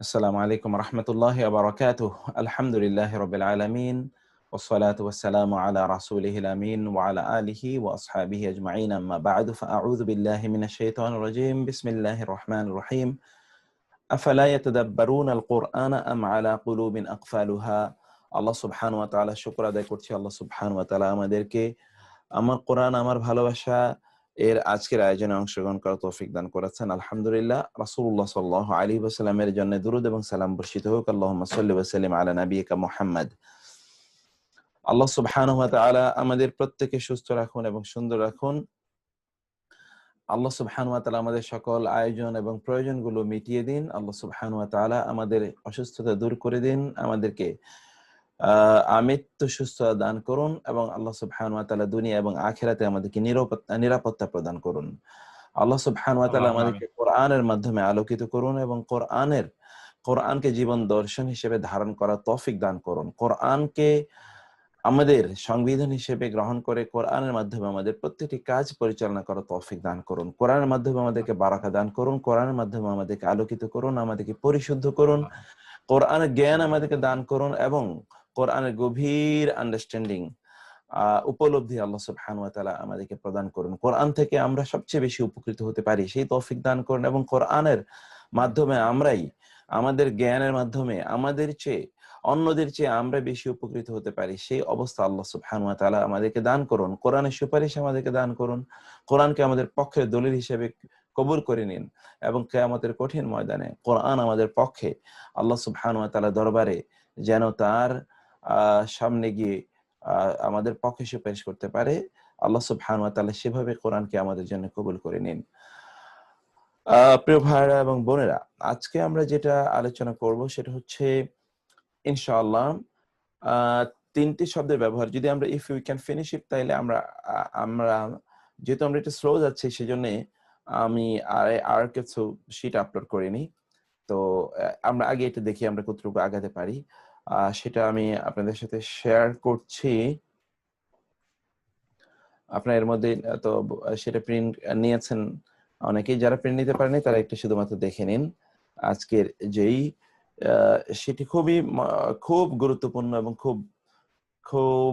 আসসালামু আলাইকুম রহমতুল্লাহি ওয়া বারাকাতুহু। আলহামদুলিল্লাহি রাব্বিল আলামিন ওয়াসসালাতু ওয়াসসালামু আলা রাসূলিহিল আমিন ওয়া আলা আলিহি ওয়া আসহাবিহি আজমাইন, আম্মা বা'দু, ফাআউযু বিল্লাহি মিনাশ শাইতানির রাজীম। বিসমিল্লাহির রহমানির রহিম। আফালা ইয়াতাদাব্বারুনাল কুরআনা আম আলা কুলুবিন আকফালুহা। আল্লাহ সুবহানাহু ওয়া তাআলা শুকর আদায় করছি। আল্লাহ সুবহানাহু ওয়া তাআলা আমাদেরকে আমার কোরআন আমার ভালোবাসা এর আজকের আয়োজনে অংশগ্রহণ করার তৌফিক দান করেছেন। আলহামদুলিল্লাহ। রাসূলুল্লাহ সাল্লাল্লাহু আলাইহি ওয়াসাল্লামের জন্য দুরূদ এবং সালাম বর্ষিত হোক। আল্লাহুম্মা সাল্লি ওয়া সাল্লিম আলা নাবিয়িকা মুহাম্মদ। আল্লাহ সুবহানাহু ওয়া তাআলা আমাদের প্রত্যেককে সুস্থ রাখুন এবং সুন্দর রাখুন। আল্লাহ সুবহানাহু ওয়া তাআলা আমাদের সকল আয়োজন এবং প্রয়োজনগুলো মিটিয়ে দিন। আল্লাহ সুবহানাহু ওয়া তাআলা আমাদের অসুস্থতা দূর করে দিন। আমাদেরকে আমৃত্যু সুস্থতা দান করুন এবং আল্লাহ সুবহানাহু ওয়া তাআলা দুনিয়া এবং আখিরাতে আমাদেরকে নিরাপত্তা প্রদান করুন। আল্লাহ সুবহানাহু ওয়া তাআলা আল্লাহুম্মা আমিন। আমাদেরকে কোরআনের মাধ্যমে আলোকিত করুন এবং কোরআনকে জীবন দর্শন হিসেবে ধারণ করার তৌফিক দান করুন। কোরআনকে আমাদের সংবিধান হিসেবে গ্রহণ করে কোরআনের মাধ্যমে আমাদের প্রত্যেকটি কাজ পরিচালনা করার তৌফিক দান করুন। কোরআনের মাধ্যমে আমাদেরকে বারাকা দান করুন। কোরআনের মাধ্যমে আমাদেরকে আলোকিত করুন, আমাদেরকে পরিশুদ্ধ করুন। আল্লাহ কোরআনের জ্ঞান আমাদেরকে দান করুন এবং কোরআনের গভীর আন্ডারস্ট্যান্ডিং উপলব্ধি আল্লাহ সুবহানাহু ওয়া তাআলা আমাদেরকে প্রদান করুন। কোরআন থেকে আমরা সবচেয়ে বেশি উপকৃত হতে পারি সেই তৌফিক দান করুন এবং কোরআনের মাধ্যমে আমরাই আমাদের জ্ঞানের মাধ্যমে অন্যদের চেয়ে আমরা বেশি উপকৃত হতে পারি সেই অবস্থা আল্লাহ সুবহানাহু ওয়া তাআলা আমাদেরকে দান করুন। কোরআনের সুপারিশ আমাদেরকে দান করুন। কোরআনকে আমাদের পক্ষের দলিল হিসেবে কবুল করে নিন এবং কিয়ামতের কঠিন ময়দানে কোরআন আমাদের পক্ষে আল্লাহ সুবহানাহু ওয়া তাআলা দরবারে যেন তার সামনে গিয়ে আমাদের পক্ষে সুপারিশ করতে পারে। আল্লাহ সুবহানাহু ওয়া তাআলা সেভাবে কোরআনকে আমাদের জন্য কবুল করে নিন। প্রিয় ভাইরা এবং বোনেরা, আজকে আমরা যেটা আলোচনা করব সেটা হচ্ছে ইনশাআল্লাহ তিনটি শব্দের ব্যবহার। যদি আমরা if you can finish it তাইলে আমরা যেহেতু আমরা একটু স্লো যাচ্ছি সেজন্য আমি আর কিছু শীট আপলোড করিনি। তো আমরা আগে এটা দেখি আমরা কতটুকু আগাতে পারি। সেটা আমি আপনাদের সাথে শেয়ার করছি। আপনার এর মধ্যে তো সেটা প্রিন্ট নিয়েছেন অনেকেই। যারা প্রিন্ট নিতে পারেনি তারা একটু শুধুমাত্র দেখে নিন। আজকের যেই সেটি খুব গুরুত্বপূর্ণ এবং খুব খুব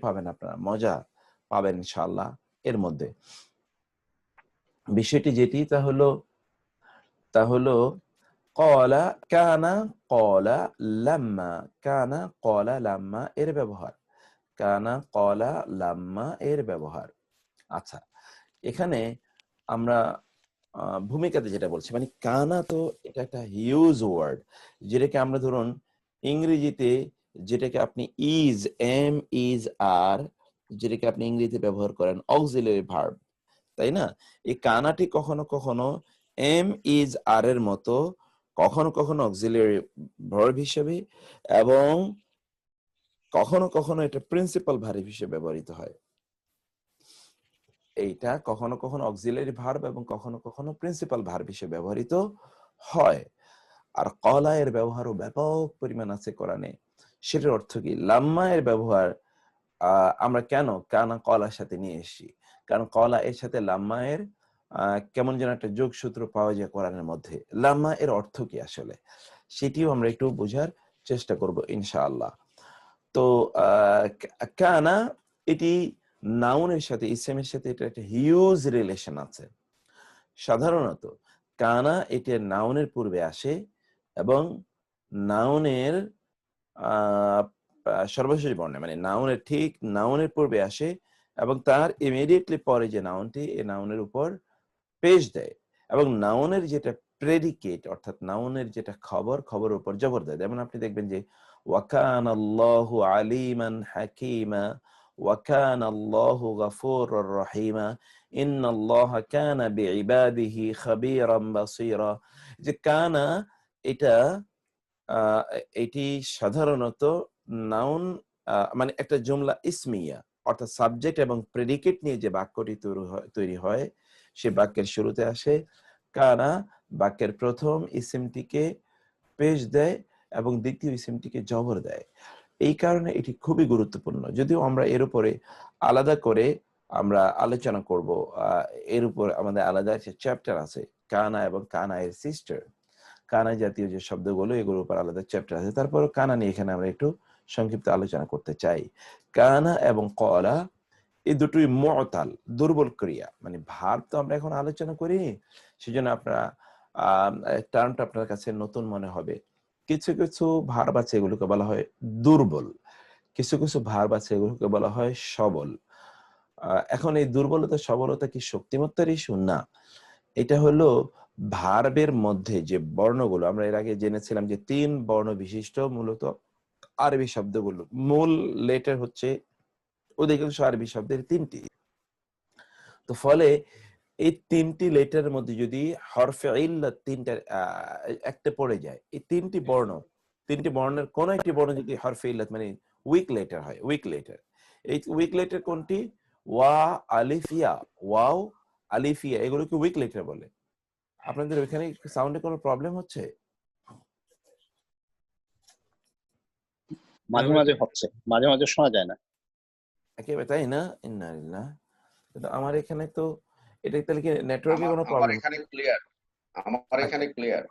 পাবেন, আপনারা মজা পাবেন ইনশাআল্লাহ এর মধ্যে। বিষয়টি যেটি তা হলো ক্বালা কানা ক্বালা লাম্মা। কানা ক্বালা লাম্মা এর ব্যবহার। কানা ক্বালা লাম্মা এর ব্যবহার। আচ্ছা, এখানে আমরা ভূমিকাতে যেটা বলছি, মানে কানা তো এটা একটা হিউজ ওয়ার্ড, যেটাকে আমরা ধরুন ইংরেজিতে যেটাকে আপনি এম ইজ আর, যেটাকে আপনি ইংরেজিতে ব্যবহার করেন অক্সিলারি ভার্ব, তাই না? এই কানাটি কখনো কখনো এম ইজ আর এর মতো, কখনো কখনো অক্সিলারি ভার্ব হিসেবে এবং কখনো কখনো এটা প্রিন্সিপাল ভার্ব হিসেবে ব্যবহৃত হয়। এইটা কখনো কখনো অক্সিলারি ভার্ব এবং কখনো কখনো প্রিন্সিপাল ভার্ব হিসেবে ব্যবহৃত হয়। আর কলা এর ব্যবহারও ব্যাপক পরিমাণ আছে কোরআনে। সেটার অর্থ কি? লাম্মা এর ব্যবহার আমরা কেন কানা কলার সাথে নিয়ে এসেছি? কারণ কলা এর সাথে লাম্মা এর কেমন যেন একটা যোগসূত্র পাওয়া যায় কোরআনের মধ্যে। লাম্মা এর অর্থ কি আসলে সেটিও আমরা একটু বোঝার চেষ্টা করব ইনশাআল্লাহ। তো কানা এটি নাউনের সাথে, ইসমের সাথে এটা একটা হিউজ রিলেশন আছে। সাধারণত কানা এটি নাউনের পূর্বে আসে এবং নাউনের সর্বশেষ বর্ণে, মানে নাউনের পূর্বে আসে এবং তার ইমিডিয়েটলি পরে যে নাউনটি, এই নাউনের উপর পেশ দেয় এবং নাউনের যেটা প্রেডিকেট অর্থাৎ নাউনের যেটা খবরের উপর জবর দেয়। যেমন আপনি দেখবেন যে ওয়াকানাল্লাহু আলিমান হাকিমা, ওয়াকানাল্লাহু গফুরুর রহিমা, ইন্নাল্লাহা কানা বিইবাদিহি খাবীরাম বাসীরা। যে কানা এটা এটি সাধারণত নাউন, মানে একটা জুমলা ইসমিয়া অর্থাৎ সাবজেক্ট এবং প্রেডিকেট নিয়ে যে বাক্যটি তৈরি হয় সে বাক্যের শুরুতে আসে কানা। বাক্যের প্রথম ইসিমটিকে পেশ দেয় এবং দ্বিতীয় ইসিমটিকে জবর দেয়। এই কারণে এটি খুবই গুরুত্বপূর্ণ। যদিও আমরা এর উপরে আলাদা করে আমরা আলোচনা করব, এর উপর আমাদের আলাদা একটা চ্যাপ্টার আছে কানা এবং কানা এর সিস্টার। কানা জাতীয় যে শব্দগুলো এগুলোর উপর আলাদা চ্যাপ্টার আছে। তারপরে কানা নিয়ে এখানে আমরা একটু সংক্ষিপ্ত আলোচনা করতে চাই। কানা এবং কলা এই দুটোই মুতাল, দুর্বল ক্রিয়া, মানে ভার্ব তো আমরা এখন আলোচনা করিনি, সেজন্য আপনারা টার্মটা আপনার কাছে নতুন মনে হবে। কিছু কিছু ভার্ব আছে এগুলোকে বলা হয় দুর্বল, কিছু কিছু ভার্ব আছে এগুলোকে বলা হয় সবল। এখন এই দুর্বলতা সবলতা কি শক্তিমত্তার ইস্যু? না, এটা হলো ভার্বের মধ্যে যে বর্ণগুলো, আমরা এর আগে জেনেছিলাম যে 3 বর্ণ বিশিষ্ট মূলত আরবি শব্দগুলো, মূল লেটার হচ্ছে অধিকাংশ আরবি শব্দের 3টি। তো ফলে এই 3টি লেটারের মধ্যে যদি হরফে ইল্লাত 3টা একটা পড়ে যায়, এই 3টি বর্ণের কোন একটি বর্ণ যদি হরফে ইল্লাত মানে উইক লেটার হয়, উইক লেটার, এই উইক লেটার কোনটি? ওয়া, আলিফিয়া, ওয়াও, আলিফিয়া, এগুলোকে উইক লেটার বলে। আপনাদের ওইখানে সাউন্ডে কোনো প্রবলেম হচ্ছে? মাঝে মাঝে হচ্ছে, মাঝে মাঝে শোনা যায় না। একেবারে তাই না? ইন্নালিল্লাহ। কিন্তু আমার এখানে তো এটা তাহলে কি নেটওয়ার্কে কোনো প্রবলেম? আমার এখানে ক্লিয়ার, আমার এখানে ক্লিয়ার।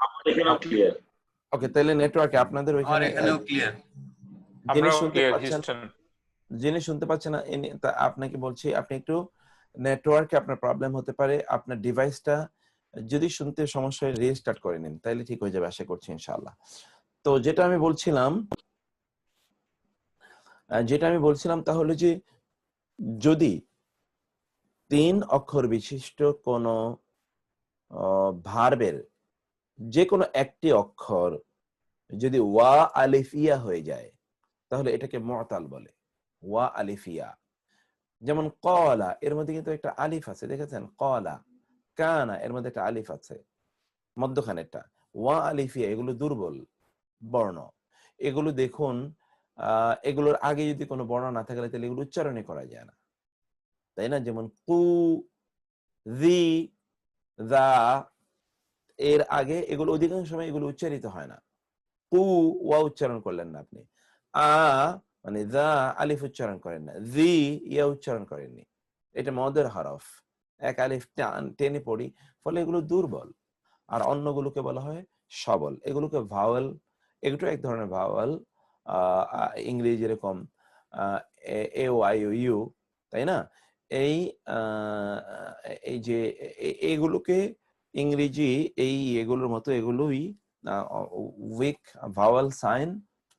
ওকে, তাহলে নেটওয়ার্কে আপনাদের ওইখানে এখানেও ক্লিয়ার, যিনি আমরাও শুনতে ক্লিয়ার পাচ্ছেন, হিস্টন। যিনি শুনতে পাচ্ছেন না আপনাকে বলছি, আপনি একটু নেটওয়ার্কে আপনার প্রবলেম হতে পারে, আপনার ডিভাইসটা যদি শুনতে সমস্যা হয় রিস্টার্ট করে নিন, তাহলে ঠিক হয়ে যাবে আশা করছি ইনশাআল্লাহ। তো যেটা আমি বলছিলাম তাহলে যে যদি 3 অক্ষর বিশিষ্ট কোন ভার্বের যে কোনো একটি অক্ষর যদি ওয়া আলিফিয়া হয়ে যায় তাহলে এটাকে মুতাল বলে, ওয়া আলিফিয়া। যেমন কলা, এর মধ্যে কিন্তু একটা আলিফ আছে, দেখেছেন? কলা, কানা, এর মধ্যে একটা আলিফ আছে মধ্যখানেরটা। ওয়া আলিফিয়া এগুলো দুর্বল বর্ণ, এগুলো দেখুন এগুলোর আগে যদি কোনো বর্ণ না থাকে তাহলে এগুলো উচ্চারণই করা যায় না, তাই না? যেমন কু, দি, দা, এর আগে এগুলো অধিকাংশ সময় এগুলো উচ্চারিত হয় না। কু, ওয়া উচ্চারণ করলেন না আপনি, আ মানে দা, আলিফ উচ্চারণ করেন না, জি, ইয়া উচ্চারণ করেননি, এটা মদের হরফ, এক আলিফ টেনে পড়ি, ফলে এগুলো দুর্বল। আর অন্যগুলোকে বলা হয় সবল, এগুলোকে ভাওয়েল, এগুলো এক ধরনের ভাওয়েল, ইংরেজি যেরকম এ ও আই ও ইউ, তাই না? এই এই যে এগুলোকে ইংরেজি এগুলোর মতো এগুলোই উইক ভাওয়েল সাইন,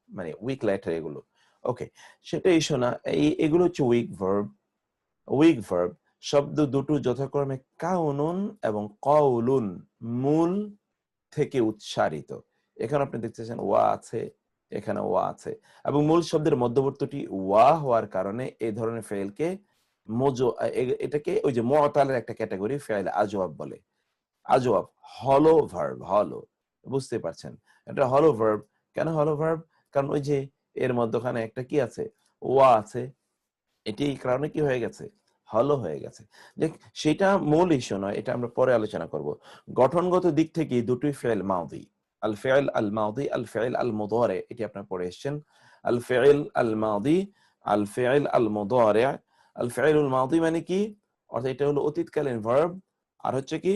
মানে উইক লেটার এগুলো। ওকে, সেটা ইস্যু না, এগুলো হচ্ছে উইক ভার্ব। উইক ভার্ব শব্দ দুটো যথাক্রমে কাউনুন এবং কওলুন, মূল থেকে উচ্চারিত। এখানে আপনি দেখতেছেন ওয়া আছে, এখানে ওয়া আছে, এবং মূল শব্দের মধ্যবর্তীটি ওয়া হওয়ার কারণে এই ধরনের ফেলকে এটাকে ওই যে মুতালের একটা ক্যাটাগরি ফেল আজওয়াব বলে। আজওয়াব হলো ভার্ব, হলো, বুঝতে পারছেন? এটা হলো ভার্ব। কেন হলো ভার্ব? কারণ ওই যে এর মধ্যখানে একটা কি আছে, ওয়া আছে, এটি এই কারণে কি হয়ে গেছে, হলো হয়ে গেছে। দেখ, সেটা মূল ইস্যু নয়, এটা আমরা পরে আলোচনা করব। গঠনগত দিক থেকে দুটোই ফেল মাউদি, আল ফিল আল মাউদি, আল ফিল আল মুদারি, এটি আপনারা পড়ে এসেছেন। আল ফিল আল মাউদি, আল ফিল আল মুদারি। আল ফিল আল মাউদি মানে কি? অর্থাৎ এটা হলো অতীতকালীন ভার্ব, আর হচ্ছে কি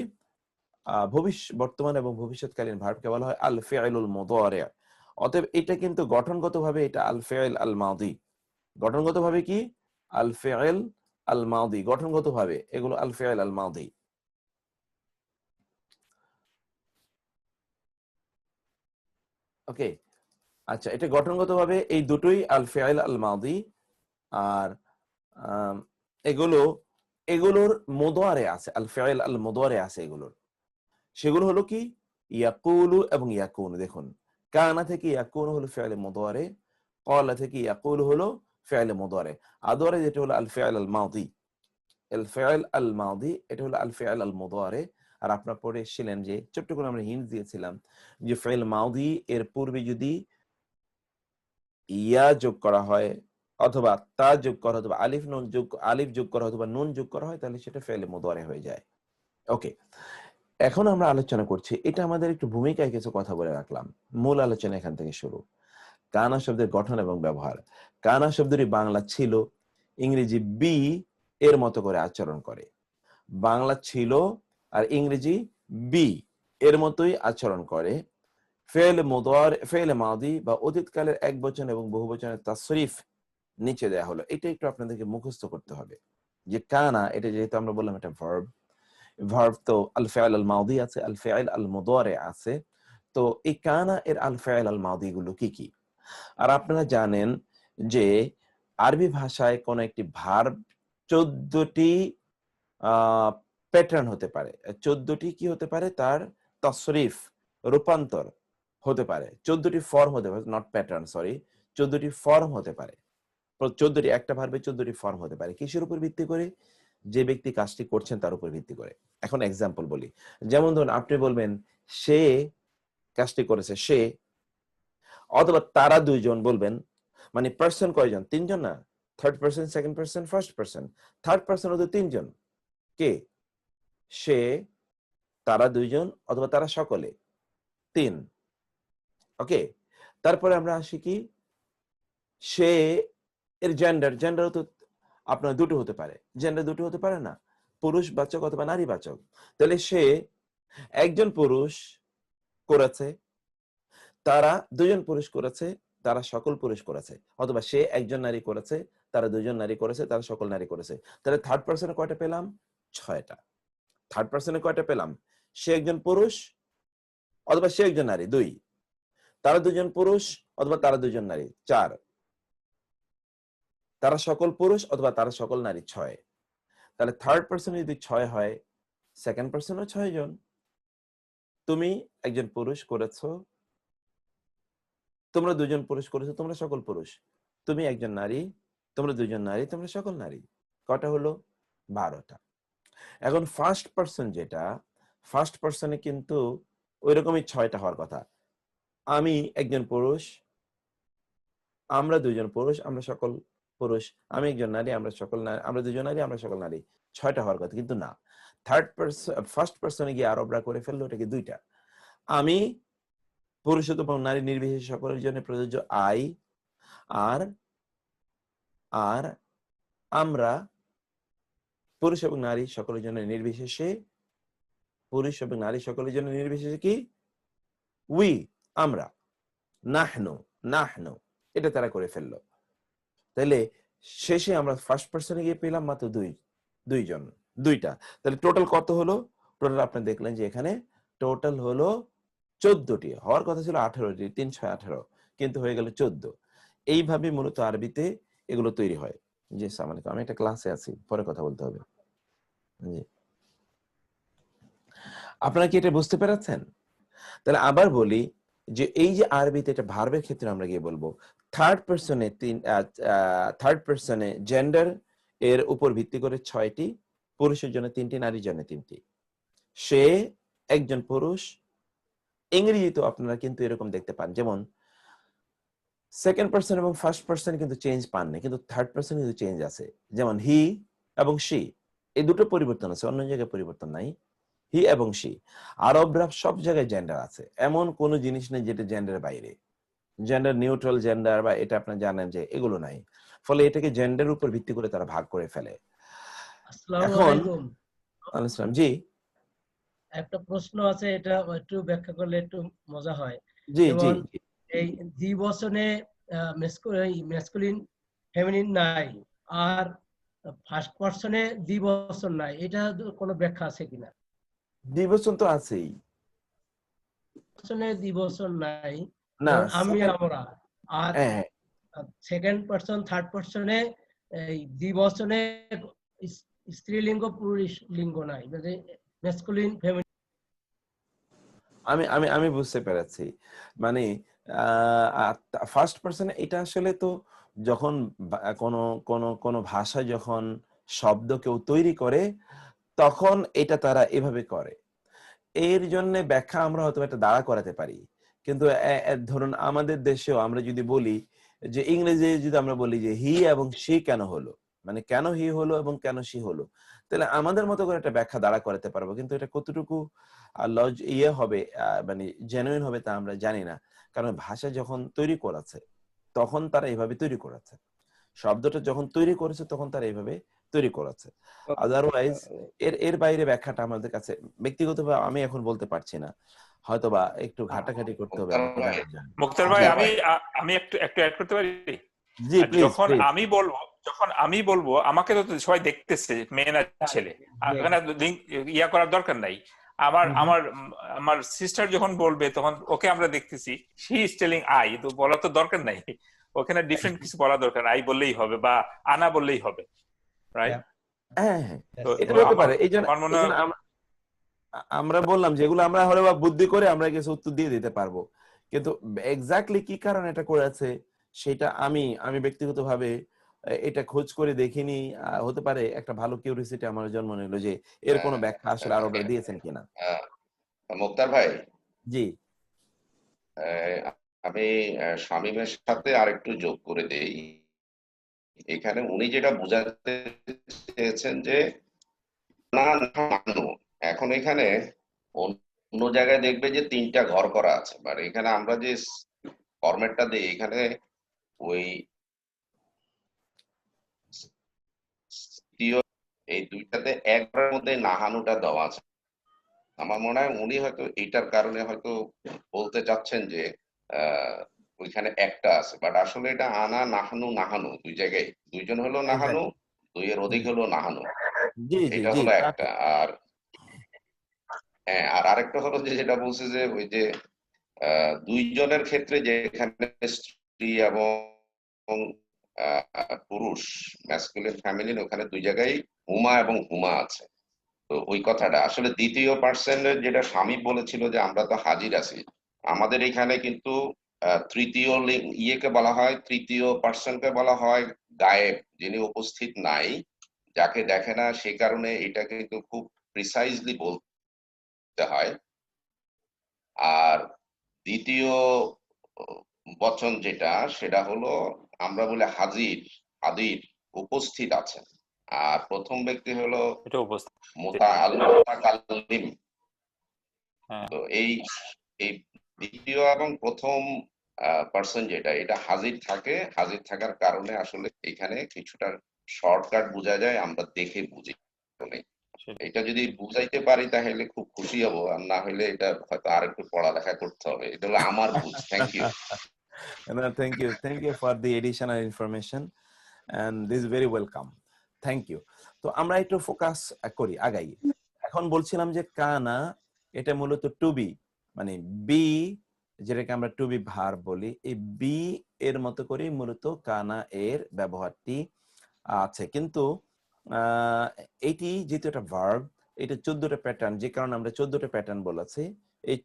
বর্তমান এবং ভবিষ্যৎকালীন ভার্বকে বলা হয় আল ফিলুল মুদারি। অতএব এটা কিন্তু গঠনগতভাবে এটা আল ফিল আল মাউদি, গঠনগতভাবে কি আল ফিল আল মাউদি, গঠনগতভাবে এগুলো আল ফিল আল মাউদি। ওকে, আচ্ছা, এটা গঠনগতভাবে এই দুটোই আল ফিল আল মাউদি। আর এগুলোর মুদারি আছে, আল ফিল আল মুদারি আছে এগুলোর, সেগুলো হলো কি ইয়াকুলু এবং ইয়াকুনু। দেখুন, কানা থেকে ইয়াকুনু হলো ফি'ল মুদারি, ক্বালা থেকে ইয়াকুলু হলো ফি'ল মুদারি, আদরে যেটা হলো আল ফি'ল আল মাদি, আল ফি'ল আল মাদি এটা হলো আল ফি'ল আল মুদারি। আর আপনারা পড়ে এসেছিলেন যে ছোট্ট করে আমরা হিন্ট দিয়েছিলাম যে ফি'ল মাদি এর পূর্বে যদি ইয়া যোগ করা হয় অথবা তা যোগ করা অথবা আলিফ যোগ করা অথবা নুন যোগ করা হয় তাহলে সেটা ফি'ল মুদারি হয়ে যায়। ওকে, এখন আমরা আলোচনা করছি, এটা আমাদের একটু ভূমিকায় কিছু কথা বলে রাখলাম, মূল আলোচনা এখান থেকে শুরু। কানা শব্দের গঠন এবং ব্যবহার। কানা শব্দটি বাংলা ছিল, ইংরেজি বি এর মতো করে আচরণ করে। বাংলা ছিল আর ইংরেজি বি এর মতোই আচরণ করে। ফেলে মাদি বা অতীতকালের এক বচন এবং বহু বচনের তাসরিফ নিচে দেয়া হলো। এটা একটু আপনাদেরকে মুখস্থ করতে হবে যে কানা, এটা যেহেতু আমরা বললাম এটা ভার্ব, ভার্ব তো আল ফাইল আল মাদি আছে, আল ফাইল আল মুদারি আছে। তো এই কানা এর আল ফাইল আল মাদি গুলো কি কি? আর আপনারা জানেন যে আরবি ভাষায় কোন একটি ভার্ব 14টি প্যাটার্ন হতে পারে, 14টি কি হতে পারে, তার তাসরিফ রূপান্তর হতে পারে, 14টি ফর্ম হতে পারে, নট প্যাটার্ন, সরি, 14টি ফর্ম হতে পারে। 14টি, একটা ভার্বে 14টি ফর্ম হতে পারে। কিসের উপর ভিত্তি করে? যে ব্যক্তি কাজটি করছেন তার উপর ভিত্তি করে। এখন এক্সাম্পল বলি, যেমন ধরুন আপনি বলবেন সে কাজটি করেছে, সে, অথবা তারা দুইজন বলবেন, মানে পার্সন কয়জন? তিনজন না? Third person, second person, first person. Third person হতে তিনজন, কে? সে, তারা দুইজন, অথবা তারা সকলে, তিন। ওকে, তারপরে আমরা আসি কি, সে এর জেন্ডার, জেন্ডার তো আপনার দুটো হতে পারে, জেন্ডার দুটো হতে পারে না, পুরুষবাচক অথবা নারীবাচক। তাহলে সে একজন পুরুষ করেছে, তারা দুজন পুরুষ করেছে, তারা সকল পুরুষ করেছে, অথবা সে একজন নারী করেছে, তারা দুজন নারী করেছে, তারা সকল নারী করেছে। তাহলে থার্ড পার্সনে কয়টা পেলাম? 6টা। থার্ড পার্সনে কয়টা পেলাম? সে একজন পুরুষ অথবা সে একজন নারী, 2। তারা দুজন পুরুষ অথবা তারা দুজন নারী, 4। তারা সকল পুরুষ অথবা তারা সকল নারী, 6। তাহলে থার্ড পার্সন যদি 6 হয়, সেকেন্ড পার্সনও 6 জন। তুমি একজন পুরুষ করেছো, তোমরা দুজন পুরুষ করেছো, তোমরা সকল পুরুষ। তুমি একজন নারী, তোমরা দুজন নারী, তোমরা সকল নারী। কটা হলো? 12টা। এখন ফার্স্ট পার্সন যেটা, ফার্স্ট পার্সনে কিন্তু ওইরকমই 6টা হওয়ার কথা। আমি একজন পুরুষ, আমরা দুজন পুরুষ, আমরা সকল পুরুষ। আমি একজন নারী, আমরা সকল নারী, আমরা দুজন নারী, আমরা সকল নারী। 6টা হওয়ার কথা, কিন্তু না। থার্ড পার্সন, ফার্স্ট পার্সনে গিয়ে আরবরা করে ফেললো ওটাকে 2টা। আমি পুরুষ এবং নারী নির্বিশেষে সকলের জন্য প্রযোজ্য আই, আর আর আমরা পুরুষ এবং নারী সকলের জন্য নির্বিশেষে, পুরুষ এবং নারী সকলের জন্য নির্বিশেষে কি? উই, আমরা, নাহনু, নাহনু, এটা তারা করে ফেললো। তাহলে শেষে আমরা ফার্স্ট পার্সনে গিয়ে পেলাম মাত্র দুইজন, 2টা। তাহলে টোটাল কত হলো? টোটাল আপনি দেখলেন যে এখানে টোটাল হলো 14টি। হওয়ার কথা ছিল 18টি, 3 6 18, কিন্তু হয়ে গেল 14। এইভাবে মূলত আরবিতে এগুলো তৈরি হয়। জি, আসসালামু আলাইকুম, আমি একটা ক্লাসে আছি, পরে কথা বলতে হবে। জি, আপনারা কি এটা বুঝতে পেরেছেন? তাহলে আবার বলি যে এই যে আরবিতে এটা ভার্বের ক্ষেত্রে আমরা গিয়ে বলবো, থার্ড পার্সনে জেন্ডার এর উপর ভিত্তি করে 6টি, পুরুষের জন্য 3টি, নারীর জন্য 3টি। সে একজন পুরুষ। ইংরেজিতেও আপনারা কিন্তু এরকম দেখতে পান, যেমন সেকেন্ড পার্সন এবং ফার্স্ট পার্সন কিন্তু চেঞ্জ পাননি, কিন্তু থার্ড পার্সন কিন্তু চেঞ্জ আছে। যেমন হি এবং শি, এই দুটো পরিবর্তন আছে, অন্য জায়গায় পরিবর্তন নাই। হি এবং শি। আরবরা সব জায়গায় জেন্ডার আছে, এমন কোন জিনিস নেই যেটা জেন্ডারের বাইরে। জেন্ডার নিউট্রাল জেন্ডার বা এটা আপনারা জানেন যে এগুলো নাই। ফলে এটাকে জেন্ডারের উপর ভিত্তি করে তারা ভাগ করে ফেলে। আসসালামু এখন আলাইকুম। আলাইকুম, জি একটা প্রশ্ন আছে, এটা একটু ব্যাখ্যা করলে একটু মজা হয়। জি জি যেমন জি। এই দ্বিবচনে ম্যাসকুলিন ফেমিনিন নাই, আর ফার্স্ট পারসনে দ্বিবচন নাই, এটা কোনো ব্যাখ্যা আছে কিনা? দ্বিবচন তো আছেই বচনে দ্বিবচন নাই, না। যেমন আমি second- আমরা। আর হ্যাঁ, সেকেন্ড পারসন থার্ড পারসনে এই দ্বিবচনে স্ত্রীলিঙ্গ পুরুষ লিঙ্গ নাই, ম্যাসকুলিন ফেমিনিন। আমি আমি আমি বুঝতে পেরেছি। মানে ফার্স্ট পার্সনে এটা আসলে তো যখন কোনো কোনো কোনো ভাষা যখন শব্দ কেউ তৈরি করে, তখন এটা তারা এভাবে করে। এর জন্য ব্যাখ্যা আমরা হয়তো একটা দাঁড়া করাতে পারি, কিন্তু ধরুন আমাদের দেশেও আমরা যদি বলি যে ইংরেজি যদি আমরা বলি যে হি এবং সি কেন হলো, মানে কেন হি হলো এবং কেন সি হলো, তাহলে আমাদের মতো করে একটা ব্যাখ্যা দাঁড়া করাতে পারবো, কিন্তু এটা কতটুকু হবে, মানে জেনুইন হবে তা আমরা জানি না। কারণ ভাষা যখন তৈরি করেছে তখন তারা এইভাবে তৈরি করেছে, শব্দটা যখন তৈরি করেছে তখন তারা এইভাবে তৈরি করেছে। আদারওয়াইজ এর এর বাইরে ব্যাখ্যাটা আমাদের কাছে ব্যক্তিগতভাবে আমি এখন বলতে পারছি না। হয়তোবা একটু ঘাটাঘাটি করতে হবে মুক্তার আমাকে ভাই, জানার জন্য। মুক্তার জি ভাই, মুক্তার আমি ভাই, আমি একটু অ্যাড করতে পারি? জি, আর প্লিজ যখন প্লিজ। আমি বলবো আমাকে তো সবাই দেখতেছে, মেয়ে না ছেলে, আর ওখানে লিঙ্ক ইয়া করার দরকার নাই। আমার আমার আমার সিস্টার যখন বলবে তখন ওকে আমরা দেখতেছি, শি ইজ টেলিং আই, তো বলা তো দরকার নাই, ওখানে ডিফারেন্ট কিছু বলা দরকার নাই, আই বললেই হবে বা আনা বললেই হবে, রাইট? হ্যাঁ হ্যাঁ, তো এটা তো হতে আমার পারে। এই জন্য আমার মনে হয় আমরা বললাম যেগুলো আমরা হলে বা বুদ্ধি করে আমরা কিছু উত্তর দিয়ে দিতে পারবো, কিন্তু এক্স্যাক্টলি কি কারণে এটা করেছে সেটা আমি আমি ব্যক্তিগতভাবে এটা খোঁজ করে দেখিনি। হতে পারে একটা ভালো কিউরিওসিটি আমার জন্ম নিল যে এর কোনো ব্যাখ্যা আসলে আরবরা দিয়েছেন কিনা। মুক্তার ভাই, জি আমি শামীমের সাথে আরেকটু যোগ করে দেই। এখানে উনি যেটা বোঝাতে চেয়েছেন যে না নানু, এখন এখানে অন্য জায়গায় দেখবে যে 3টা ঘর করা আছে, বাট এখানে আমরা যে ফরম্যাটটা দিই এখানে ওই এই দুইটাতে এক ঘরের মধ্যে নাহানুটা দেওয়া আছে। আমার মনে হয় উনি হয়তো এইটার কারণে হয়তো বলতে চাচ্ছেন যে আহ ওইখানে একটা আছে, বাট আসলে এটা আনা নাহানু নাহানু দুই জায়গায়, দুইজন হলো নাহানু, এক্স্যাক্টলি। দুইয়ের অধিক হলো নাহানু, জি জি এটা জি হলো তা একটা। আর হ্যাঁ, আর আরেকটা হলো যে যেটা বলছে যে ওই যে দুইজনের ক্ষেত্রে যেখানে স্ত্রী এবং পুরুষ ম্যাসকুলিন ফ্যামিলিন, ওখানে দুই জায়গায় হুমা এবং হুমা আছে। তো ওই কথাটা আসলে দ্বিতীয় পার্সনের যেটা স্বামী বলেছিল যে আমরা তো হাজির আছি, আমাদের এখানে কিন্তু তৃতীয় ইয়েকে বলা হয়, তৃতীয় পার্সনকে বলা হয় গায়েব, যিনি উপস্থিত নাই, যাকে দেখে না, সে কারণে এটা কিন্তু খুব প্রিসাইজলি বলতে হয়। আর দ্বিতীয় বচন যেটা, সেটা হলো আমরা বলে হাজির, হাজির, উপস্থিত আছেন। আর প্রথম ব্যক্তি হলো এটা উপস্থিত। মুতাকাল্লিম। হ্যাঁ, তো এই এই দ্বিতীয় এবং প্রথম পার্সন যেটা, এটা হাজির থাকে, হাজির থাকার কারণে আসলে এখানে কিছুটা শর্টকাট বোঝা যায়, আমরা দেখে বুঝি। এটা যদি বুঝাইতে পারি তাহলে খুব খুশি হব, আর না হলে এটা হয়তো আর একটু পড়ালেখা করতে হবে। এটা হলো আমার বুঝ। Thank you. No, thank you for the additional information and this is very welcome. Thank you. তো আমরা একটু ফোকাস করি, আগাই। এখন বলছিলাম যে কানা এটা মূলত টু বি, মানে বি, যেটাকে আমরা টু বি ভার্ব বলি, এই বি এর মতো করে মূলত কানা এর ব্যবহারটি আছে। কিন্তু এইটি যেহেতু একটা ভার্ব, এটা 14টা প্যাটার্ন, যে কারণে আমরা 14টা প্যাটার্ন বলেছি, এই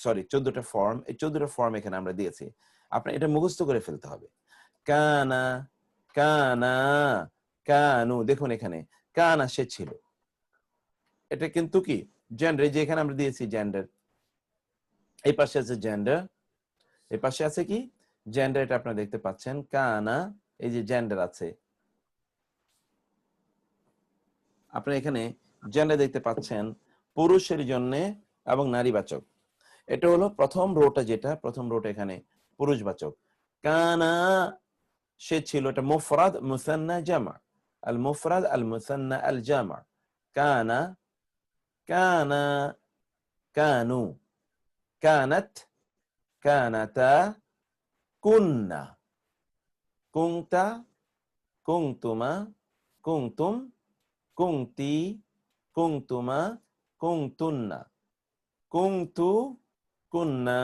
সরি 14টা ফর্ম, এই 14টা ফর্ম এখানে আমরা দিয়েছি। আপনার এটা মুখস্থ করে ফেলতে হবে। কানা, কানা, কানু। দেখুন এখানে কানা সে ছিল, এটা কিন্তু কি জেন্ডার, যে এখানে আমরা দিয়েছি জেন্ডার, এই পাশে আছে জেন্ডার, এই পাশে আছে কি জেন্ডার, এটা আপনারা দেখতে পাচ্ছেন। কানা, এই যে জেন্ডার আছে, আপনারা এখানে জেন্ডার দেখতে পাচ্ছেন পুরুষের জন্য এবং নারীবাচক। এটা হলো প্রথম রোটা, যেটা প্রথম রোটা এখানে পুরুষবাচক। কানা সে ছিল, এটা মুফরাদ মুসান্না জামা, আল মুফরাদ আল মুসান্না আল জামা। কানা, কানা, কানু, কানাত, কানাতা, কুন্না, কুনতা, কুনতুমা, কুনতুম, কুনতি, কুনতুমা, কুনতুন্না, কুনতু, কুন্না।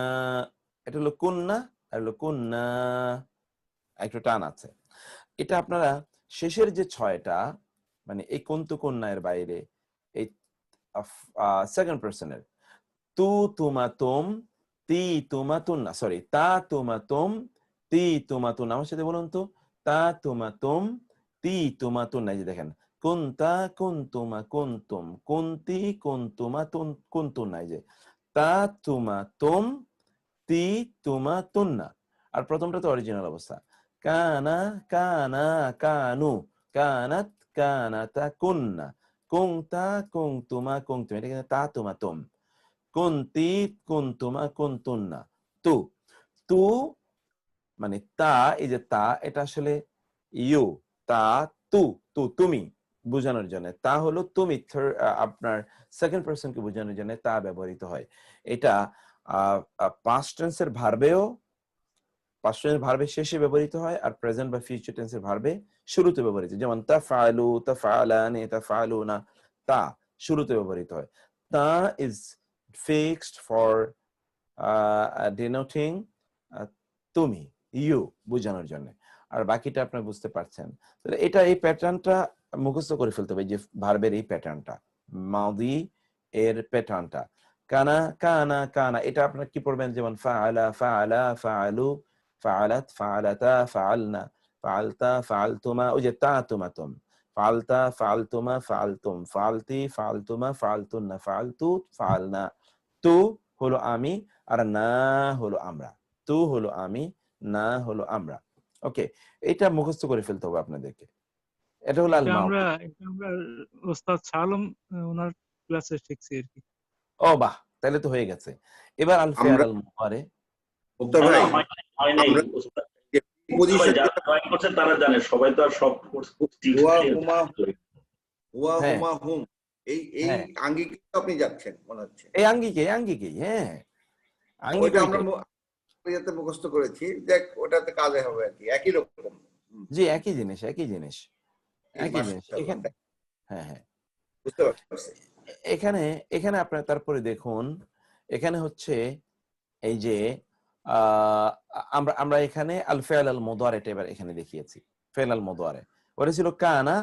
এটা হলো কুন্না আর হলো কুন্না, একটু টান আছে। এটা আপনারা শেষের যে 6টা, মানে এই কুন্তু কুন্না এর বাইরে এই সেকেন্ড পার্সনের তু তুমাতুম, তি তুমাতুন্না, সরি তা তুমাতুম, তি তুমাতুন্না, আমার সাথে বলুন তো, তা তুমাতুম, তি তুমাতুন্না। এই যে দেখেন, কুন্তা কুন্তুমা কুন্তুম, কুন্তি কুন্তুমা কুন্তুন্না, এই যে তা তুমাতুম, তি তুমাতুন্না। আর প্রথমটা তো অরিজিনাল অবস্থা, কানা, কানা, কানু, কানাত, কানাতা, কুন্না, কুংতা, কুংতুমা, কুংতুম, এটা কিন্তু তা তুমাতুম, কুন্তি, কুন্তুমা, কুন্তুন্না। তু, তু মানে তা, এই যে তা, এটা আসলে ইউ, তা, তু, তু তুমি বোঝানোর জন্য, তা হলো তুমি, আপনার সেকেন্ড পার্সনকে বোঝানোর জন্য তা ব্যবহৃত হয়। এটা পাস্ট টেন্সের ভার্বেও পাস্ট টেন্সের ভার্বে শেষে ব্যবহৃত হয়, আর প্রেজেন্ট বা ফিউচার টেন্সের ভার্বে শুরুতে ব্যবহৃত, যেমন তাফআলু, তাফআলানি, তাফআলুনা, তা শুরুতে ব্যবহৃত হয়। তা ইজ ফিক্সড ফর ডিনোটিং তুমি, ইউ বোঝানোর জন্য। আর বাকিটা আপনারা বুঝতে পারছেন। তাহলে এটা এই প্যাটার্নটা মুখস্থ করে ফেলতে হবে, যে ভার্বের এই প্যাটার্নটা, মাদি এর প্যাটার্নটা। কানা কানা কানা, এটা আপনারা কি পড়বেন, যেমন ফাআলা ফাআলা, ফাআলু ফাআলাত, ফাআলাতা ফাআলনা, ফাআলতা ফাআলতুমা, ওই যে তা তুমা তুম, ফাআলতা ফাআলতুমা ফাআলতুম, ফাআলতি ফাআলতুমা ফাআলতুন্না, ফাআলতু ফাআলনা। তু হলো আমি, আর না হলো আমরা। তু হলো আমি, না হলো আমরা। ওকে, এটা মুখস্থ করে ফেলতে হবে আপনাদেরকে। এটা হলো আল মাউত। এটা আমরা ওস্তাদ শালম ওনার ক্লাসে শিখছি আর কি। ও বাহ, তাহলে তো হয়ে গেছে। এবার আল ফিআল আল মুদারি। মুক্তা ভাই, হয় নাই ওস্তাদ, পজিশন যারা জয়েন করছেন তারা জানে, সবাই তো আর সব হুয়া হুমা, হুয়া হ্যাঁ। হুমা হুম, এই হ্যাঁ। আঙ্গিকে আপনি যাচ্ছেন মনে হচ্ছে। এই আঙ্গিকে, আঙ্গিকে, হ্যাঁ আঙ্গিক ওইটা আমরা ওইটাই। ইয়াতে মুখস্থ করেছি, দেখ ওটাতে কাজে হবে আর কি, একই রকম। জি, একই জিনিস, একই জিনিস, একই জিনিস মাশাআল্লাহ। এখানে। হ্যাঁ হ্যাঁ, বুঝতে পারছি। এখানে এখানে আপনার তারপরে দেখুন, এখানে হচ্ছে এই যে আমরা আমরা এখানে আল ফিআল আল মুদারি এটা এবার এখানে দেখিয়েছি। ফিআল আল মুদারি ওটা ছিল কানা।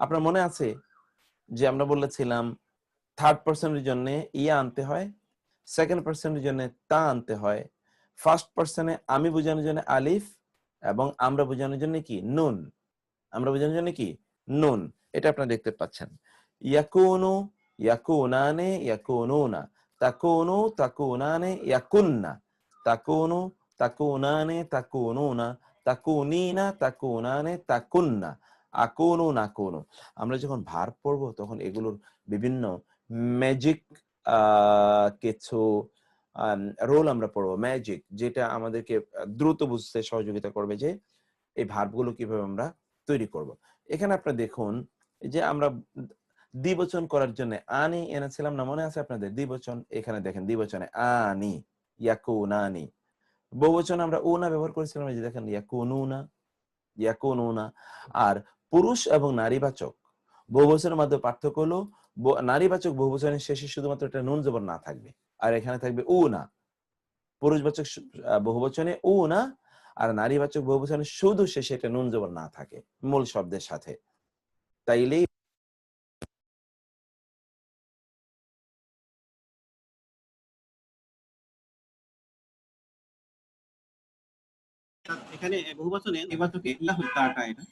আপনার মনে আছে যে আমরা বলেছিলাম থার্ড পারসনের জন্য ইয়া আনতে হয়, সেকেন্ড পারসনের জন্য তা আনতে হয়, ফার্স্ট পারসনে আমি বোঝানোর জন্য আলিফ, এবং আমরা বোঝানোর জন্য কি নুন। আমরা বোঝানোর জন্য কি নুন। এটা আপনারা দেখতে পাচ্ছেন। ইয়াকুনু, ইয়াকুনানে, ইয়াকুনুনা, তাকুনু, তাকুনানে, ইয়াকুন্না, তাকুনু, তাকুনানে, তাকুনুনা, তাকুনিনা, তাকুনানে, তাকুন্না, আকুনু, নাকুনু। আমরা যখন ভার্ব পড়বো তখন এগুলোর বিভিন্ন ম্যাজিক কিছু রোল আমরা পড়বো, ম্যাজিক, যেটা আমাদেরকে দ্রুত বুঝতে সহযোগিতা করবে যে এই ভার্বগুলো কিভাবে আমরা তৈরি করব। এখানে আপনারা দেখুন যে আমরা দ্বিবচন করার জন্য আনি এনেছিলাম না, মনে আছে আপনাদের? দ্বিবচন এখানে দেখেন, দ্বিবচনে আনি, ইয়াকুনানি। বহুবচনে আমরা উনা ব্যবহার করেছিলাম, এই যে দেখেন ইয়াকুনুনা, ইয়াকুনুনা। আর পুরুষ এবং নারীবাচক বহুবচনের মধ্যে পার্থক্য হলো নারীবাচক বহুবচনের শেষে শুধুমাত্র একটা নুন জবর না থাকবে, আর এখানে থাকবে উনা। পুরুষবাচক বহুবচনে উনা, আর নারীবাচক বহুবচনে শুধু শেষে একটা নুন জবর না থাকে মূল শব্দের সাথে। তাইলেই এখানে বহুবচনে নির্বাচকে ইয়া হত্যাটা এটা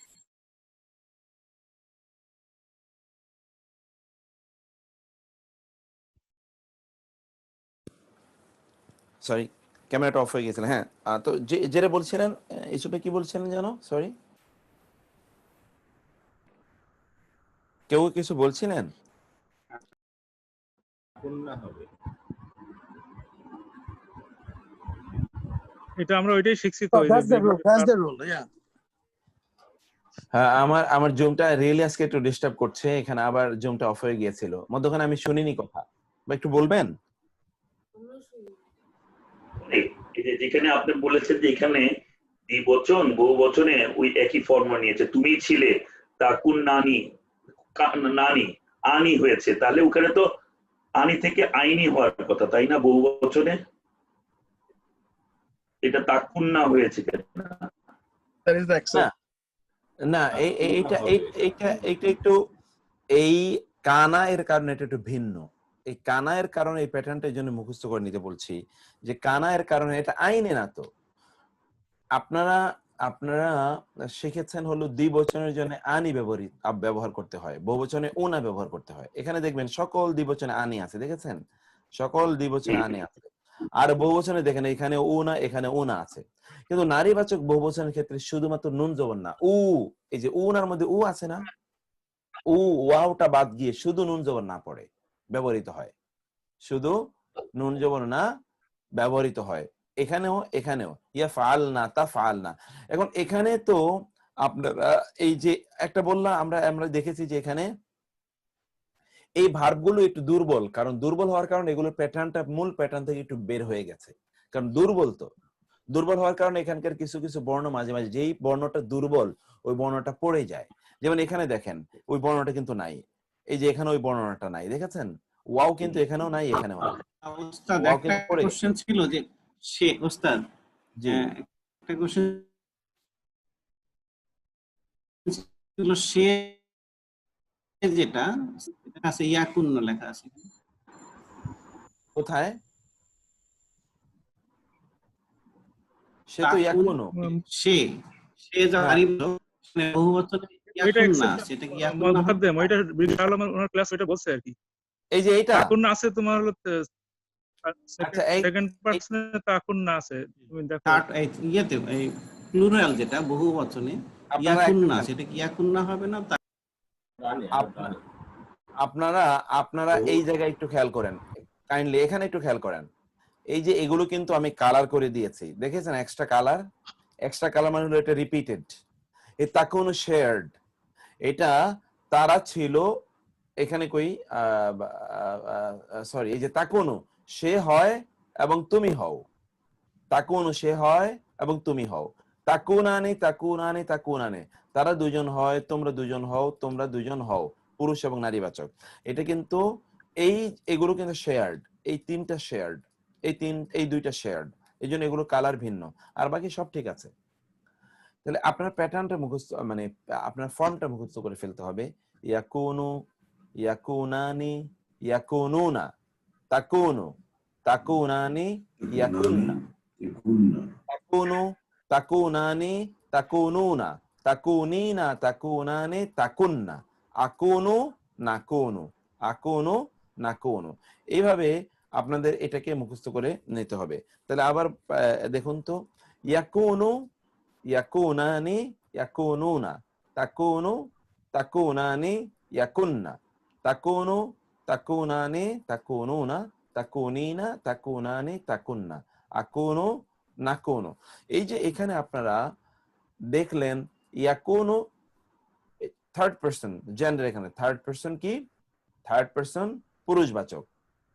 সরি, ক্যামেরাটা অফ হয়ে গেছিল। হ্যাঁ, তো যেটা বলছিলেন ইসুফে, কি বলছিলেন জানো? সরি, কেউ কিছু বলছিলেন? এটা আমরা ওইটাই শিখছি তো। হ্যাঁ, আমার জুমটা রিয়েলি আজকে একটু ডিস্টার্ব করছে, এখানে আবার জুমটা অফ হয়ে গিয়েছিল মধ্যখানে, আমি শুনিনি কথা, বা একটু বলবেন? যেখানে আপনি বলেছেন যে এখানে দ্বিবচন বহুবচনে ওই একই ফর্ম নিয়েছে, তুমি ছিলে, তাকুন নানি, নানি আনি হয়েছে, তাহলে ওখানে তো আনি থেকে আইনি হওয়ার কথা, তাই না? বহুবচনে এটা তাকুন না হয়েছে কেন? না, এইটা একটু, এই কানা এর কারণে এটা একটু ভিন্ন। এই কানা এর কারণে এই প্যাটার্নটা এই জন্য মুখস্থ করে নিতে বলছি, যে কানা এর কারণে এটা আইনে না। তো আপনারা শিখেছেন হলো দ্বিবচনের জন্য আনি ব্যবহার করতে হয়, বহুবচনে উনা ব্যবহার করতে হয়। এখানে দেখবেন সকল দ্বিবচনে আনি আছে, দেখেছেন? সকল দ্বিবচনে আনি আছে। আর বহুবচনে দেখেন এখানে উনা, এখানে উনা আছে। কিন্তু নারীবাচক বহুবচনের ক্ষেত্রে শুধুমাত্র নুন জবর না, উ, এই যে উনার মধ্যে উ আছে না, উ ওয়াওটা বাদ গিয়ে শুধু নুন জবর না পড়ে ব্যবহৃত হয়, শুধু নুন জবর না ব্যবহৃত হয়। এখানেও ইয়া ফাল না, তা ফাল না। এখন এখানে তো আপনারা এই যে একটা বললাম, আমরা দেখেছি যে এখানে এই ভার্বগুলো একটু দুর্বল, কারণ দুর্বল হওয়ার কারণে এগুলোর প্যাটার্নটা মূল প্যাটার্ন থেকে একটু বের হয়ে গেছে, কারণ দুর্বল হওয়ার কারণে এখানকার কিছু কিছু বর্ণ মাঝে মাঝে যেই বর্ণটা দুর্বল ওই বর্ণটা পড়ে যায়। যেমন এখানে দেখেন ওই বর্ণটা কিন্তু নাই, এই যে এখানে ওই বর্ণনাটা নাই, দেখেছেন? ওয়াও কিন্তু এখানেও নাই, এখানেও নাই, ওস্তাদ ওয়াও একটা কিন্তু পড়ে গেছে। কোশ্চেন ছিল যে সে ওস্তাদ জি একটা কোশ্চেন ছিল সে যেটা আছে ইয়াকুন্ন লেখা আছে কোথায়? সে তো তাকুন ইয়াকুনো। সে সে হ্যাঁ জারি বহুবচনে ওইটা ইয়াকুন না সেটা কি ইয়াকুন না হবে? মুকাদ্দেম ওইটা বিল্লাহ আলম ওনার ক্লাস ওইটা বলছে আর কি। এই যে এইটা, তাকুন না আছে তোমার হলো আচ্ছা সেকেন্ড পার্সনে তাকুন না আছে, তুমি দেখো থার্ড ইয়েতে এই প্লুরাল যেটা বহুবচনে আপনারা ইয়াকুন একটা না কাজ- সেটা কি ইয়াকুন না হবে না? আপ- আপনারা আপনারা এই জায়গায় একটু খেয়াল করেন, কাইন্ডলি এখানে একটু খেয়াল করেন। এই যে এগুলো কিন্তু আমি কালার করে দিয়েছি, দেখেছেন? এক্সট্রা কালার মানে হলো এটা রিপিটেড। এই তাকুন শেয়ার্ড, এটা তারা ছিল এখানে কই, সরি, এই যে তাকুনু সে হয় এবং তুমি হও, তাকুনু সে হয় এবং তুমি হও, তাকুনানে তারা দুজন হয়, তোমরা দুজন হও, তোমরা দুজন হও, পুরুষ এবং নারীবাচক। এটা কিন্তু এগুলো কিন্তু শেয়ার্ড, এই তিনটা শেয়ার্ড, এই দুইটা শেয়ার্ড, এই জন্য এগুলো কালার ভিন্ন, আর বাকি সব ঠিক আছে। তাহলে আপনার প্যাটার্নটা মুখস্থ, মানে আপনার ফর্মটা মুখস্থ করে ফেলতে হবে। ইয়াকুনু, ইয়াকুনানি, ইয়াকুনুনা, তাকুনু, তাকুনানি, ইয়াকুন্না, তাকুনু, তাকুনানি, তাকুনুনা, তাকুনিনা, তাকুনানি, তাকুন্না, আকুনু, নাকুনু, আকুনু, নাকুনু। এইভাবে আপনাদের এটাকে মুখস্থ করে নিতে হবে। তাহলে আবার দেখুন তো, ইয়াকুনু, ইয়াকুনানি, ইয়াকুনুনা, তাকুনু, তাকুনানি, ইয়াকুন্না, তাকুনু, তাকুনানি, তাকুনুনা, তাকুনিনা, তাকুনানি, তাকুন্না, আকুনু, নাকুনু। এই যে এখানে আপনারা দেখলেন ইয়াকুনু থার্ড পারসন জেন্ডার, এখানে থার্ড পারসন কি? থার্ড পারসন পুরুষবাচক,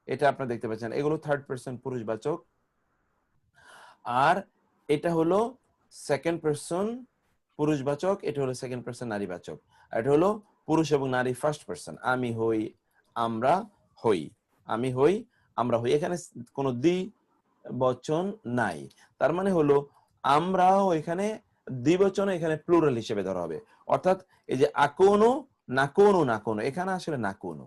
এটা আপনারা দেখতে পাচ্ছেন, এগুলো থার্ড পারসন পুরুষবাচক। আর এটা হলো সেকেন্ড পারসন পুরুষবাচক, এটা হলো সেকেন্ড পারসন নারীবাচক। আর এটা হলো পুরুষ এবং নারী ফার্স্ট পারসন, আমি হই, আমরা হই, আমি হই, আমরা হই। এখানে কোনো দ্বিবচন নাই, তার মানে হলো আমরাও এখানে দ্বিবচন, এখানে প্লুরাল হিসেবে ধরা হবে। অর্থাৎ এই যে আকুনু, নাকুনু, নাকুনু, এখানে আসলে নাকুনু,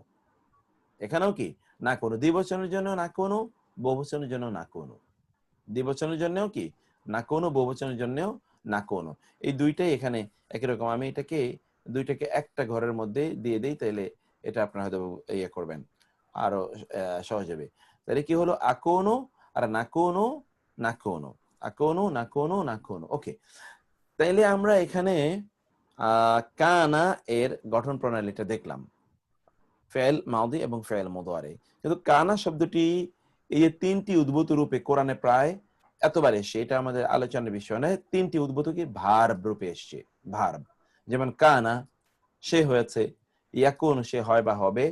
এখানেও কি নাকুনু, দ্বিবচনের জন্য নাকুনু, বহুবচনের জন্য নাকুনু, দ্বিবচনের জন্যও কি নাকুনু, বহুবচনের জন্যও নাকুনু। এই দুইটাই এখানে একই রকম। আমি দুইটাকে একটা ঘরের মধ্যে দিয়ে দিই, তাইলে এটা আপনারা হয়তো ইয়ে করবেন, আরো সহজ হবে। তাহলে কি হলো? আকুনু আর নাকুনু, নাকুনু, আকুনু, নাকুনু, নাকুনু। ওকে, তাইলে আমরা এখানে কানা এর গঠন প্রণালীটা দেখলাম, ফেল মাউদি এবং ফেল মুদারি। কিন্তু কানা শব্দটি এই যে তিনটি উদ্ভূত রূপে কোরআনে প্রায় এতবার এসছে, এটা আমাদের আলোচনার বিষয় নয়। তিনটি উদ্ভূত কি ভার্ব রূপে এসছে, ভার্ব। যেমন কানা সে হয়েছে, ইয়াকুন সে হয় বা হবে,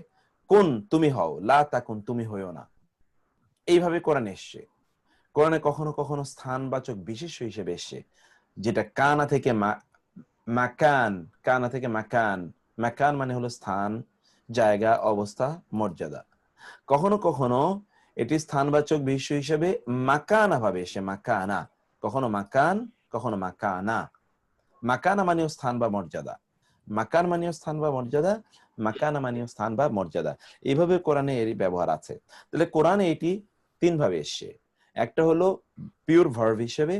কুন তুমি হও, লা তাকুন তুমি হইও না। এইভাবে কোরআনে এসছে। কোরআনে কখনো কখনো স্থানবাচক বিশেষ্য হিসেবে এসছে, যেটা কানা থেকে মাকান, কানা থেকে মাকান, মাকান মানে হলো স্থান, জায়গা, অবস্থা, মর্যাদা। কখনো কখনো এটি স্থানবাচক বিশেষ্য হিসেবে মাকানা ভাবে এসে, মাকানা, কখনো মাকান, কখনো মাকানা। মাকানা মানেও স্থান বা মর্যাদা, মাকান মানেও স্থান বা মর্যাদা, মাকানা মানেও স্থান বা মর্যাদা। এইভাবে কোরআনে এর ব্যবহার আছে। তাহলে কোরআনে এটি তিন ভাবে এসছে। একটা হলো পিওর ভার্ব হিসেবে,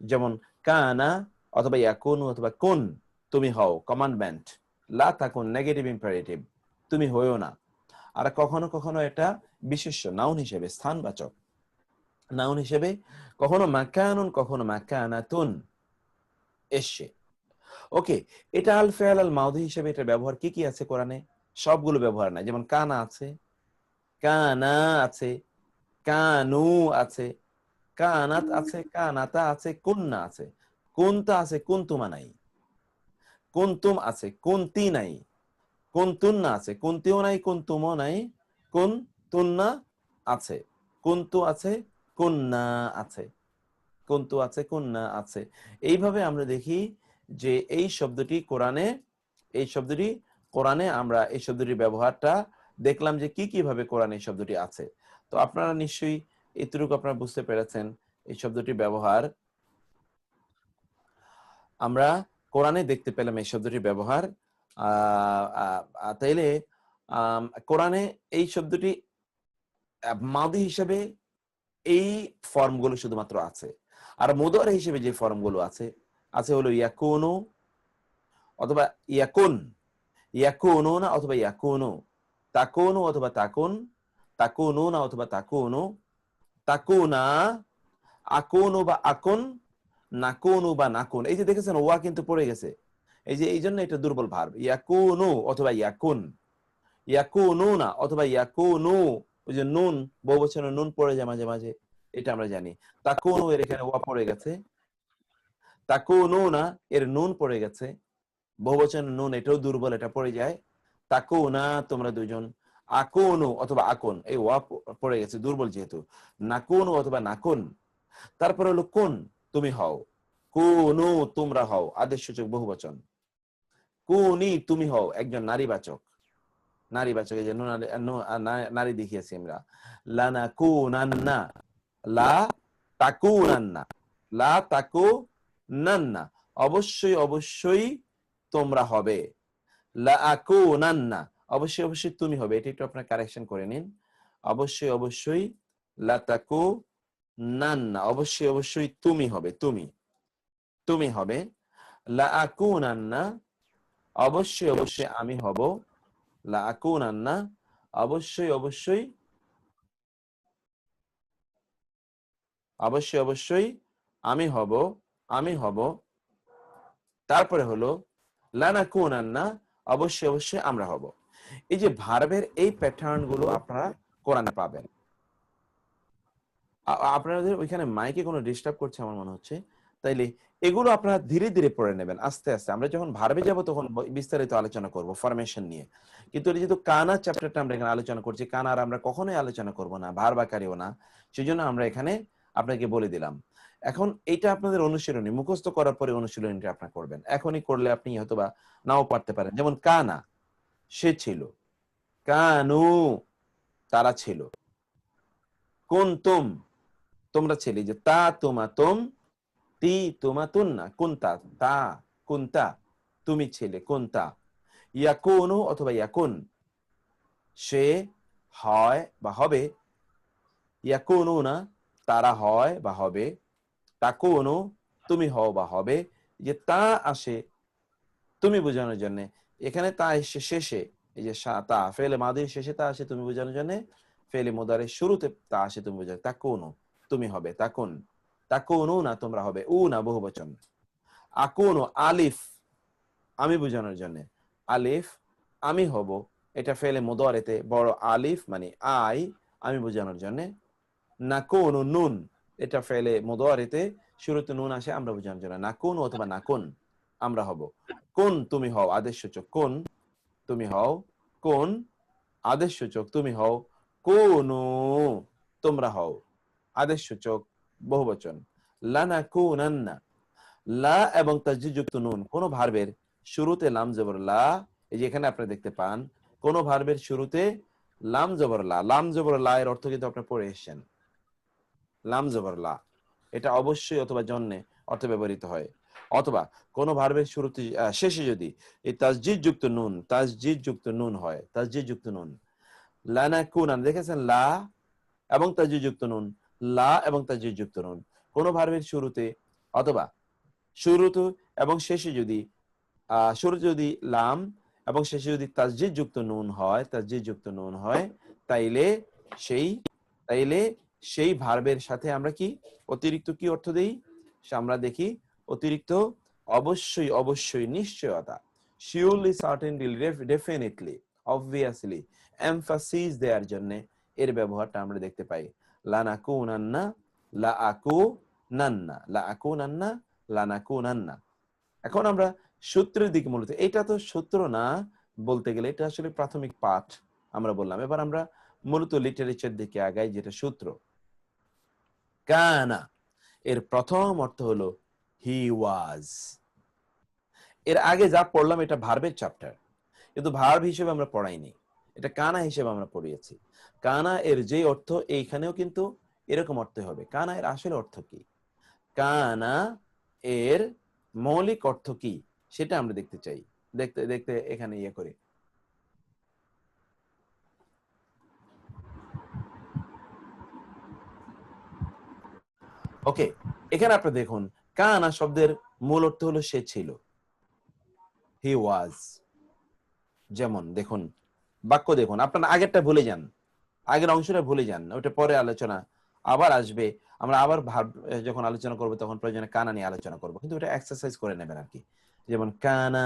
যেমন কানা অথবা ইয়াকুনু অথবা কুন তুমি হও, কমান্ডমেন্ট, লা তাকুন নেগেটিভ ইম্পারেটিভ তুমি হইও না। আর কখনো কখনো এটা বিশেষ্য নাউন হিসেবে, স্থানবাচক নাউন হিসেবে, কখনো মাকানুন, কখনো মাকানাতুন এসছে। ওকে, এটা আল ফেল আল মাউদি হিসেবে এটা ব্যবহার কি কি আছে কোরআনে? সবগুলো ব্যবহার নাই। যেমন কানা আছে, কানা আছে, কানু আছে, কানাত আছে, কানাতা আছে, কুন্না আছে, কুনতা আছে, কুনতুমা নাই, কুনতুম আছে, কুনতি নাই, কুনতুন্না আছে, কুনতিও নাই, কুনতুমও নাই, কুনতুন্না আছে, কুনতু আছে, কুন্না আছে, কুনতু আছে, কুন্না আছে। এইভাবে আমরা দেখি যে এই শব্দটি কোরআনে আমরা এই শব্দটির ব্যবহারটা দেখলাম যে কি কিভাবে কোরআনে এই শব্দটি আছে। তো আপনারা নিশ্চয়ই এতটুকু আপনারা বুঝতে পেরেছেন এই শব্দটির ব্যবহার আমরা কোরআনে দেখতে পেলাম এই শব্দটির ব্যবহার। তাইলে কোরআনে এই শব্দটি মাদি হিসেবে এই ফর্মগুলো শুধুমাত্র আছে, আর মুদারি হিসেবে যে ফর্মগুলো আছে হলো ইয়াকুনু অথবা ইয়াকুন, ইয়াকুনুনা অথবা ইয়াকুনু, তাকুনু অথবা তাকুন, তাকুনুনা অথবা তাকুনু, তাকুনা, আকুনু বা আকুন, নাকুনু বা নাকুন। এই যে দেখেছেন ওয়া কিন্তু পড়ে গেছে, এই জন্য এটা দুর্বল ভার্ব। ইয়াকুনু অথবা ইয়াকুন, ইয়াকুনুনা অথবা ইয়াকুনু, ওই যে নুন বহুবচনের নুন পড়ে যায় মাঝে মাঝে, এটা আমরা জানি। তাকুনু এর এখানে ওয়া পড়ে গেছে, তাকুনুনা এর নুন পড়ে গেছে, বহুবচনের নুন এটাও দুর্বল, এটা পড়ে যায়। তাকুনা তোমরা দুজন, আকুনু অথবা আকুন এই ওয়া পড়ে গেছে দুর্বল যেহেতু। নাকুনু অথবা নাকুন, তারপর হলো কুন তুমি হও, কুনু তোমরা হও আদেশসূচক বহুবচন, কুনি তুমি হও একজন নারীবাচক, নারীবাচক এই যে নারী দেখিয়েছি আমরা। লানাকুনান্না, লা তাকুনান্না, লা তাকুনান্না অবশ্যই অবশ্যই তোমরা হবে, লা আকুনান্না অবশ্যই অবশ্যই তুমি হবে। এটা একটু আপনারা কারেকশন করে নিন, অবশ্যই অবশ্যই লা তাকুনান্না অবশ্যই অবশ্যই তুমি হবে, তুমি হবে। লা আকুনান্না অবশ্যই অবশ্যই আমি হব, লা আকুনান্না অবশ্যই অবশ্যই অবশ্যই অবশ্যই আমি হব। তারপরে হলো লানাকুনান্না অবশ্যই অবশ্যই আমরা হব। এই যে ভার্বের এই প্যাটার্ন গুলো আপনারা কোরআনে পাবেন। আপনাদের ওইখানে মাইকে কোনো ডিস্টার্ব করছে আমার মনে হচ্ছে, তাইলে এগুলো আপনারা ধীরে ধীরে পড়ে নেবেন আস্তে আস্তে। আমরা যখন ভার্বে যাব তখন বিস্তারিত আলোচনা করব ফরমেশন নিয়ে, কিন্তু যেহেতু কানা চ্যাপ্টারটা আমরা এখানে আলোচনা করছি, কানার আমরা কখনোই আলোচনা করব না, ভার্ব আকারেও না, সেজন্য আমরা এখানে আপনাকে বলে দিলাম। এখন এটা আপনাদের অনুশীলনী, মুখস্থ করার পরে অনুশীলনীটা আপনারা করবেন। এখনই করলে আপনি হয়তোবা নাও পারতে পারেন। যেমন কানা সে ছিল, কানু তারা ছিল, কুনতুম তোমরা ছিলে, যে তা তোমা তুম, তি তোমা তুন্না, কুন্তা তা কুন্তা তুমি ছিলে, কুন্তা। ইয়াকুনু অথবা ইয়াকুন সে হয় বা হবে, ইয়াকুনুনা তারা হয় বা হবে, তাকুনু তুমি হও বা হবে। যে তা আসে তুমি বোঝানোর জন্য, এখানে তা এসে শেষে, এই যে তা ফেলে মাদির শেষে তা আসে তুমি বোঝানোর জন্য, ফেলে মুদারির শুরুতে তা আসে তুমি বোঝানো, তাকুনু তুমি হবে, তাকুন, তাকুনু না তোমরা হবে, উ না বহুবচন। আকুনু আলিফ আমি বোঝানোর জন্য, আলিফ আমি হব, এটা ফেলে মুদারিতে বড় আলিফ মানে আই আমি বোঝানোর জন্য। নাকুনু নুন এটা ফেলে মুদারিতে শুরুতে নুন আসে আমরা বোঝানোর জন্য, নাকুন অথবা নাকুন আমরা হব। কোন তুমি হও আদেশসূচক, কোন তুমি হও, কোন আদেশসূচক তুমি হও, কোনু তোমরা হও আদেশসূচক বহুবচন। লানাকুনান্না লা এবং তাসদীদ যুক্ত নুন কোন ভার্বের শুরুতে লাম জবর লা, এই যে এখানে আপনি দেখতে পান কোন ভার্বের শুরুতে লাম জবর লা, লাম জবর লা এর অর্থ কিন্তু আপনি পড়ে এসেছেন, লাম জবর লা এটা অবশ্যই অথবা জন্যে অর্থ ব্যবহৃত হয়। অথবা কোন ভার্বের শুরুতে শেষে যদি এই তাসদীদ যুক্ত নুন হয়, তাসদীদ যুক্ত নুন, লানাকুনান দেখেছেন লা এবং তাসদীদ যুক্ত নুন, লা এবং তাসদীদ যুক্ত নুন কোন ভার্বের শুরুতে অথবা শুরুতে এবং শেষে যদি শুরুতে যদি লাম এবং শেষে যদি তাসদীদ যুক্ত নুন হয়, তাইলে সেই ভার্বের সাথে আমরা কি অতিরিক্ত কি অর্থ দেই, আমরা দেখি অতিরিক্ত অবশ্যই অবশ্যই নিশ্চয়তা, surely certainly definitely obviously emphasis দেওয়ার জন্য এর ব্যবহারটা আমরা দেখতে পাই। লানাকুনান্না লাআকুনান্না লাআকুনান্না লানাকুনান্না। এখন আমরা সূত্রের দিকে, মূলত এটা তো সূত্র না বলতে গেলে এটা আসলে প্রাথমিক পাঠ আমরা বললাম। এবার আমরা মূলত লিটারেচার দিকে আগাই, যেটা সূত্র। কানা এর প্রথম অর্থ হলো হি ওয়াজ। এর আগে যা পড়লাম এটা ভার্বের চ্যাপ্টার, কিন্তু ভার্ব হিসেবে আমরা পড়াইনি, এটা কানা হিসেবে আমরা পড়িয়েছি। কানা এর যে অর্থ এইখানেও কিন্তু এরকম অর্থ হবে। কানা এর আসলে অর্থ কি, কানা এর মৌলিক অর্থ কি, সেটা আমরা দেখতে চাই। দেখতে দেখতে এখানে ইয়ে করি। ওকে, এখানে আপনি দেখুন কানা শব্দের মূল অর্থ হলো সে ছিল, হি ওয়াজ। যেমন দেখুন বাক্য দেখুন, আপনার আগেরটা ভুলে যান, আগের অংশটা ভুলে যান, ওটা পরে আলোচনা আবার আসবে। আমরা আবার ভার্ব যখন আলোচনা করবো তখন প্রয়োজনে কানা নিয়ে আলোচনা করবো, কিন্তু এটা এক্সারসাইজ করে নেবেন আর কি। যেমন কানা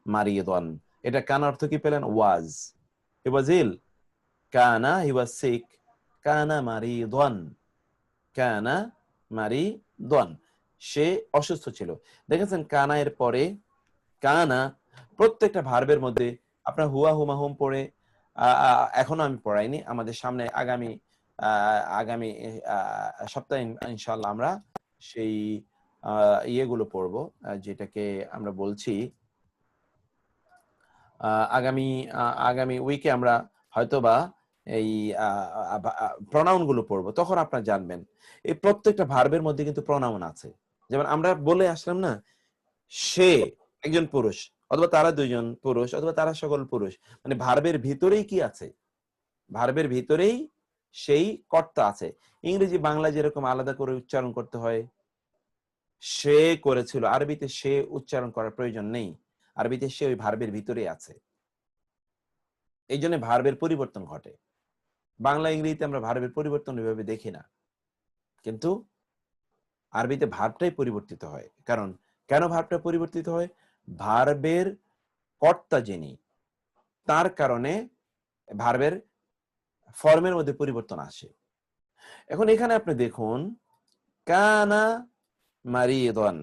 মারিদন, এটা কানা অর্থ কি পেলেন? ওয়াজ। হি ওয়াজ ইল, কানা হি ওয়াজ সিক, কানা মারিদন, কানা মারিদন, সে অসুস্থ ছিল। দেখেছেন কানা এর পরে কানা প্রত্যেকটা ভার্বের মধ্যে আপনার হুয়া হুমা হুম পড়ে এখনো আমি পড়াইনি, আমাদের সামনে আগামী সপ্তাহে ইনশাআল্লাহ আমরা সেই ইয়েগুলো পড়বো, যেটাকে আমরা বলছি আগামী উইকে আমরা হয়তোবা এই প্রনাউন গুলো পড়বো, তখন আপনারা জানবেন এই প্রত্যেকটা ভার্বের মধ্যে কিন্তু প্রনাউন আছে। যেমন আমরা বলে আসলাম না, সে একজন পুরুষ, অথবা তারা দুইজন পুরুষ, অথবা তারা সকল পুরুষ, মানে ভার্বের ভিতরেই কি আছে? ভার্বের ভিতরেই সেই কর্তা আছে। ইংরেজি বাংলা যেরকম আলাদা করে উচ্চারণ করতে হয়, সে করেছিল, আরবিতে সে উচ্চারণ করার প্রয়োজন নেই, আরবিতে সে ওই ভার্বের ভিতরেই আছে। এই জন্য ভার্বের পরিবর্তন ঘটে। বাংলা ইংরেজিতে আমরা ভার্বের পরিবর্তন এভাবে দেখি না, কিন্তু আরবিতে ভার্বটাই পরিবর্তিত হয়। কারণ কেন ভার্বটা পরিবর্তিত হয়? ভার্বের কর্তা যিনি, তার কারণে ভার্বের ফর্মের মধ্যে পরিবর্তন আসে। এখন এখানে আপনি দেখুন কানা মারিদন,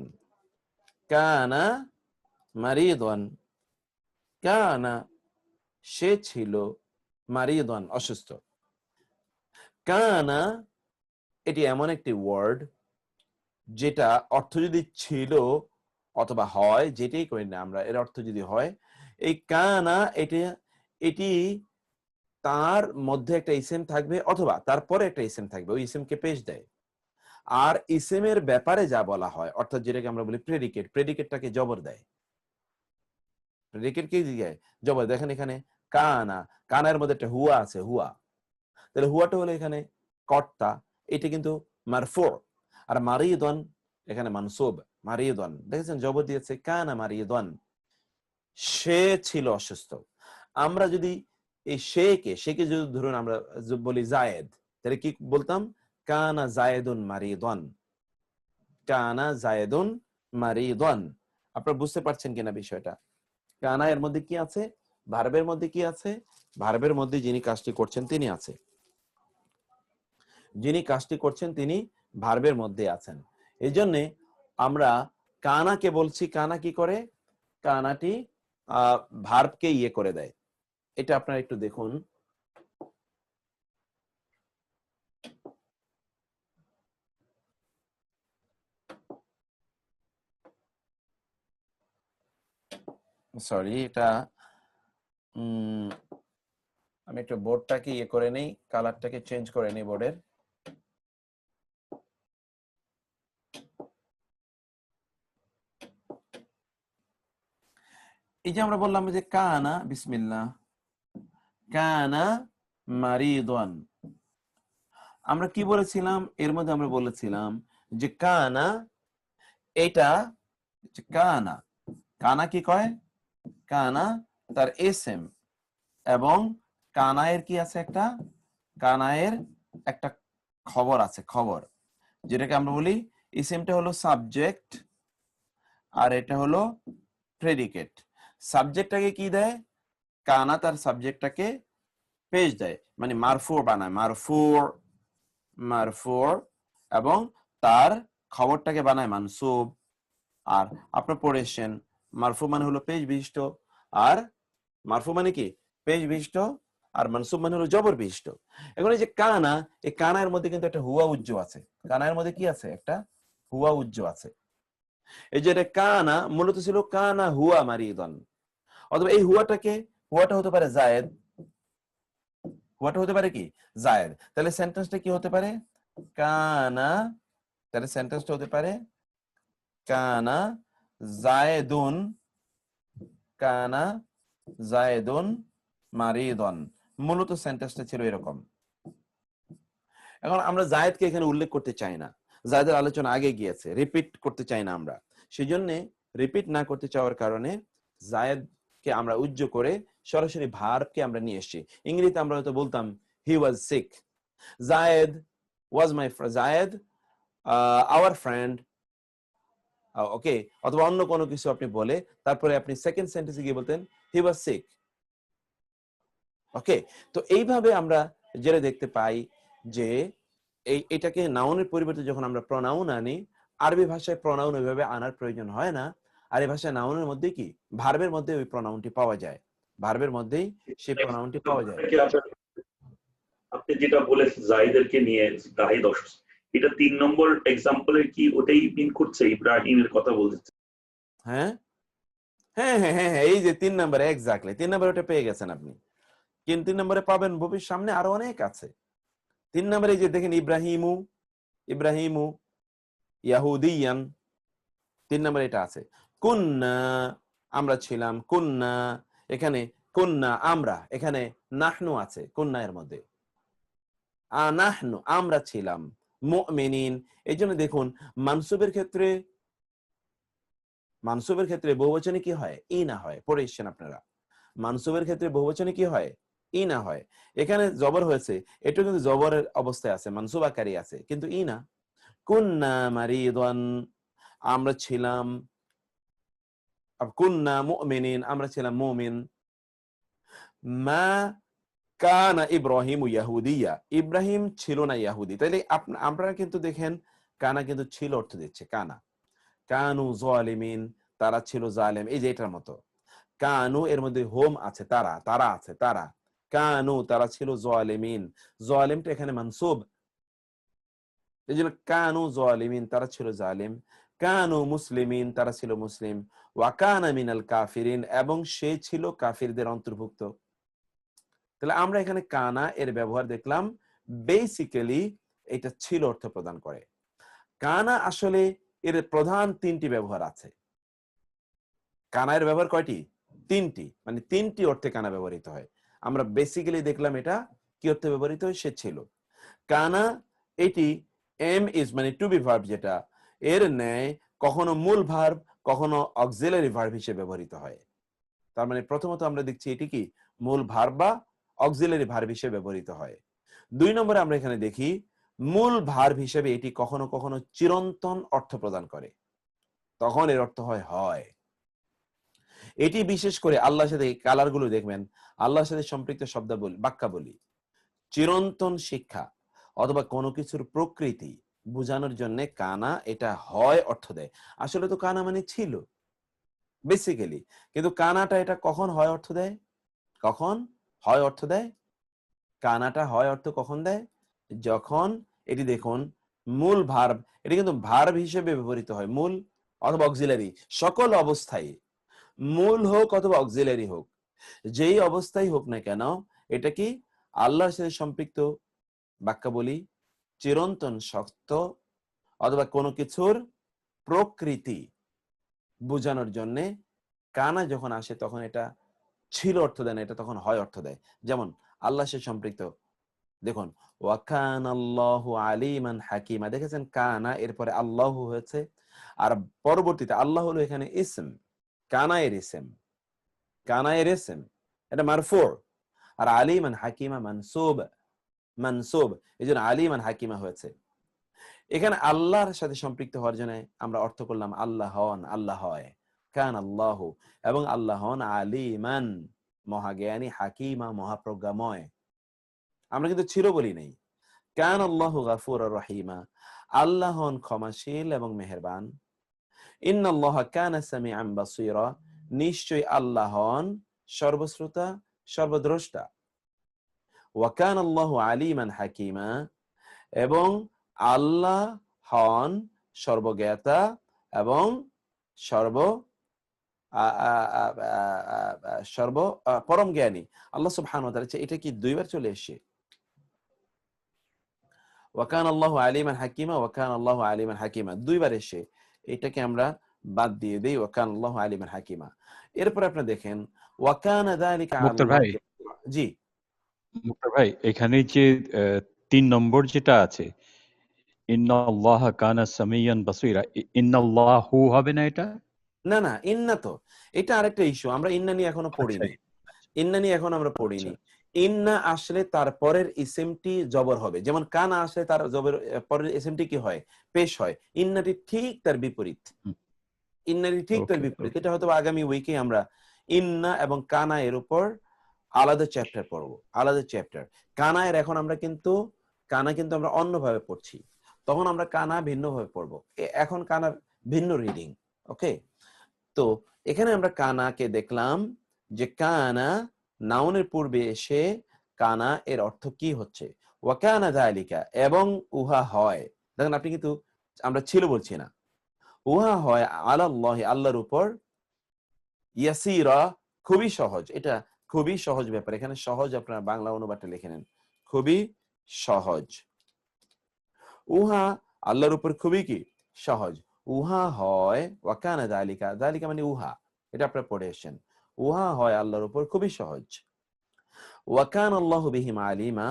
কানা মারিদন, কানা সে ছিল, মারিদন অসুস্থ। কানা এটি এমন একটি ওয়ার্ড যেটা অর্থ যদি ছিল অথবা হয়, যেটাই করি না আমরা, এর অর্থ যদি হয়, এই কানা এটি তার মধ্যে একটা ইসেম থাকবে অথবা তারপরে একটা ইসেম থাকবে, ওই ইসেমকে পেশ দেয়। আর ইসেমের ব্যাপারে যা বলা হয়, অর্থাৎ যেটাকে আমরা বলি প্রেডিকেট, প্রেডিকেটটাকে জবর দেয়। প্রেডিকেট কি দিয়ে জবর? দেখেন এখানে কানা, কানার মধ্যে একটা হুয়া আছে, হুয়া, তাহলে হুয়াটা হলো এখানে কর্তা, এটা কিন্তু মারফু। আর মারিদন এখানে মানসুব, মারিদন দেখেছেন জবর দিয়েছে, কানা মারিদন, সে ছিল অসুস্থ। আমরা যদি এই সেকে যদি ধরুন আমরা বলি জায়েদ, তাহলে কি বলতাম? কানা জায়েদুন মারিদন, কানা জায়েদুন মারিদন। আপনারা বুঝতে পারছেন কিনা বিষয়টা? কানা এর মধ্যে কি আছে? ভার্বের মধ্যে কি আছে? ভার্বের মধ্যে যিনি কাজটি করছেন তিনি আছে, যিনি কাজটি করছেন তিনি ভার্বের মধ্যে আছেন। এই জন্যে আমরা কানাকে বলছি, কানা কি করে? কানাটি ভার্বকে ইয়ে করে দেয়। এটা আপনারা একটু দেখুন। সরি, এটা আমি একটু বোর্ডটাকে ইয়ে করে নেই, কালারটাকে চেঞ্জ করে নেই বোর্ডের। এই যে আমরা বললাম যে কানা, বিসমিল্লাহ, কানা মারিদন, আমরা কি বলেছিলাম এর মধ্যে? আমরা বলেছিলাম যে কানা, এটা কানা, কানা কি কয়? কানা তার এসএম, এবং কানায়ের কি আছে? একটা কানায়ের একটা খবর আছে, খবর, যেটাকে আমরা বলি ইসেমটা হলো সাবজেক্ট আর এটা হলো প্রেডিকেট। সাবজেক্টটাকে কি দেয়? কানা তার সাবজেক্টটাকে পেশ দেয়, মানে মারফু বানায়, মারফু, মারফু, এবং তার খবরটাকে বানায় মানসুব। আর আপনারা পড়েছেন মারফু মানে হলো পেশ বিশিষ্ট, আর মারফু মানে কি পেশ বিশিষ্ট, আর মানসুব মানে হলো জবর বিশিষ্ট। এখন এই যে কানা, এই কানার মধ্যে কিন্তু একটা হুয়া উজ্জ আছে। কানার মধ্যে কি আছে? একটা হুয়া উজ্জ আছে। এই যে কানা মূলত ছিল কানা হুয়া মারিদান, অথবা এই হুয়াটা হতে পারে জায়েদ, হুয়াটা হতে পারে কি জায়েদ। তাহলে সেন্টেন্সটা কি হতে পারে? কানা, তাহলে সেন্টেন্সটা হতে পারে কানা জায়েদুন, কানা জায়েদুন মারিদন। মূলত সেন্টেন্সটা ছিল এরকম। এখন আমরা জায়েদকে এখানে উল্লেখ করতে চাই না, জায়েদের আলোচনা আগে গিয়েছে, রিপিট করতে চাই না আমরা। সেই জন্য রিপিট না করতে চাওয়ার কারণে জায়েদকে আমরা উজ্জ করে সরাসরি ভার্বকে আমরা নিয়ে এসেছি। ইংরেজিতে আমরা হয়তো বলতাম he was sick, Zayed was my Zayed our friend, okay. অথবা অন্য কোনো কিছু আপনি বলে তারপরে আপনি সেকেন্ড সেন্টেন্সে গিয়ে বলতেন হি ওয়াজ সিক, ওকে। তো এইভাবে আমরা যেটা দেখতে পাই যে এটাকে নাউনের পরিবর্তে যখন আমরা প্রনাউন আনি, আরবি ভাষায় প্রনাউন ওইভাবে আনার প্রয়োজন হয় না। আর এই ভাষায় নাউনের মধ্যে কি ভার্বের মধ্যে ওই প্রনাউনটি পাওয়া যায়, ভার্বের মধ্যেই সেই প্রনাউনটি পাওয়া যায়। আপনি যেটা বলেছেন জাহিদেরকে নিয়ে জাহিদ, এটা 3 নম্বর এক্সাম্পলের কি ওটাই মিন করছে? ইব্রাহিমের কথা বলছে। হ্যাঁ হ্যাঁ হ্যাঁ হ্যাঁ হ্যাঁ, এই যে 3 নম্বরে, এক্স্যাক্টলি 3 নম্বরে ওটা পেয়ে গেছেন আপনি। কিন্তু 3 নম্বরে পাবেন ভবিষ্যৎ সামনে আরো অনেক আছে। 3 নম্বরে যে দেখেন ইব্রাহিমু, ইব্রাহিমু ইয়াহুদিয়ান, 3 নম্বরে এটা আছে। কুন্না আমরা ছিলাম, কুন্না এখানে কুন্না আমরা, এখানে নাহনু আছে কুন্না এর মধ্যে, নাহনু আমরা ছিলাম, মুমিনিন। এই জন্য দেখুন মানসুবের ক্ষেত্রে বহুবচনে কি হয়? ইনা হয়। পড়ে এসছেন আপনারা, মানসুবের ক্ষেত্রে বহুবচনে কি হয়? ইনা হয়। এখানে জবর হয়েছে, এটা কিন্তু জবরের অবস্থায় আছে, মানসুব আকারে আছে, কিন্তু ইনা। কুন্না মারিদান আমরা ছিলাম, কুন্না মুমিনিন আমরা ছিলাম মুমিন। মা কানা ইব্রাহিম ইয়াহুদিয়া, ইব্রাহিম ছিল না ইয়াহুদি। তাইলে আপনারা কিন্তু দেখেন কানা কিন্তু ছিল অর্থ দিচ্ছে, কানা। কানু যালিমিন তারা ছিল জালেম, এই যে এটার মতো। কানু এর মধ্যে হোম আছে, তারা আছে, তারা কানু তারা ছিল যালিমিন, যালিমটা এখানে মানসুব, এই জন্য কানু যালিমিন তারা ছিল জালিম। কানু মুসলিমিন তারা ছিল মুসলিম। ওয়া কানা মিনাল কাফিরিন এবং সে ছিল কাফিরদের অন্তর্ভুক্ত। তাহলে আমরা এখানে কানা এর ব্যবহার দেখলাম, বেসিক্যালি এটা ছিল অর্থ প্রদান করে। কানা আসলে এর প্রধান 3টি ব্যবহার আছে। কানা এর ব্যবহার কয়টি? 3টি, মানে 3টি অর্থে কানা ব্যবহৃত হয়। আমরা বেসিক্যালি দেখলাম এটা কি অর্থে ব্যবহৃত হয়, সে ছিল। কানা এটি এম ইজ মানে টু বি ভার্ব, যেটা এর ন্যায় কখনো মূল ভার্ব কখনো অক্সিলারি ভার্ব হিসেবে ব্যবহৃত হয়। তার মানে প্রথমত আমরা দেখছি এটি কি মূল ভার্ব বা অক্সিলারি ভার্ব হিসেবে ব্যবহৃত হয়। 2 নম্বরে আমরা এখানে দেখি মূল ভার্ব হিসেবে এটি কখনো কখনো চিরন্তন অর্থ প্রদান করে, তখন এর অর্থ হয়। এটি বিশেষ করে আল্লাহর সাথে কালার গুলো দেখবেন, আল্লাহর সাথে সম্পৃক্ত শব্দাবলী বাক্যাবলী চিরন্তন শিক্ষা অথবা কোনো কিছুর প্রকৃতি বোঝানোর জন্য কানা এটা হয় অর্থ দেয়। আসলে তো কানা মানে ছিল বেসিক্যালি, কিন্তু কানাটা এটা কখন হয় অর্থ দেয়? কখন হয় অর্থ দেয়? কানাটা হয় অর্থ কখন দেয়? যখন এটি দেখুন মূল ভার্ব, এটি কিন্তু ভার্ব হিসেবে ব্যবহৃত হয়, মূল অথবা অক্সিলারি, সকল অবস্থায় মূল হোক অথবা অক্সিলারি হোক, যেই অবস্থায় হোক না কেন এটা কি আল্লাহর সাথে সম্পৃক্ত বাক্যাবলী, চিরন্তন সত্য অথবা কোনো কিছুর প্রকৃতি বোঝানোর জন্য কানা যখন আসে তখন এটা ছিল অর্থ দেয় না, এটা তখন হয় অর্থ দেয়। যেমন আল্লাহর সাথে সম্পৃক্ত, দেখুন ওয়া কানাল্লাহু আলিমান হাকিমা, দেখেছেন কানা এরপরে আল্লাহ হয়েছে, আর পরবর্তীতে আল্লাহ হলো এখানে ইসম, কানায়ের ইসম, কানায়ের ইসম এটা মারফু, আর আলিমান হাকিমা মানসুব, এই জন্য আলিমান হাকিমা হয়েছে। এখানে আল্লাহর সাথে সম্পৃক্ত হওয়ার জন্য আমরা অর্থ করলাম আল্লাহ হন, আল্লাহ হয়, কান আল্লাহ, এবং আল্লাহ হন আলিমান মহাজ্ঞানী, হাকিমা মহাপ্রজ্ঞাময়। আমরা কিন্তু ছিল বলি নাই। কান আল্লাহ গাফুর রহিমা, আল্লাহ হন ক্ষমাশীল এবং মেহেরবান। ইন্নাল্লাহা কানা সামিআন বাসীরা, নিশ্চয়ই আল্লাহ হন সর্বশ্রোতা সর্বদ্রষ্টা। ওয়া কানা আল্লাহু আলিমান হাকিমা, এবং আল্লাহ হন সর্বজ্ঞাতা এবং সর্ব পরম জ্ঞানী। আল্লাহ সুবহানাহু ওয়া তাআলা, এটা কি দুইবার চলে এসেছে? ওয়া কানা আল্লাহু আলিমান হাকিমা, ওয়া কানা আল্লাহু আলিমান হাকিমা দুইবার এসে, এটাকে আমরা বাদ দিয়ে দেই, ওয়া কানা আল্লাহু আলিমান হাকিমা। এরপর আপনি দেখেন ওয়া কানা যালিকা মুক্তার আল্লাহ। ভাই, জি মুক্তার ভাই, এখানে যে 3 নম্বর যেটা আছে, ইন্নাল্লাহা কানা সামিয়ান বাসীরা, ইন্নাল্লাহু হবে না এটা? না না, ইন্না তো এটা আরেকটা ইস্যু, আমরা ইন্না নিয়ে এখনো আচ্ছা পড়িনি। ইন্না নিয়ে এখন আমরা পড়িনি। ইন্না আসলে তার পরের ইসিমটি জবর হবে, যেমন কানা আসলে তার জবর পরের ইসিমটি কি হয়? পেশ হয়। ইন্নাটি ঠিক তার বিপরীত। ইন্নাটি ঠিক তার বিপরীত। এটা হয়তো আগামী উইকে আমরা ইন্না এবং কানা এর উপর আলাদা চ্যাপ্টার পড়বো, আলাদা চ্যাপ্টার। কানা এর এখন আমরা কিন্তু কানা কিন্তু আমরা অন্যভাবে পড়ছি, তখন আমরা কানা ভিন্নভাবে পড়বো। এখন কানার ভিন্ন রিডিং। ওকে, তো এখানে আমরা কানাকে দেখলাম যে কানা নাউনের পূর্বে এসে কানা এর অর্থ কি হচ্ছে? ওয়া কানা যালিকা, এবং উহা হয়। দেখেন, আপনি কিন্তু আমরা ছিল বলছি না, উহা হয় আলাল্লাহি, আল্লাহর উপর, ইয়াসিরা খুবই সহজ। এটা খুবই সহজ ব্যাপার। এখানে সহজ আপনার বাংলা অনুবাদটা লিখে নেন, খুবই সহজ। উহা আল্লাহর উপর খুবই কি সহজ। উহা হয় ওয়া কানা যালিকা, যালিকা মানে উহা, এটা আপনারা পড়ে এসেছেন। উহা হয় আল্লাহর উপর খুবই সহজ। ওয়া কানা আল্লাহু বিহিম আলিমা,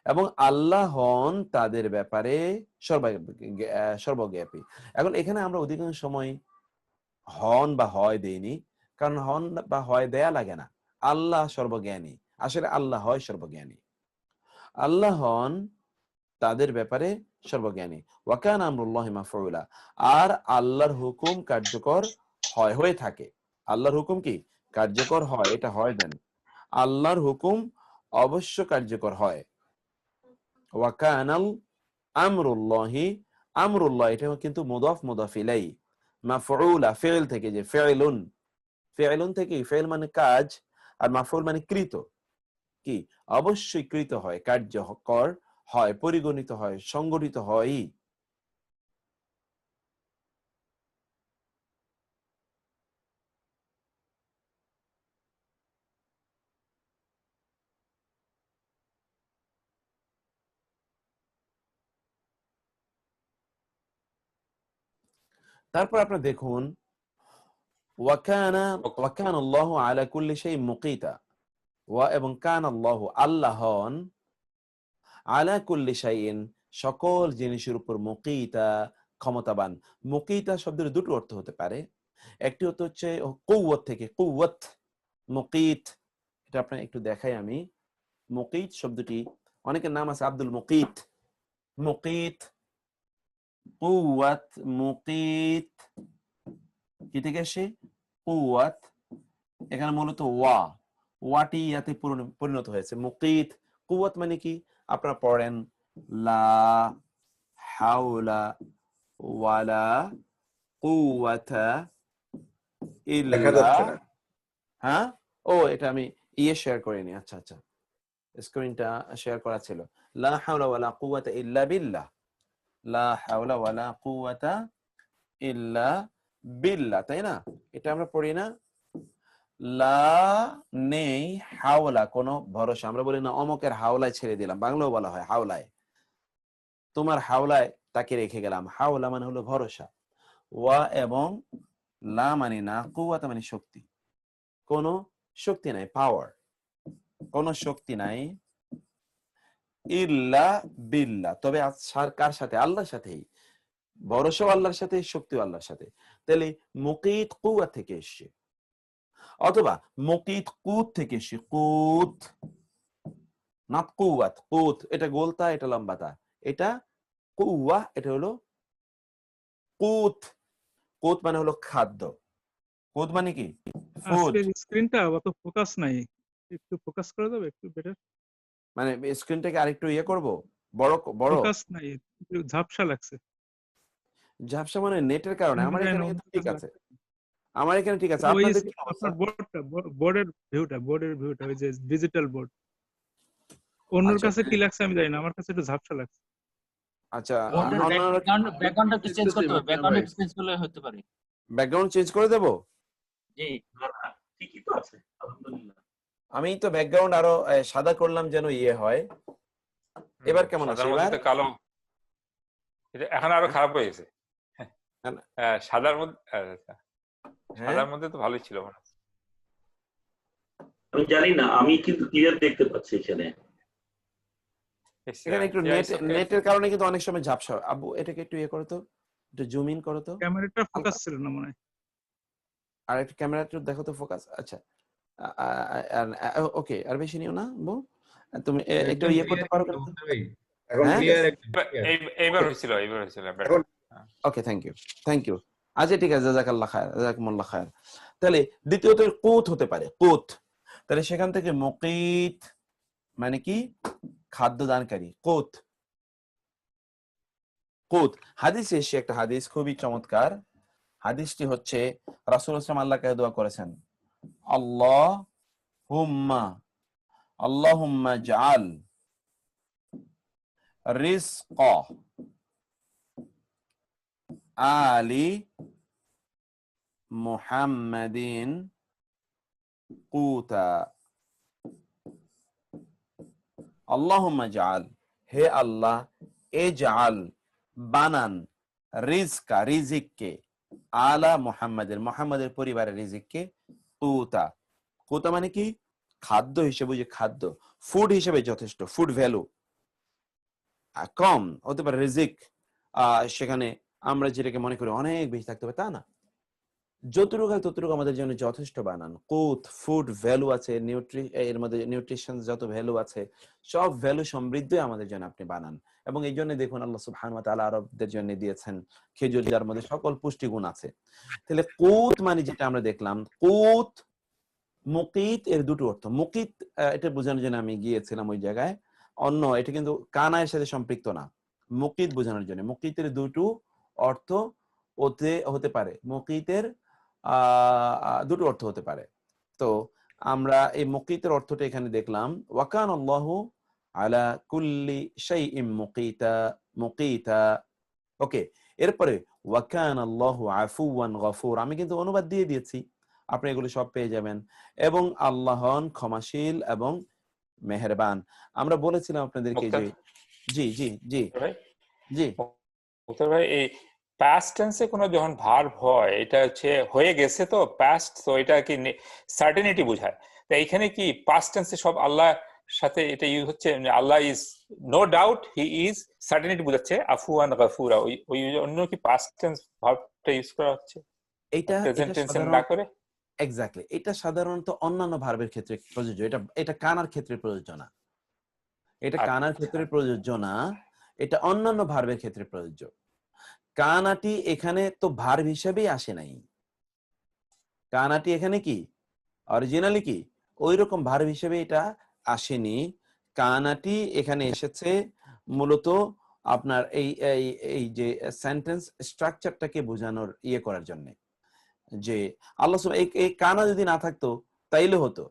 এবং আল্লাহ হন তাদের ব্যাপারে সর্বজ্ঞাপী। এখন এখানে আমরা অধিকাংশ সময় হন বা হয় দেইনি, কারণ হন বা হয় দেয়া লাগে না। আল্লাহ সর্বজ্ঞানী, আসলে আল্লাহ হয় সর্বজ্ঞানী। আল্লাহ হন তাদের ব্যাপারে সর্বজ্ঞানী। ওয়া কানা আমরুল্লাহি মাফউলা, আর আল্লাহর হুকুম কার্যকর হয়, হয়ে থাকে। আল্লাহর হুকুম কি কার্যকর হয়, এটা হয় দেন, আল্লাহর হুকুম অবশ্য কার্যকর হয়। ওয়া কানাল আমরুল্লাহি, আমরুল্লাহ এটা কিন্তু মুদাফ মুদাফ ইলাই, মাফউলা ফিল থেকে, যে ফিলুন, ফিলুন থেকে, ফিল মানে কাজ, আর মাফউল মানে কৃত, কি অবশ্যই কৃত হয়, কার্যকর হয়, পরিগণিত হয়, সংগঠিত হয়। তারপর আপনারা দেখুন ওয়া কানা আল্লাহু আলা কুল্লি শাইইন মুকিতা, ওয়া এবং কানা আল্লাহু, আল্লাহ হন, আলা কুল্লি শাইইন সকল জিনিসের উপর, মুকিতা ক্ষমতাবান। মুকিতা শব্দের দুটো অর্থ হতে পারে, একটি অর্থ হচ্ছে কুওয়াত থেকে, কুওয়াত, মুকিত, এটা আপনার একটু দেখাই আমি। মুকিত শব্দটি, অনেকের নাম আছে আব্দুল মুকিত, মুকিত, কুওয়াত, মুকিত কি থেকে আসে? কুওয়াত। এখানে মূলত ওয়াটি ইয়াতে পরিণত হয়েছে, মুকিত। কুওয়াত মানে কি? আপনারা পড়েন লা হাওলা ওয়ালা কুওয়াতা ইল্লা, হ্যাঁ, ও এটা আমি শেয়ার করিনি, আচ্ছা আচ্ছা, স্ক্রিনটা শেয়ার করা ছিল। লা হাওলা ওয়ালা কুওয়াতা ইল্লা বিল্লাহ, লা হাওলা ওয়ালা কুওয়াতা ইল্লা বিল্লাহ, তাই না? এটা আমরা পড়ি না? লা নেই, হাওলা কোনো ভরসা, আমরা বলি না অমকের হাওলায় ছেড়ে দিলাম, বাংলাও বলা হয় হাওলায়, তোমার হাওলায় তাকে রেখে গেলাম। হাওলা মানে হলো ভরসা। ওয়া এবং লা মানে না, কুওয়াতা মানে শক্তি, কোনো শক্তি নাই, পাওয়ার, কোনো শক্তি নাই, ইল্লা বিল্লাহ, তবে কার সাথে? আল্লাহর সাথেই। ভরসাও আল্লাহর সাথে, শক্তিও আল্লাহর সাথে। তাহলে মুকিত কুওয়াত থেকে এসছে, অথবা মুকিত কুত থেকে এসছে, কুত না কুওয়াত, কুত এটা গোলতা, এটা লম্বাতা, এটা কুওয়া, এটা হলো কুত। কুত মানে হলো খাদ্য, কুত মানে কি? ফুড। আজকের স্ক্রিনটা অত ফোকাস নাই, একটু ফোকাস করা যাবে একটু বেটার? মানে স্ক্রিনটাকে আরেকটু করব, বড় বড়। ফোকাস নাই, একটু ঝাপসা লাগছে। ঝাপসা মানে নেটের কারণে, আমার এখানে কিন্তু ঠিক আছে, আমার এখানে ঠিক আছে, ওই আপনাদের কি অবস্থা? আপনার বোর্ডের ভিউটা ওই যে ডিজিটাল বোর্ড, অন্যর আচ্ছা কাছে কি লাগছে আমি জানি না, আমার কাছে একটু ঝাপসা লাগছে। আচ্ছা, বোর্ডের ব্যাকগ্রাউন্ডটা একটু চেঞ্জ করতে হবে, ব্যাকগ্রাউন্ড একটু চেঞ্জ করলে হতে পারে। ব্যাকগ্রাউন্ড চেঞ্জ করে দেব? জি ঠিকই তো আছে আলহামদুলিল্লাহ। আমি তো ব্যাকগ্রাউন্ড আরো সাদা করলাম যেন ইয়ে হয়। এবার কেমন আছে? সাদার এবার মধ্যে কালো, এটা এখন আরো খারাপ হয়ে গেছে। সাদার মধ্যে, সাদার মধ্যে তো ভালোই ছিল মনে হয়। আমি জানি না, আমি কিন্তু ক্লিয়ার দেখতে পাচ্ছি এখানে। এখানে একটু নেটের কারণে কিন্তু অনেক সময় ঝাপসা হয়। আব্বু এটাকে একটু ইয়ে করো তো, একটু জুম ইন করো তো, ক্যামেরাটা ফোকাস ছিল না মনে হয়। আর একটু ক্যামেরা একটু দেখো তো ফোকাস। আচ্ছা ওকে, আর বেশি নিও না বউ, তুমি একটু ইয়ে করতে পারো? এখন ক্লিয়ার? এইবার হয়েছিল। ওকে, থ্যাংক ইউ। আচ্ছা ঠিক আছে, জাযাকাল্লাহ খায়র, জাযাকুমুল্লাহ খায়র। তাহলে দ্বিতীয়ত কুত হতে পারে, কুত। তাহলে সেখান থেকে মুকিত মানে কি? খাদ্য দানকারী, কুত। কুত হাদিসে এসে একটা হাদিস খুবই চমৎকার। হাদিসটি হচ্ছে রাসূলুল্লাহ সাল্লাল্লাহু আলাইহি ওয়াসাল্লাম আল্লাহকে দোয়া করেছেন, আল্লাহুম্মা জাআল রিজকা আলি মুহাম্মাদিন কুতা। আল্লাহুম্মা জাআল, হে আল্লাহ, এজাআল বানান, রিজকা রিজিককে, আলা মুহাম্মাদের পরিবারের রিজিককে, কুতা। কুতা মানে কি? খাদ্য হিসেবে, যে খাদ্য ফুড হিসেবে যথেষ্ট, ফুড ভ্যালু কম হতে পারে রিজিক, সেখানে আমরা যেটাকে মনে করি অনেক বেশি থাকতে হবে তা না, যতটুকু আমাদের জন্য যথেষ্ট বানান। কুত ফুড ভ্যালু আছে, এর মধ্যে নিউট্রিশন যত ভ্যালু আছে সব ভ্যালু সমৃদ্ধ আমাদের জন্য আপনি বানান। এবং এই জন্য দেখুন আল্লাহ সুবহানাহু ওয়া তাআলা আরবদের জন্য দিয়েছেন খেজুর, যার মধ্যে সকল পুষ্টিগুণ আছে। তাহলে কুত মানে যেটা আমরা দেখলাম, কুত মুকিত এর দুটো অর্থ। মুকিত এটা বোঝানোর জন্য আমি গিয়েছিলাম ওই জায়গায়, অন্য এটা কিন্তু কানায়ের সাথে সম্পৃক্ত না। মুকিত বোঝানোর জন্য, মুকিতের দুটো অর্থ হতে পারে, মুকিতের দুটো অর্থ হতে পারে। তো আমরা এই মুকিতের অর্থটা এখানে দেখলাম, ওয়াকান আল্লাহু আলা কুল্লি শাইইন মুকিতা। ওকে, এরপরে ওয়াকান আল্লাহু আফুওয়ান গফুর, আমি কিন্তু অনুবাদ দিয়ে দিয়েছি, আপনি এগুলো সব পেয়ে যাবেন। এবং আল্লাহ হন ক্ষমাশীল এবং মেহেরবান। আমরা বলেছিলাম আপনাদেরকে যে জি জি জি জি ভাই, এই পাস্ট টেন্সে কোনো যখন ভার্ব হয়, এটা হচ্ছে হয়ে গেছে তো পাস্ট, তো এটা কি সার্টেনিটি বোঝায়। তো এখানে কি পাস্ট টেন্সে সব আল্লাহর সাথে এটা ইউজ হচ্ছে, Allah is no doubt he is, certainty বোঝাচ্ছে, আফুয়ান গাফুরা, ওই অন্য কি পাস্ট টেন্স ভার্বটা ইউজ করা হচ্ছে এটা প্রেজেন্ট টেন্সে না করে? এক্স্যাক্টলি, এটা সাধারণত অন্যান্য ভার্বের ক্ষেত্রে প্রযোজ্য, এটা কানার ক্ষেত্রে প্রযোজ্য না। এটা কানার ক্ষেত্রে প্রযোজ্য না, এটা অন্যান্য ভার্বের ক্ষেত্রে প্রযোজ্য। কানাটি এখানে তো ভার্ব হিসেবেই আসে নাই, কানাটি এখানে কি অরিজিনালি কি ওইরকম ভার্ব হিসেবে এটা আসেনি। কানাটি এখানে এসেছে মূলত আপনার এই যে সেন্টেন্স স্ট্রাকচারটাকে বোঝানোর ইয়ে করার জন্য, যে আল্লাহ এই কানা যদি না থাকতো তাইলে হতো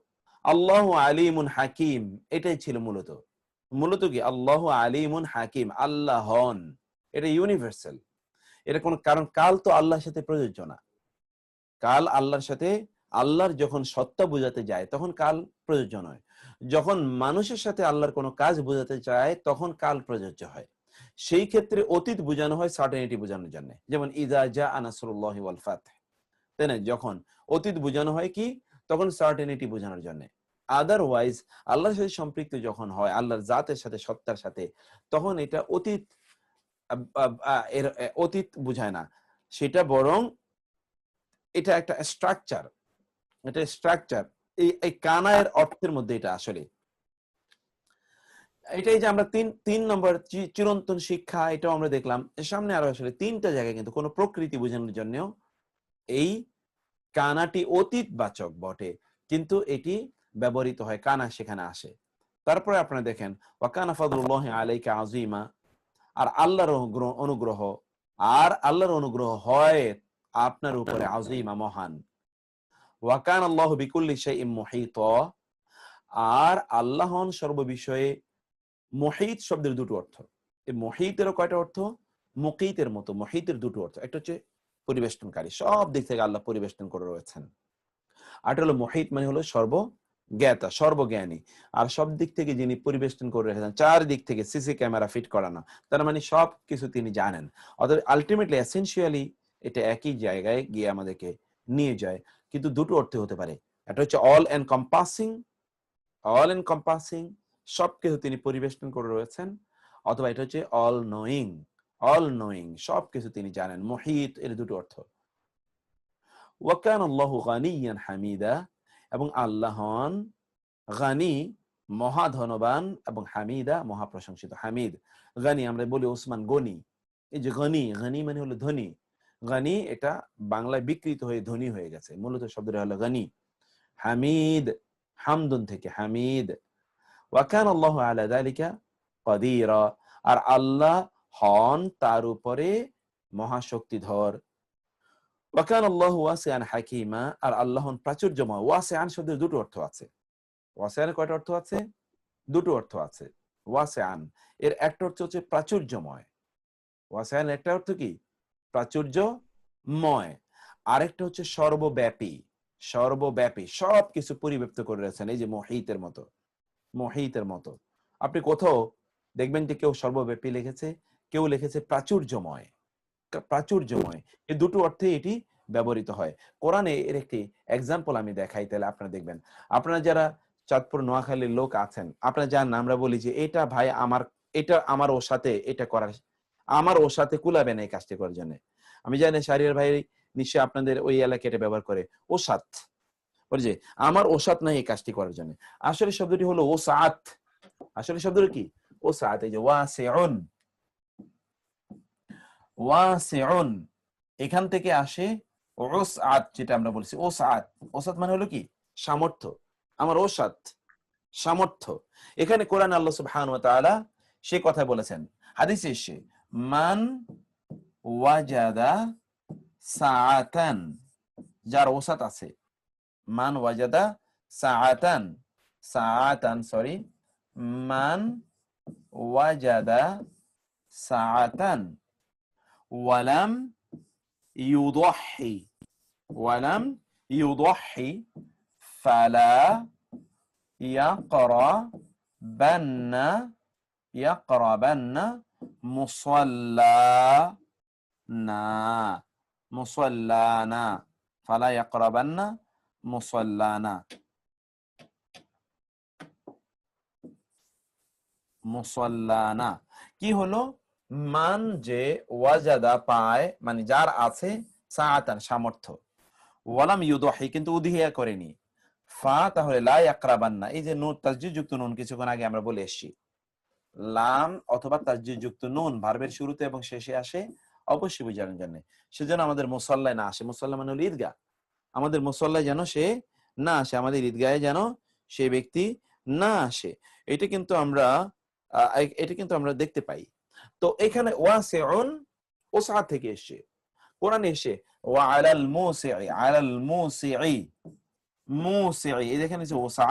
আল্লাহু আলিমুন হাকিম, এটাই ছিল মূলত কি আল্লাহু আলিমুন হাকিম, আল্লাহ হন, এটা ইউনিভার্সাল। এটা কোন কারণ কাল তো আল্লাহর সাথে প্রযোজ্য না, কাল আল্লাহর সাথে, আল্লাহর যখন সত্তা বোঝাতে যায় তখন কাল প্রযোজ্য নয়, যখন মানুষের সাথে আল্লাহর কোনো কাজ বোঝাতে চায় তখন কাল প্রযোজ্য হয়। সেই ক্ষেত্রে অতীত বোঝানো হয় সার্টেনিটি বোঝানোর জন্য, যেমন ইযা জাআ নাসরুল্লাহি ওয়াল ফাতহ, তাই না? যখন অতীত বোঝানো হয় কি তখন সার্টেনিটি বোঝানোর জন্য। আদারওয়াইজ আল্লাহর সাথে সম্পৃক্ত যখন হয়, আল্লাহর জাতের সাথে, সত্তার সাথে, তখন এটা অতীত বোঝায় না, সেটা বরং এটা একটা স্ট্রাকচার, এটা স্ট্রাকচার। এই কানায়ের অর্থের মধ্যে এটা আসলে এটাই যে আমরা তিন নম্বর চিরন্তন শিক্ষা, এটাও আমরা দেখলাম। সামনে আরো আসলে তিনটা জায়গায় কিন্তু কোন প্রকৃতি বোঝানোর জন্য এই কানাটি অতীত বাচক বটে, কিন্তু এটি ব্যবহৃত হয়, কানা সেখানে আসে। তারপরে আপনারা দেখেন ওয়াকানা ফাদলুল্লাহি আলাইকা আযীমা, আর আল্লাহর অনুগ্রহ, আর আল্লাহর অনুগ্রহ হয় আপনার উপরে আযীমা, মহান। ওয়া কানা আল্লাহু বিকুল্লি শাইইন মুহীতা, আর আল্লাহ হন সর্ববিষয়ে। মুহীত শব্দের দুটো অর্থ। এই মুহীতেরও কয়টা অর্থ? মুকীতের মতো মুহীতের দুটো অর্থ। একটা হচ্ছে পরিবেষ্টনকারী, সব দিক থেকে আল্লাহ পরিবেষ্টন করে রয়েছেন। আর হলো মুহীত মানে হলো সর্বজ্ঞাতা, সর্বজ্ঞানী, আর সব দিক থেকে যিনি পরিবেষ্টন করে রেখেছেন, চারদিক থেকে সিসি ক্যামেরা ফিট করা না, তার মানে সব কিছু তিনি জানেন। অর্থাৎ আলটিমেটলি এসেনশিয়ালি এটা একই জায়গায় গিয়ে আমাদেরকে নিয়ে যায়, কিন্তু দুটো অর্থ হতে পারে। এটা হচ্ছে অল এনকম্পাসিং, সবকিছু তিনি পরিবেষ্টন করে রয়েছেন, অথবা এটা হচ্ছে অল নোয়িং, সবকিছু তিনি জানেন। মুহীত এর দুটো অর্থ। ওয়া কানা আল্লাহু গানিয়ান হামিদা, এবং আল্লাহ হন গানি, মহাধনবান, এবং হামিদা, মহাপ্রশংসিত। হামিদ, গানি আমরা বলি ওসমান গনি, এই যে গনি, গানি মানে হলো ধনী। গানি এটা বাংলায় বিকৃত হয়ে ধনী হয়ে গেছে, মূলত শব্দটা হলো গানি। হামিদ, হামদুন থেকে হামিদ। ওয়া কানা আল্লাহু আলা যালিকা কাদিরা, আর আল্লাহ হন তার উপরে মহাশক্তিধর। ওয়া কানা আল্লাহু ওয়াসিআন হাকীমা, আর আল্লাহ হন প্রাচুর্যময়। ওয়াসিআন শব্দের দুটো অর্থ আছে। ওয়াসিআনের কয়টা অর্থ আছে? দুটো অর্থ আছে। ওয়াসিআন এর একটা অর্থ হচ্ছে প্রাচুর্যময়। ওয়াসিআন একটা অর্থ কি? প্রাচুর্যময়। আরেকটা হচ্ছে সর্বব্যাপী, সবকিছু পরিব্যাপ্ত করে রয়েছেন। এই যে মুহীতের মতো আপনি কোথাও দেখবেন যে কেউ সর্বব্যাপী লিখেছে, কেউ লিখেছে প্রাচুর্যময়। এই দুটো অর্থে এটি ব্যবহৃত হয়। কোরআনে এর একটি এক্সাম্পল আমি দেখাই, তাহলে আপনারা দেখবেন। আপনারা যারা চাঁদপুর নোয়াখালীর লোক আছেন, আপনারা জানেন আমরা বলি যে এটা ভাই আমার ওর সাথে এটা করার, আমার ওর সাথে কুলাবে না এই কাজটি করার জন্য। আমি জানি শাহরিয়ার ভাই নিশ্চয়ই আপনাদের ওই এলাকায় এটা ব্যবহার করে, ওসাত, বলে যে আমার ওসাত নাই এই কাজটি করার জন্য। আসলে শব্দটি হলো ওসাত। আসলে শব্দটি কি? ওসাত। এই যে ওয়াসিউন, এখান থেকে আসে ওসাত, যেটা আমরা বলছি ওসাত। ওসাত মানে হলো কি? সামর্থ্য। আমার ওসাত, সামর্থ্য। এখানে কোরআনে আল্লাহ সুবহানাহু ওয়া তাআলা সে কথা বলেছেন। হাদিসে এসে মান ওয়াজাদা সাআতান, যার ওসাত আছে। মান ওয়াজাদা সাআতান, মান ওয়াজাদা সাআতান ওয়ালাম ইউদহি ফালা ইয়াকরাবান্না মুসাল্লানা, ফালা ইয়াকরাবান্না মুসাল্লানা। কি হলো? মান যে ওয়াজাদা পায়, মানে যার আছে, সাআতান সামর্থ্য, ওয়ালাম ইউদহি কিন্তু উদহিয়া করেনি, ফা তাহলে লা ইয়াকরাবান্না, এই যে নুন তাসদীদ যুক্ত নুন কিছুক্ষণ আগে আমরা বলে এসেছি, লাম অথবা তাসদীদ যুক্ত নুন ভার্বের শুরুতে এবং শেষে আসে অবশ্যই বোঝানোর জন্য। সেজন্য আমাদের মুসাল্লায় না আসে। মুসাল্লা মানে হলো ঈদগাহ। আমাদের মুসাল্লায় যেন সে না আসে, আমাদের ঈদগাহে যেন সে ব্যক্তি না আসে। এটা কিন্তু আমরা দেখতে পাই। তো এখানে ওয়াসিউন ওসা থেকে এসে, কোরআনে এসে ওয়া আলাল মুসিই, এই দেখেন ওসা,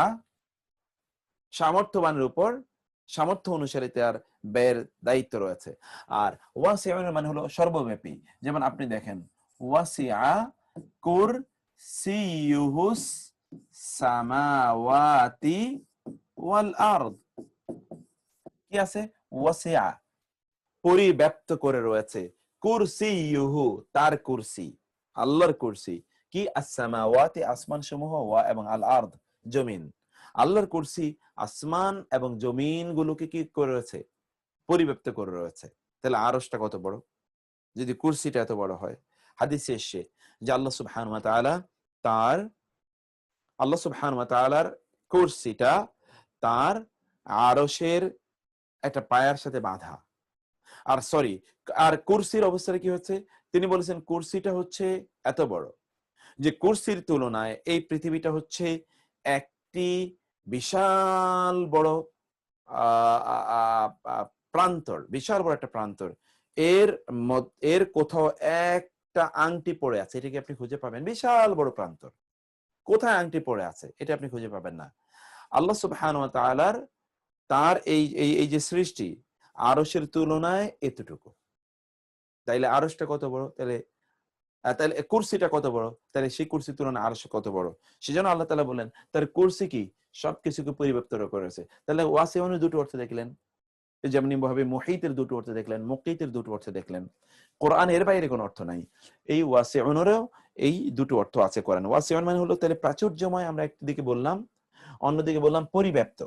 সামর্থ্যবানের উপর সামর্থ্য অনুসারে তার ব্যয়ের দায়িত্ব রয়েছে। আর ওয়াসিউন মানে হলো সর্বব্যাপী। যেমন আপনি দেখেন ওয়াসিআ কুরসিয়ুহুস সামাওয়াতি ওয়াল আরদ, কি আছে? ওয়াসিআ, পরিব্যাপ্ত করে রয়েছে। কুরসিয়ুহু, তার কুরসি, আল্লাহর কুরসি কি? আস-সামাওয়াতি, আসমান সমূহ, ওয়া এবং আল আরদ, জমিন। আল্লাহর কুরসি আসমান এবং জমিন গুলোকে কি করে রয়েছে? পরিব্যাপ্ত করে রয়েছে। তাহলে আরশটা কত বড়, যদি কুরসিটা এত বড় হয়। হাদিসে এসে যে আল্লাহ সুবহানাহু ওয়া তাআলার কুরসিটা তার আরশের একটা পায়ার সাথে বাঁধা। আর কুরসির অবস্থাটা কি হচ্ছে? তিনি বলেছেন কুরসিটা হচ্ছে এত বড় যে কুরসির তুলনায় এই পৃথিবীটা হচ্ছে একটি বিশাল বড় প্রান্তর, বিশাল বড় একটা প্রান্তর। এর কোথাও একটা আংটি পড়ে আছে, এটাকে আপনি খুঁজে পাবেন, বিশাল বড় প্রান্তর। কোথায় আংটি পড়ে আছে এটা আপনি খুঁজে পাবেন না। আল্লাহ সুবহানাহু ওয়া তাআলার তার এই যে সৃষ্টি আরশের তুলনায় এতটুকু, তাইলে আরশটা কত বড়, তাহলে কুরসিটা কত বড়, তাহলে সেই কুরসির তুলনায় আরশ কত বড়। সেজন্য আল্লাহ তাআলা বলেন তার কুরসি কি সবকিছুকে পরিব্যাপ্ত করেছে। তাহলে ওয়াসিউনের দুটো অর্থ দেখলেন, যেমনি ভাবে মুহিতের দুটো অর্থ দেখলেন, মুকিতের দুটো অর্থ দেখলেন। কোরআন এর বাইরে কোনো অর্থ নাই। এই ওয়াসিউনেরও এই দুটো অর্থ আছে কোরআন। ওয়াসিউন মানে হলো তাহলে প্রাচুর্যময়, আমরা একদিকে বললাম, অন্যদিকে বললাম পরিব্যাপ্ত।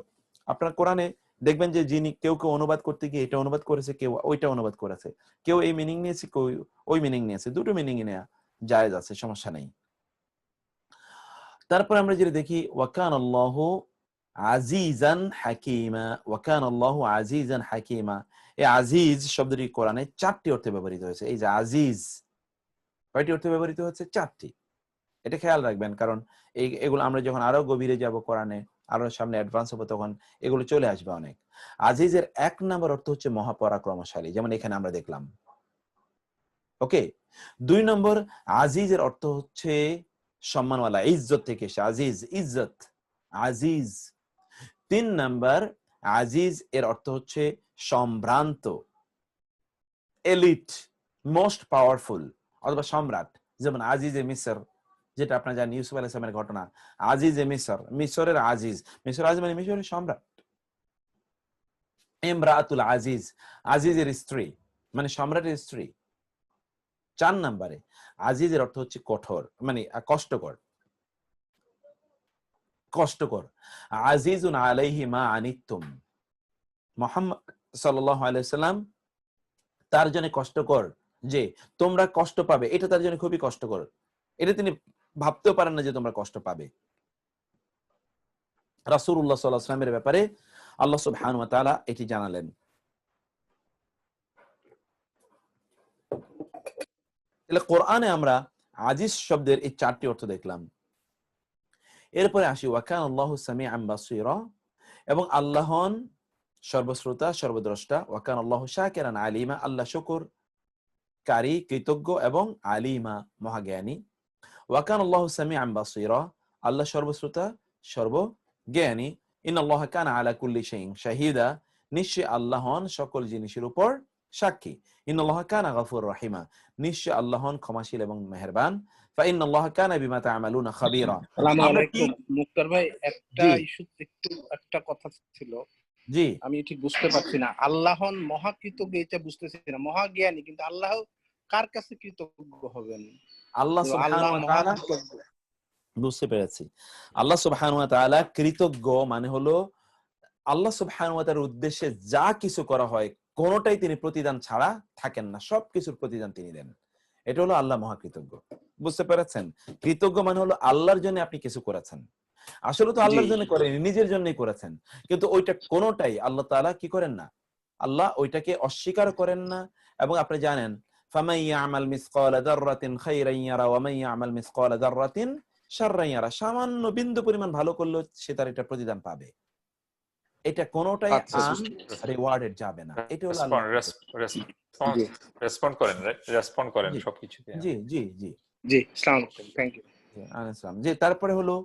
আপনার কোরআনে দেখবেন যে যিনি কেউ অনুবাদ করতে গিয়ে এটা অনুবাদ করেছে, কেউ ওইটা অনুবাদ করেছে, কেউ এই মিনিং নিয়েছে, কেউ ওই মিনিং নিয়েছে, দুটো মিনিং নেওয়া জায়েজ আছে, সমস্যা নেই। তারপর আমরা যেটা দেখি ওয়াকান আল্লাহু আজিজান হাকিমা, ওয়াকান আল্লাহু আজিজান হাকিমা। এই আজিজ শব্দটি কোরআনে 4টি অর্থে ব্যবহৃত হয়েছে। এই যে আজিজ কয়টি অর্থে ব্যবহৃত হচ্ছে? 4টি। এটা খেয়াল রাখবেন, কারণ এগুলো আমরা যখন আরো গভীরে যাব কোরআনে, আরো সামনে অ্যাডভান্স হবে, তখন এগুলো চলে আসবে অনেক। আজিজের 1 নম্বর অর্থ হচ্ছে মহাপরাক্রমশালী, যেমন এখানে আমরা দেখলাম। ওকে, 2 নম্বর আজিজের অর্থ হচ্ছে সম্মানওয়ালা, ইজ্জত থেকে এসে আজিজ, ইজ্জত, আজিজ। 3 নম্বর আজিজ এর অর্থ হচ্ছে সম্ভ্রান্ত, এলিট, মোস্ট পাওয়ারফুল অথবা সম্রাট, যেমন আজিজে মিসর, যেটা আপনারা জানেন ইউসুফ আলাইহিস সালামের ঘটনা। আজিজে মিসর, মিসরের আজিজ, মিসর আজিজ মানে মিসরের সম্রাট। ইমরাতুল আজিজ, আজিজের স্ত্রী মানে সম্রাটের স্ত্রী। 4 নম্বরে আজিজের অর্থ হচ্ছে কঠোর, মানে কষ্টকর, কষ্টকর। আজিজুন আলাইহি মা আনিতুম, মুহাম্মদ সাল্লাল্লাহু আলাইহি ওয়াসাল্লাম তার জন্য কষ্টকর, যে তোমরা কষ্ট পাবে, এটা তার জন্য খুবই কষ্টকর, এটা তিনি ভাবতেও পারেন না যে তোমরা কষ্ট পাবে। রাসূলুল্লাহ সাল্লাল্লাহু আলাইহি ওয়াসাল্লামের ব্যাপারে আল্লাহ সুবহানাহু ওয়া তাআলা এটি জানালেন। তাহলে কোরআনে আমরা আজিজ শব্দের এই 4টি অর্থ দেখলাম। এরপরে আসি ওয়াকান আল্লাহু সামিআন বাসীরা, এবং আল্লাহ হন সর্বশ্রোতা সর্বদ্রষ্টা। ওয়াকান আল্লাহু শাকিরান আলিমা, আল্লাহ শুকরকারী কৃতজ্ঞ এবং আলিমা মহাজ্ঞানী। ওয়াকান আল্লাহু সামিআন বাসীরা, আল্লাহ সর্বশ্রোতা সর্বজ্ঞানী। ইন্নাল্লাহা কানা আলা কুল্লি শাইইন শাহিদা, নিশ্চয় আল্লাহ হন সকল জিনিসের উপর সাক্ষী। ইন্নাল্লাহা কানা গফুরুর রাহিমা, নিশ্চয় আল্লাহ হন ক্ষমাশীল এবং মেহেরবান। ফাইন্নাল্লাহা কানা বিমা তা'মালুনা খাবীরা। আসসালামু আলাইকুম মুক্তার ভাই, একটা ইস্যু, একটু একটা কথা ছিল, জি আমি ঠিক বুঝতে পারছি না। আল্লাহ হন মহাকৃতজ্ঞ, এটা বুঝতেছি না, মহাজ্ঞানী, কিন্তু আল্লাহ কার কাছে কৃতজ্ঞ হবেন? আল্লাহ সুবহানাহু ওয়া তাআলা, বুঝতে পেরেছি। আল্লাহ সুবহানাহু ওয়া তাআলা কৃতজ্ঞ মানে হলো আল্লাহ সুবহানাহু ওয়া তাআলার উদ্দেশ্যে যা কিছু করা হয় কোনোটাই তিনি প্রতিদান ছাড়া থাকেন না, সবকিছুর প্রতিদান তিনি দেন। এটা হলো আল্লাহ মহাকৃতজ্ঞ। বুঝতে পেরেছেন? কৃতজ্ঞ মানে হলো আল্লাহর জন্য আপনি কিছু করেছেন, আসলে তো আল্লাহর জন্য করেন, নিজের জন্যই করেছেন, কিন্তু ওইটা কোনোটাই আল্লাহ তাআলা কি করেন না, আল্লাহ ওইটাকে অস্বীকার করেন না। এবং আপনি জানেন ফামান ইয়ামাল মিসকালা যাররাতিন খায়রান ইয়ারা ওয়া মান ইয়ামাল মিসকালা যাররাতিন শাররান ইয়ারা, সামান্য বিন্দু পরিমাণ ভালো করলে সে তার এটা প্রতিদান পাবে। এটা কোনোটাই রিওয়ার্ডেড যাবে না। এটা হলো আল্লাহ রেসপন্ড করেন সবকিছুতে। জি জি জি জি, আসসালামু আলাইকুম, থ্যাংক ইউ। আসসালাম। জি, তারপরে হলো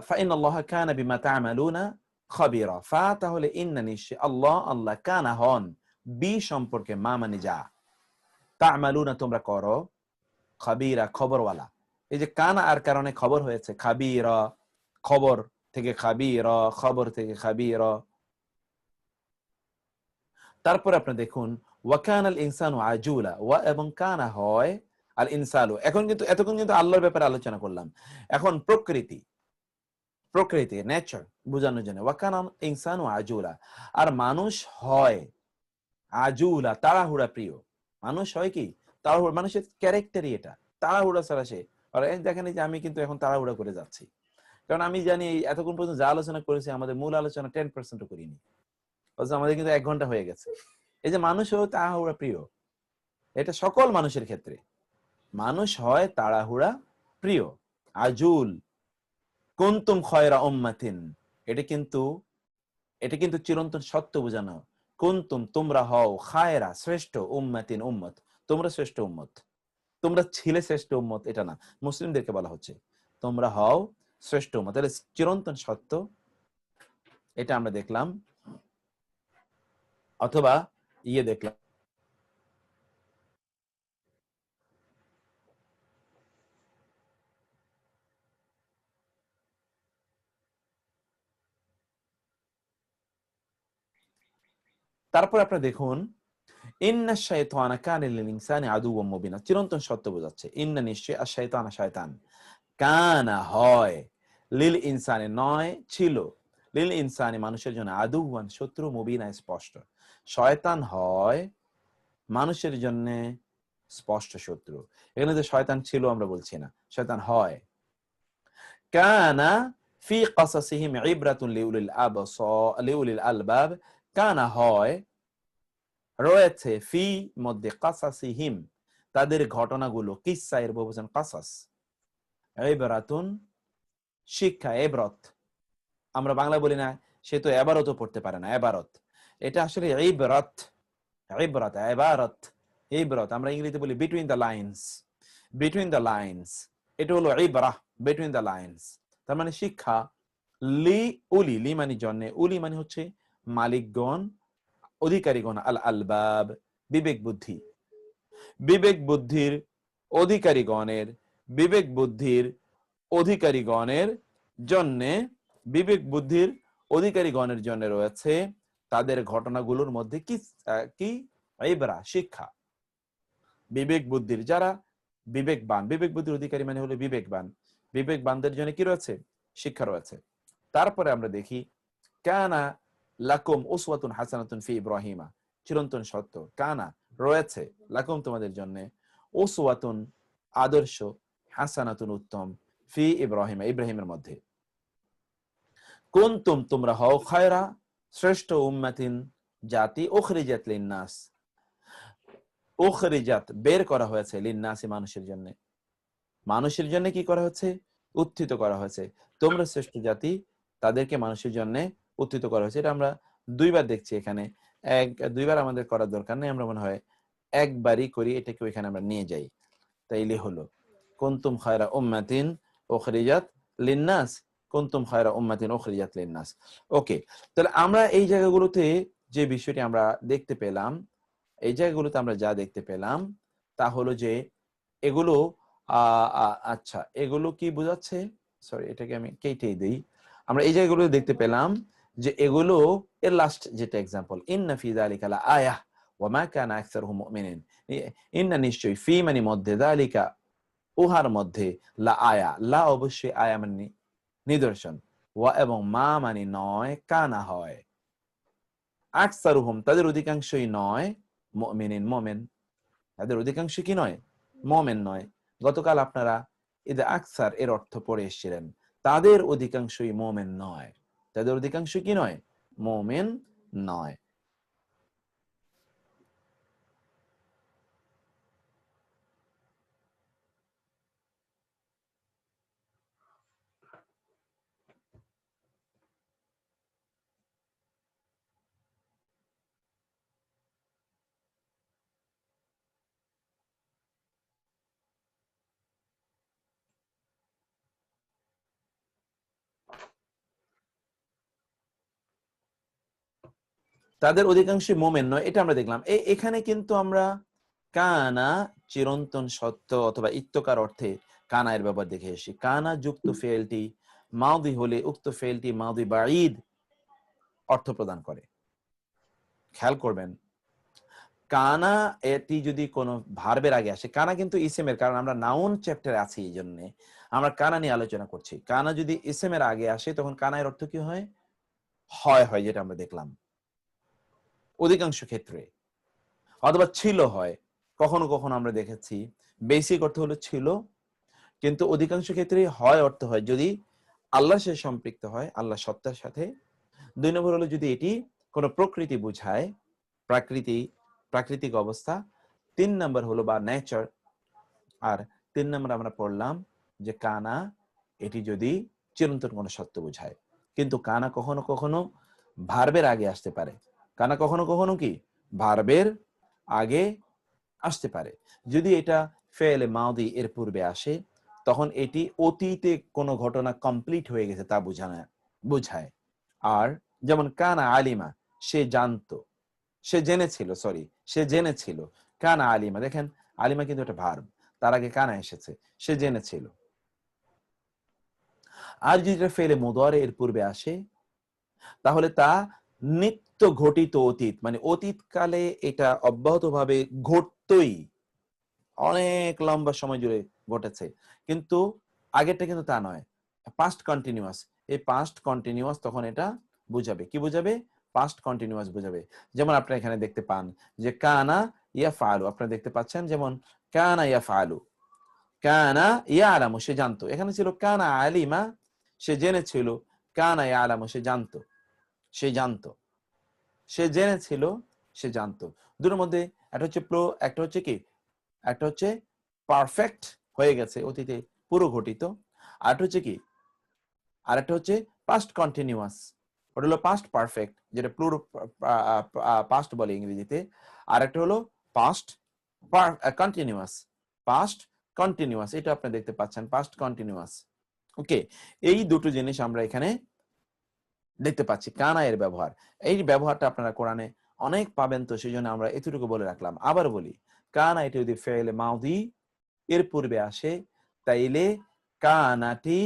ফাইনাল্লাহা কানা বিমা তা'মালুনা খাবীরা। ফা তাহলে ইন্না, নিশ্চয়, আল্লাহ, আল্লাহ, কানা হন, বি সম্পর্কে, মা মানে যা, তা'মালুনা তোমরা করো, খাবীরা খবরওয়ালা। এই যে কানা আর কারণে খবর হয়েছে, খাবীরা খবর থেকে খাবীরা, খবর থেকে খাবীরা। তারপর আপনি দেখুন ওয়াকানাল ইনসানু আজুলা, ওয়া এবং কানা হয় আল ইনসানু। এখন কিন্তু এতক্ষণ কিন্তু আল্লাহর ব্যাপারে আলোচনা করলাম, এখন প্রকৃতি নেচার বোঝানোর জন্য ওয়াকানাল ইনসানু আজুলা। আর মানুষ হয় আজুলা, তাড়াহুড়া প্রিয়। মানুষ হয় কি তাড়াহুড়া, মানুষের ক্যারেক্টারই এটা, তাড়াহুড়া ছাড়া সে। আর দেখেন যে আমি কিন্তু এখন তাড়াহুড়া করে যাচ্ছি, কারণ আমি জানি এতক্ষণ পর্যন্ত যা আলোচনা করেছি আমাদের মূল আলোচনা 10% করিনি, আমাদের কিন্তু 1 ঘন্টা হয়ে গেছে। এই যে মানুষ হয় তাড়াহুড়া প্রিয়, এটা সকল মানুষের ক্ষেত্রে, মানুষ হয় তাড়াহুড়া প্রিয়, আজুল। কুনতুম খায়রা উম্মাতিন, এটা কিন্তু চিরন্তন সত্য বোঝানো। কুনতুম তোমরা হও, খায়রা শ্রেষ্ঠ, উম্মাতিন উম্মত তোমরা শ্রেষ্ঠ উম্মত, তোমরা ছিলে শ্রেষ্ঠ উম্মত, এটা না, মুসলিমদেরকে বলা হচ্ছে তোমরা হও শ্রেষ্ঠ উম্মাহ। তাহলে চিরন্তন সত্য, এটা আমরা দেখলাম, অথবা দেখলাম তারপর আপনারা দেখুন ইন্না শাইতানা কানা লিল ইনসানি আদুওয়াম মুবিনা, চিরন্তন সত্য বোঝাচ্ছে। ইন্না নিশ্চয় আশ-শাইতানা শয়তান, কানা হয়, লিল ইনসানি নয় ছিল, লিল ইনসানি মানুষের জন্য, আদুওয়ান শত্রু, মুবিনা স্পষ্ট। শয়তান হয় মানুষের জন্য স্পষ্ট শত্রু। এখানে যে শয়তান ছিল আমরা বলছি না, শয়তান হয়। কানা ফি কাসাসিহিম ইবরাতুন লিউলিল আলবাব, কানা হয়, রয়েছে, ফি মধ্যে, কাসাসিহিম তাদের ঘটনাগুলো, কিসসা এর বহুবচন কাসাস, ইবরাতুন শিক্ষা, ইবরত আমরা বাংলা বলি না, সে তো এবারতও পড়তে পারে না, এবারত, এটা আসলে ইবরত, ইবরত ইবারত, ইবরত আমরা ইংরেজিতে বলি between the lines, between the lines, এটা হলো ইবরা, বিটুইন দ্য লাইনস, তার মানে শিক্ষা। লি উলি, লি মানে জন্য, উলি মানে হচ্ছে মালিকগণ, অধিকারীগণ, আল আলবাব বিবেক বুদ্ধি, বিবেক বুদ্ধির অধিকারীগণের, বিবেক বুদ্ধির অধিকারীগণের জন্যে, বিবেক বুদ্ধির অধিকারীগণের জন্য রয়েছে তাদের ঘটনাগুলোর মধ্যে কি ইবরা শিক্ষা। বিবেক বুদ্ধির যারা বিবেকবান, বিবেক বুদ্ধির অধিকারী মানে হলো বিবেকবান, বিবেকবানদের জন্য কি রয়েছে? শিক্ষা রয়েছে। তারপরে আমরা দেখি কানা লাকুম উসওয়াতুন হাসানাতুন ফি ইব্রাহিমা, চিরন্তন সত্য, কানা রয়েছে, লাকুম তোমাদের জন্য, উসওয়াতুন আদর্শ, হাসানাতুন উত্তম, ফি ইব্রাহিমা ইব্রাহিমের মধ্যে, কুনতুম তোমরা হও, খায়রা শ্রেষ্ঠ, উম্মাতিন জাতি, উখরিজাত লিন্নাস, উখরিজাত বের করা হয়েছে, লিন্নাসি মানুষের জন্য, মানুষের জন্য কি করা হয়েছে? উত্থিত করা হয়েছে। তোমরা শ্রেষ্ঠ জাতি, তাদেরকে মানুষের জন্য উত্থিত করা হয়েছে। এটা আমরা দুইবার দেখছি এখানে, দুইবার আমাদের করার দরকার নেই, আমরা মনে হয় একবারই করি, এটাকে ওইখানে আমরা নিয়ে যাই। তাইলে হলো কুনতুম খায়রা উম্মাতিন উখরিজাত লিন্নাস, কুনতুম খায়রা উম্মাতিন উখরিজাত লিন্নাস। ওকে, তাহলে আমরা এই জায়গাগুলোতে যে বিষয়টি আমরা দেখতে পেলাম, এই জায়গাগুলোতে আমরা যা দেখতে পেলাম তা হলো যে এগুলো আচ্ছা, এগুলো কি বোঝাচ্ছে? সরি, এটাকে আমি কেটেই দেই। আমরা এই জায়গাগুলো দেখতে পেলাম যে এগুলো, এর লাস্ট যেটা এক্সাম্পল, ইন্না ফি যালিকা লা আয়াহ ওয়া মা কানা আকসারুহুম মুমিনিন, ইন্না নিশ্চয়ই, ফি মানে মধ্যে, যালিকা উহার মধ্যে, লা আয়া, লা অবশ্যই, আয়া মানে নিদর্শন, ওয়া এবং মা মানে নয়, কানা হয়, আকসারুহুম তাদের অধিকাংশই নয়, মুমিনিন মুমিন, তাদের অধিকাংশ কি নয়? মুমিন নয়। গতকাল আপনারা ইদা আকসার এর অর্থ পড়ে এসেছিলেন, তাদের অধিকাংশই মুমিন নয়, তাদের অধিকাংশ কি নয়? মুমিন নয়। তাদের অধিকাংশ মোমেন নয়, এটা আমরা দেখলাম। এখানে কিন্তু আমরা কানা চিরন্তন সত্য অথবা ইত্যকার অর্থে কানা এর ব্যাপার দেখে এসেছি। কানা যুক্ত ফেলটি মাউদি হলে উক্ত ফেলটি মাউদি বাঈদ অর্থ প্রদান করে। খেয়াল করবেন, কানা এটি যদি কোনো ভার্বের আগে আসে, কানা কিন্তু ইসেমের, কারণ আমরা নাউন চ্যাপ্টারে আছি, এই জন্য আমরা কানা নিয়ে আলোচনা করছি। কানা যদি ইসেমের আগে আসে তখন কানা এর অর্থ কি হয়? হয়, যেটা আমরা দেখলাম অধিকাংশ ক্ষেত্রে, অথবা ছিল হয়। কখনো কখনো আমরা দেখেছি বেসিক অর্থ হলো ছিল, কিন্তু অধিকাংশ ক্ষেত্রে হয় অর্থ হয় যদি আল্লাহর সাথে সম্পৃক্ত হয়, আল্লাহ সত্তার সাথে। 2 নম্বর হলো যদি এটি কোনো প্রকৃতি বোঝায়, প্রাকৃতিক অবস্থা। 3 নম্বর হলো বা নেচার। আর 3 নম্বর আমরা পড়লাম যে কানা এটি যদি চিরন্তন কোনো সত্য বোঝায়। কিন্তু কানা কখনো কখনো ভার্বের আগে আসতে পারে, কানা কখনো কখনো কি ভার্বের আগে আসতে পারে। যদি এটা ফেলে মাউদি এর পূর্বে আসে তখন এটি অতীতে কোনো ঘটনা কমপ্লিট হয়ে গেছে তা বোঝায়। আর যেমন কানা আলিমা, সে জানতো, সে জেনেছিল, সে জেনেছিল। কানা আলিমা, দেখেন আলিমা কিন্তু একটা ভার্ব, তার আগে কানা এসেছে, সে জেনেছিল। আর যদি এটা ফেলে মুদারে এর পূর্বে আসে, তাহলে তা নিত্য ঘটিত অতীত, মানে অতীতকালে এটা অব্যাহতভাবে ঘটতই, অনেক লম্বা সময় জুড়ে ঘটেছে, কিন্তু আগেরটা কিন্তু তা নয়, পাস্ট কন্টিনিউয়াস। এই পাস্ট কন্টিনিউয়াস তখন এটা বুঝাবে, কি বুঝাবে? পাস্ট কন্টিনিউয়াস বুঝাবে। যেমন আপনি এখানে দেখতে পান যে কানা ইয়াফআলু, আপনারা দেখতে পাচ্ছেন যেমন কানা ইয়াফআলু, কানা ইয়ালামু, সে জানতো। এখানে ছিল কানা আলিমা, সে জেনেছিল। কানা ইয়ালামু, সে জানতো, সে জানতো, সে জেনেছিল, সে জানতো। দুটোর মধ্যে একটা হচ্ছে একটা হচ্ছে কি, একটা হচ্ছে পারফেক্ট, হয়ে গেছে অতীতে, পুরো ঘটিত। আর হচ্ছে কি, আর একটা হচ্ছে পাস্ট কন্টিনিউয়াস, ওটা হলো পাস্ট পারফেক্ট, যেটা প্লুরো পাস্ট বলে ইংরেজিতে। আর একটা হলো পাস্ট কন্টিনিউয়াস, পাস্ট কন্টিনিউয়াস, এটা আপনি দেখতে পাচ্ছেন, পাস্ট কন্টিনিউয়াস। ওকে, এই দুটো জিনিস আমরা এখানে দেখতে পাচ্ছি কানা এর ব্যবহার। এই ব্যবহারটা আপনারা কোরআনে অনেক পাবেন, তো সেই জন্য আমরা এতটুকু বলে রাখলাম। আবার বলি, কানা এটি যদি ফেলে মাউদি এর পূর্বে আসে, তাইলে কানাটি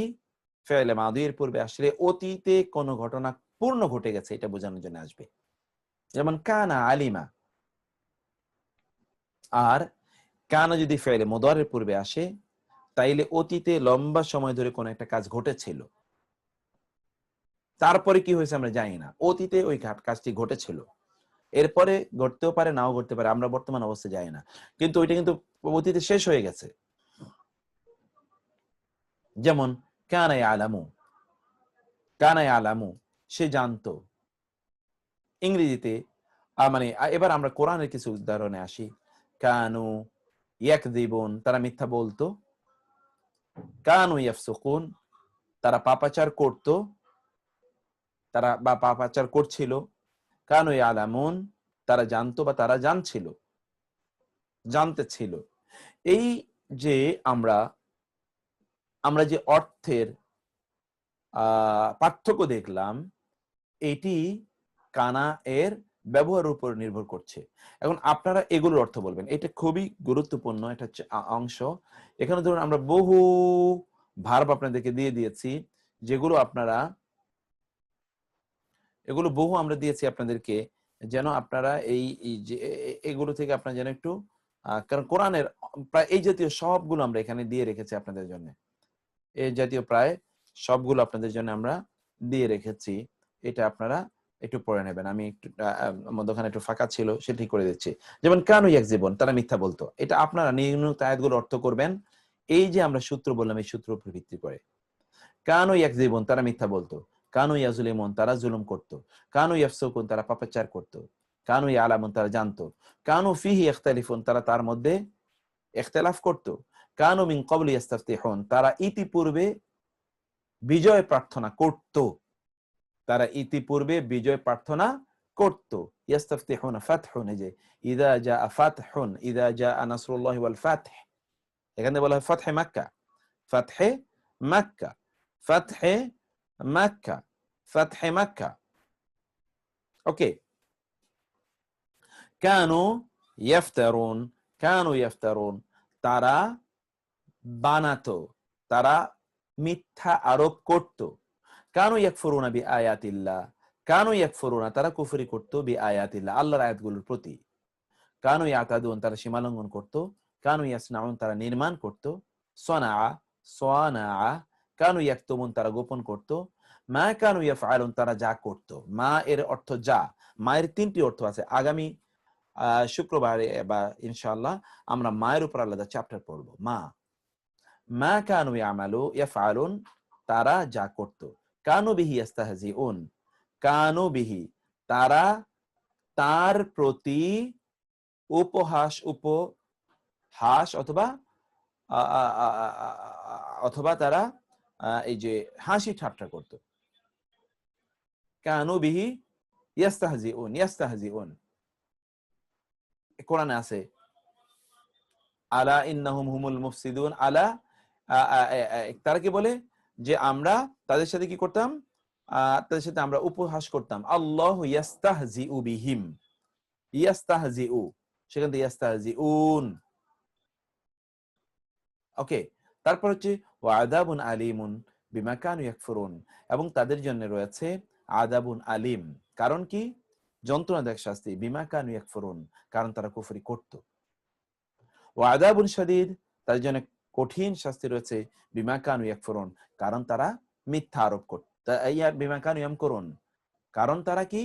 ফেলে মাউদি এর পূর্বে আসলে অতীতে কোনো ঘটনা পূর্ণ ঘটে গেছে এটা বোঝানোর জন্য আসবে। যেমন কানা আলিমা। আর কানা যদি ফেলে মুদারের পূর্বে আসে, তাইলে অতীতে লম্বা সময় ধরে কোনো একটা কাজ ঘটেছিল, তারপরে কি হয়েছে আমরা জানি না, অতীতে ওই কাজটি ঘটেছিল, এরপরে ঘটতেও পারে, নাও ঘটতে পারে, আমরা বর্তমান অবস্থায় জানি না, কিন্তু ওইটা কিন্তু অতীতে শেষ হয়ে গেছে। যেমন কানা ইয়ালামু, কানা ইয়ালামু, সে জানতো। ইংরেজিতে মানে এবার আমরা কোরআনের কিছু উদাহরণে আসি। কানু ইয়াকযিবুন, তারা মিথ্যা বলতো। কানু ইয়াফসুকুন, তারা পাপাচার করত, তারা বা পাপাচার করছিল। কানু ইয়ালামুন, তারা জানতো বা তারা জানছিল, জানতে ছিল। এই যে আমরা যে অর্থের পার্থক্য দেখলাম, এটি কানা এর ব্যবহারের উপর নির্ভর করছে। এখন আপনারা এগুলোর অর্থ বলবেন, এটা খুবই গুরুত্বপূর্ণ একটা অংশ। এখানে ধরুন আমরা বহু ভার্ব আপনাদেরকে দিয়ে দিয়েছি, যেগুলো আপনারা এগুলো বহু আমরা দিয়েছি আপনাদেরকে, যেন আপনারা এই যে এগুলো থেকে আপনারা যেন একটু কারণ কোরআনের প্রায় এই জাতীয় সবগুলো আমরা এখানে দিয়ে রেখেছি আপনাদের জন্য, এই জাতীয় প্রায় সবগুলো আপনাদের জন্য আমরা দিয়ে রেখেছি। এটা আপনারা একটু পড়ে নেবেন। আমি একটু মধ্যখানে একটু ফাঁকা ছিল, সেটি করে দিচ্ছি। যেমন কানু ইয়াকযিবুন, তারা মিথ্যা বলতো। এটা আপনারা নিম্নোক্ত আয়াতগুলো অর্থ করবেন, এই যে আমরা সূত্র বললাম এই সূত্রের উপর ভিত্তি করে। কানু ইয়াকযিবুন, তারা মিথ্যা বলতো। কানু ইয়াজলিমুন, তারা জুলুম করত। কানু ইয়াফসুকুন, তারা পাপাচার করত। কানু ইয়ালামুন, তারা জানতো। কানু ফিহি ইখতালিফুন, তারা তার মধ্যে ইখতিলাফ করত। কানু মিন ক্বাবলি ইস্তাফতিহুন, তারা ইতিপূর্বে বিজয় প্রার্থনা করত, তারা ইতিপূর্বে বিজয় প্রার্থনা করত। ইস্তাফতিহুনা ফাতহুন, এই যে ইযা জাআ ফাতহুন, ইযা জাআ নাসরুল্লাহি ওয়াল ফাতহ, এখানে বলা হয় ফাতহে মক্কা, ফাতহে মক্কা, ফাতহে মক্কা, ফাতহে মক্কা। ওকে, কানু ইয়াফতারুন, কানু ইয়াফতারুন, তারা বানাতো, তারা মিথ্যা আরোপ করত। কানু ইয়াকফুরুনা বিআয়াতিল্লাহ, কানু ইয়াকফুরুনা, তারা কুফরি করত, বিআয়াতিল্লাহ, আল্লাহর আয়াতগুলোর প্রতি। কানু ইয়াতাদুন, তারা সীমালঙ্ঘন করত। কানু ইয়াসনাউন, তারা নির্মাণ করত। সনাআ, সানাআ। কানু ইয়াকতুমুন, তারা গোপন করত। মা কানু ইয়াফআলুন, তারা যা করত। মা এর অর্থ যা, মায়ের তিনটি অর্থ আছে। আগামী শুক্রবারে বা ইনশাআল্লাহ আমরা মায়ের উপর আলাদা চ্যাপ্টার পড়ব। মা কানু ইয়াফআলুন, তারা যা করত। কানু বিহি ইস্তাহজিউন, কানু বিহি, তারা তার প্রতি উপহাস অথবা অথবা তারা এই যে হাসি ঠাট্টা করত। কানু বিহি ইস্তাহজিউন, ইস্তাহজিউন কোরআনে আছে আলা ইন্নাহুম হুমুল মুফসিদুন, আলা তারা কি বলে যে আমরা তাদের সাথে কি করতাম, তাদের সাথে আমরা উপহাস করতাম। আল্লাহু ইয়াস্তাহজিউ বিহিম, ইয়াস্তাহজিউ, সেখান থেকে ইয়াস্তাহজিউন। ওকে, তারপর হচ্ছে ওয়াদাবুন আলিমুন বিমা কানু ইয়াকফুরুন, এবং তাদের জন্য রয়েছে আদাবুন আলিম, কারণ কি, যন্ত্রণাদায়ক শাস্তি, বিমা কানু ইয়াকফুরুন, কারণ তারা কুফরি করত। ওয়াদাবুন শাদীদ, তাদের জন্য কঠিন শাস্তি রয়েছে, বিমা কানু ইয়াকফুরুন, কারণ তারা মিথ্যা আরোপ করত। বিমা কানু ইয়ামকুরুন, কারণ তারা কি,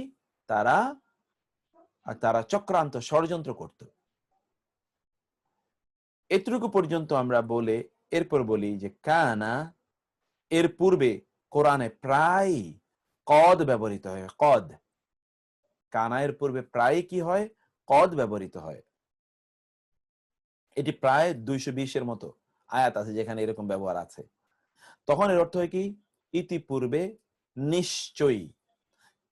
তারা চক্রান্ত ষড়যন্ত্র করত। এতটুকু পর্যন্ত আমরা বলে এরপর বলি যে কানা, এর পূর্বে কোরআনে প্রায় কদ ব্যবহৃত হয়। কদ, কানা এর পূর্বে প্রায় কি হয়, কদ ব্যবহৃত হয়। এটি প্রায় 220-এর মতো আয়াত আছে যেখানে এরকম ব্যবহার আছে। তখন এর অর্থ হয় কি, ইতিপূর্বে, নিশ্চয়ই।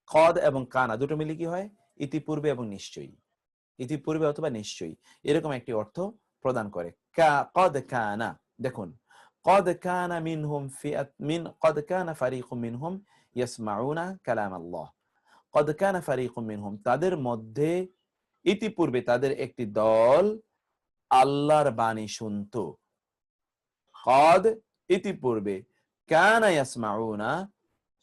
কদ এবং কানা দুটো মিলে কি হয়, ইতিপূর্বে এবং নিশ্চয়ই, ইতিপূর্বে অথবা নিশ্চয়ই, এরকম একটি অর্থ প্রদান করে। কদ কানা, দেখুন, কদ কানা মিনহুম কদ কানা ফারিকুম মিনহুম ইয়াসমাউনা কালাম আল্লাহ। কদ কানা ফারিকুম মিনহুম, তাদের মধ্যে ইতিপূর্বে তাদের একটি দল আল্লাহর বাণী শুনতো। কদ, ইতিপূর্বে, কানা ইয়াসমাউনা,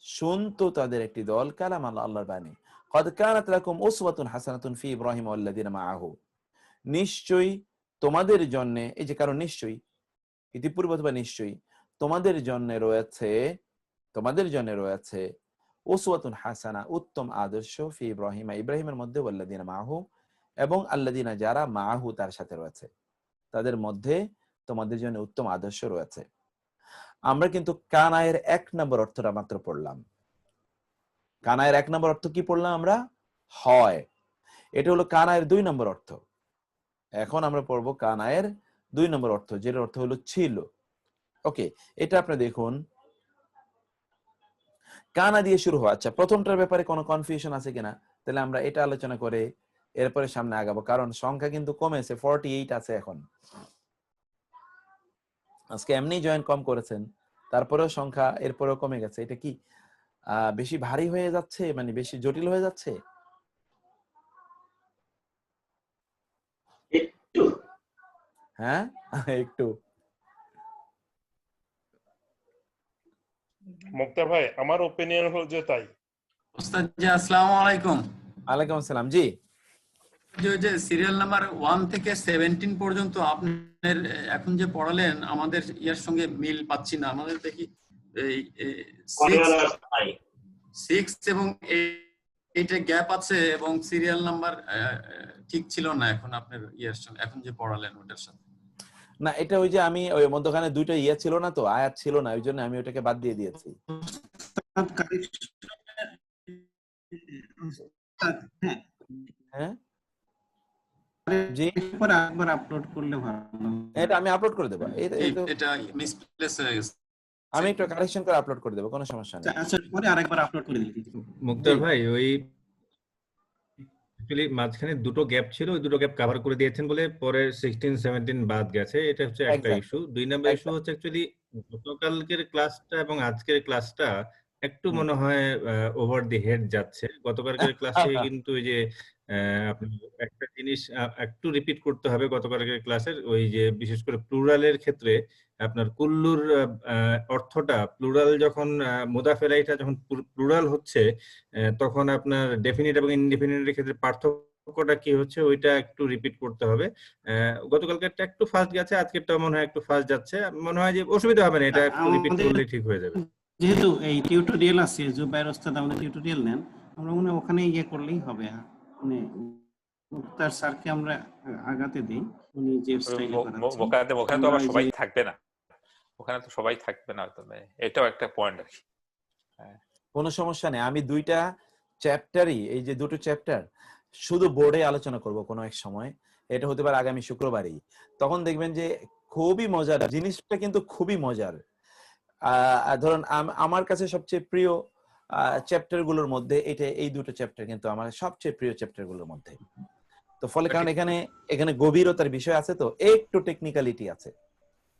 শুনতো তাদের একটি দল, কালাম আল্লাহ, আল্লাহর বাণী। কদ কানাত লাকুম উসওয়াতুন হাসানাতুন ফি ইব্রাহিম ওয়াল্লাযিনা মাআহু, নিশ্চয়ই তোমাদের জন্য, এই যে কারণ নিশ্চয়ই, ইতিপূর্বে অথবা নিশ্চয়ই, তোমাদের জন্য রয়েছে উসওয়াতুন হাসানা, উত্তম আদর্শ, ফি ইব্রাহিম, ইব্রাহিমের মধ্যে, ওয়াল্লাযিনা মাআহু, এবং আল্লাযিনা, যারা, মাআহু, তার সাথে রয়েছে, তাদের মধ্যে তোমাদের জন্য উত্তম আদর্শ রয়েছে। আমরা কিন্তু কানায়ের 1 নম্বর অর্থটা মাত্র পড়লাম। কানায়ের 1 নম্বর অর্থ কি পড়লাম আমরা, হয়। এটা হলো কানায়ের 2 নম্বর অর্থ। এখন আমরা পড়বো কানায়ের 2 নম্বর অর্থ, যেটার অর্থ হলো ছিল। ওকে, এটা আপনি দেখুন, কানা দিয়ে শুরু হয়। আচ্ছা, প্রথমটার ব্যাপারে কোনো কনফিউশন আছে কিনা, তাহলে আমরা এটা আলোচনা করে এরপরে সামনে আগাবো, কারণ সংখ্যা কিন্তু কমেছে, 48 আছে এখন। আজকে এমনি জয়েন কম করেছেন, তারপরেও সংখ্যা এরপরেও কমে গেছে। এটা কি বেশি ভারী হয়ে যাচ্ছে, মানে বেশি জটিল হয়ে যাচ্ছে? একটু, হ্যাঁ, একটু। মুক্তা ভাই, আমার ওপিনিয়ন হলো যে তাই। ওস্তাদ জি, আসসালামু আলাইকুম। ওয়ালাইকুম আসসালাম। জি, যে সিরিয়াল নাম্বার 1 থেকে 17 পর্যন্ত আপনার এখন যে পড়ালেন, আমাদের ইয়ার সঙ্গে মিল পাচ্ছি না। আমাদের দেখি এই 6 এবং 8 এর গ্যাপ আছে, এবং সিরিয়াল নাম্বার ঠিক ছিল না এখন আপনার ইয়ার সঙ্গে, এখন যে পড়ালেন ওটার সাথে। না, এটা ওই যে আমি ওই মধ্যখানে দুইটা ইয়ে ছিল না, তো আয়াত ছিল না, ওই জন্য আমি ওটাকে বাদ দিয়ে দিয়েছি। হ্যাঁ, জি, একবার আপলোড করলে ভালো। এটা আমি আপলোড করে দেবো। এটা মিসপ্লেস হয়ে গেছে, আমি একটু কারেকশন করে আপলোড করে দেবো, কোনো সমস্যা নেই। আচ্ছা, পরে আরেকবার আপলোড করে দিই। মুক্তার ভাই, ওই অ্যাকচুয়ালি মাঝখানে দুটো গ্যাপ ছিল, ওই দুটো গ্যাপ কভার করে দিয়েছেন বলে পরে 16, 17 বাদ গেছে। এটা হচ্ছে একটা ইস্যু। 2 নাম্বার ইস্যু হচ্ছে অ্যাকচুয়ালি গতকালকের ক্লাসটা এবং আজকের ক্লাসটা একটু মনে হয় ওভার দি হেড যাচ্ছে। গতকালকের ক্লাসে কিন্তু ওই যে আপনার একটা জিনিস একটু রিপিট করতে হবে গতকালকের ক্লাসের, ওই যে বিশেষ করে প্লুরালের ক্ষেত্রে আপনার কুল্লুর অর্থটা, প্লুরাল যখন মুদাফেরাইটা যখন প্লুরাল হচ্ছে, তখন আপনার ডেফিনিট এবং ইনডেফিনিটের ক্ষেত্রে পার্থক্যটা কি হচ্ছে, ওইটা একটু রিপিট করতে হবে। গতকালকেরটা একটু ফাস্ট গেছে, আজকেরটা মনে হয় একটু ফাস্ট যাচ্ছে। মনে হয় যে অসুবিধা হবে না, এটা একটু রিপিট করলে ঠিক হয়ে যাবে। যেহেতু এই টিউটোরিয়াল আছে, জুবাইর ওস্তাদ আমাদের টিউটোরিয়াল নেন, আমরা মনে ওখানে ইয়ে করলেই হবে। মানে মুক্তার স্যারকে আমরা আগাতে দেই, উনি যে স্টাইলে করাচ্ছেন। ওখানে তো আবার সবাই থাকবে না, ওখানে তো সবাই থাকবে না, তবে এটাও একটা পয়েন্ট আর কি। কোনো সমস্যা নেই, আমি দুইটা চ্যাপ্টারই, এই যে দুটো চ্যাপ্টার শুধু বোর্ডে আলোচনা করব কোনো এক সময়। এটা হতে পারে আগামী শুক্রবারই। তখন দেখবেন যে খুবই মজার জিনিসটা, কিন্তু খুবই মজার। ধরুন আমার কাছে সবচেয়ে প্রিয় চ্যাপ্টার গুলোর মধ্যে এটা, এই দুটো চ্যাপ্টার কিন্তু আমার সবচেয়ে প্রিয় চ্যাপ্টার গুলোর মধ্যে। তো ফলে কারণ এখানে গভীরতার বিষয় আছে, তো একটু টেকনিক্যালিটি আছে।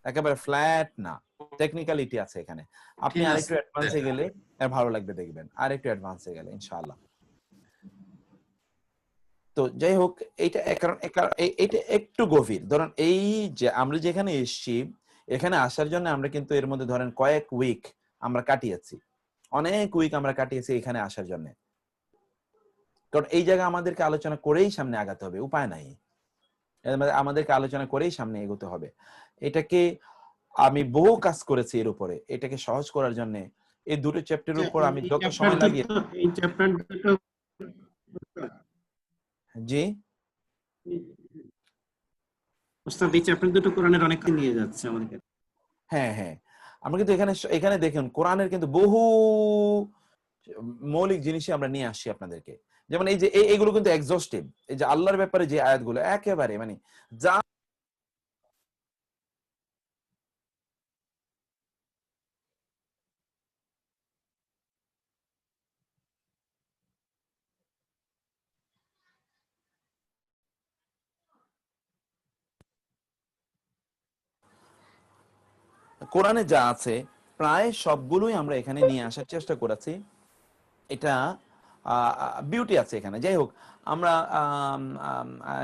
একেবারে ফ্ল্যাট না, টেকনিক্যালিটি আছে এখানে। আপনি ঠিক আরেকটু আছে। অ্যাডভান্সে গেলে ভালো লাগবে দেখবেন, আরেকটু অ্যাডভান্সে গেলে ইনশাআল্লাহ। তো যাই হোক, এইটা এইটা একটু গভীর। ধরেন এই যে আমরা যেখানে এসেছি, এখানে আসার জন্য আমরা কিন্তু এর মধ্যে ধরেন কয়েক উইক আমরা কাটিয়েছি, অনেক উইক আমরা কাটিয়েছি এখানে আসার জন্য। কারণ এই জায়গা আমাদেরকে আলোচনা করেই সামনে আগাতে হবে, উপায় নাই, আমাদেরকে আলোচনা করেই সামনে এগোতে হবে। এটাকে আমি বহু কাজ করেছি এর উপরে, এটাকে সহজ করার জন্য এই দুটো চ্যাপ্টারের উপর আমি যত সময় লাগিয়ে। এই চ্যাপ্টার দুটো জি ওস্তাদ, এই চ্যাপ্টার দুটো কোরআনের অনেক নিয়ে যাচ্ছে আমাদেরকে। হ্যাঁ হ্যাঁ, আমরা কিন্তু এখানে দেখুন কোরআনের কিন্তু বহু মৌলিক জিনিসই আমরা নিয়ে আসছি আপনাদেরকে। যেমন এই যে এইগুলো কিন্তু এক্সস্টিভ, এই যে আল্লাহর ব্যাপারে যে আয়াতগুলো একেবারে মানে যা কোরআনে যা আছে প্রায় সবগুলোই আমরা এখানে নিয়ে আসার চেষ্টা করেছি। এটা বিউটি আছে এখানে। যাই হোক, আমরা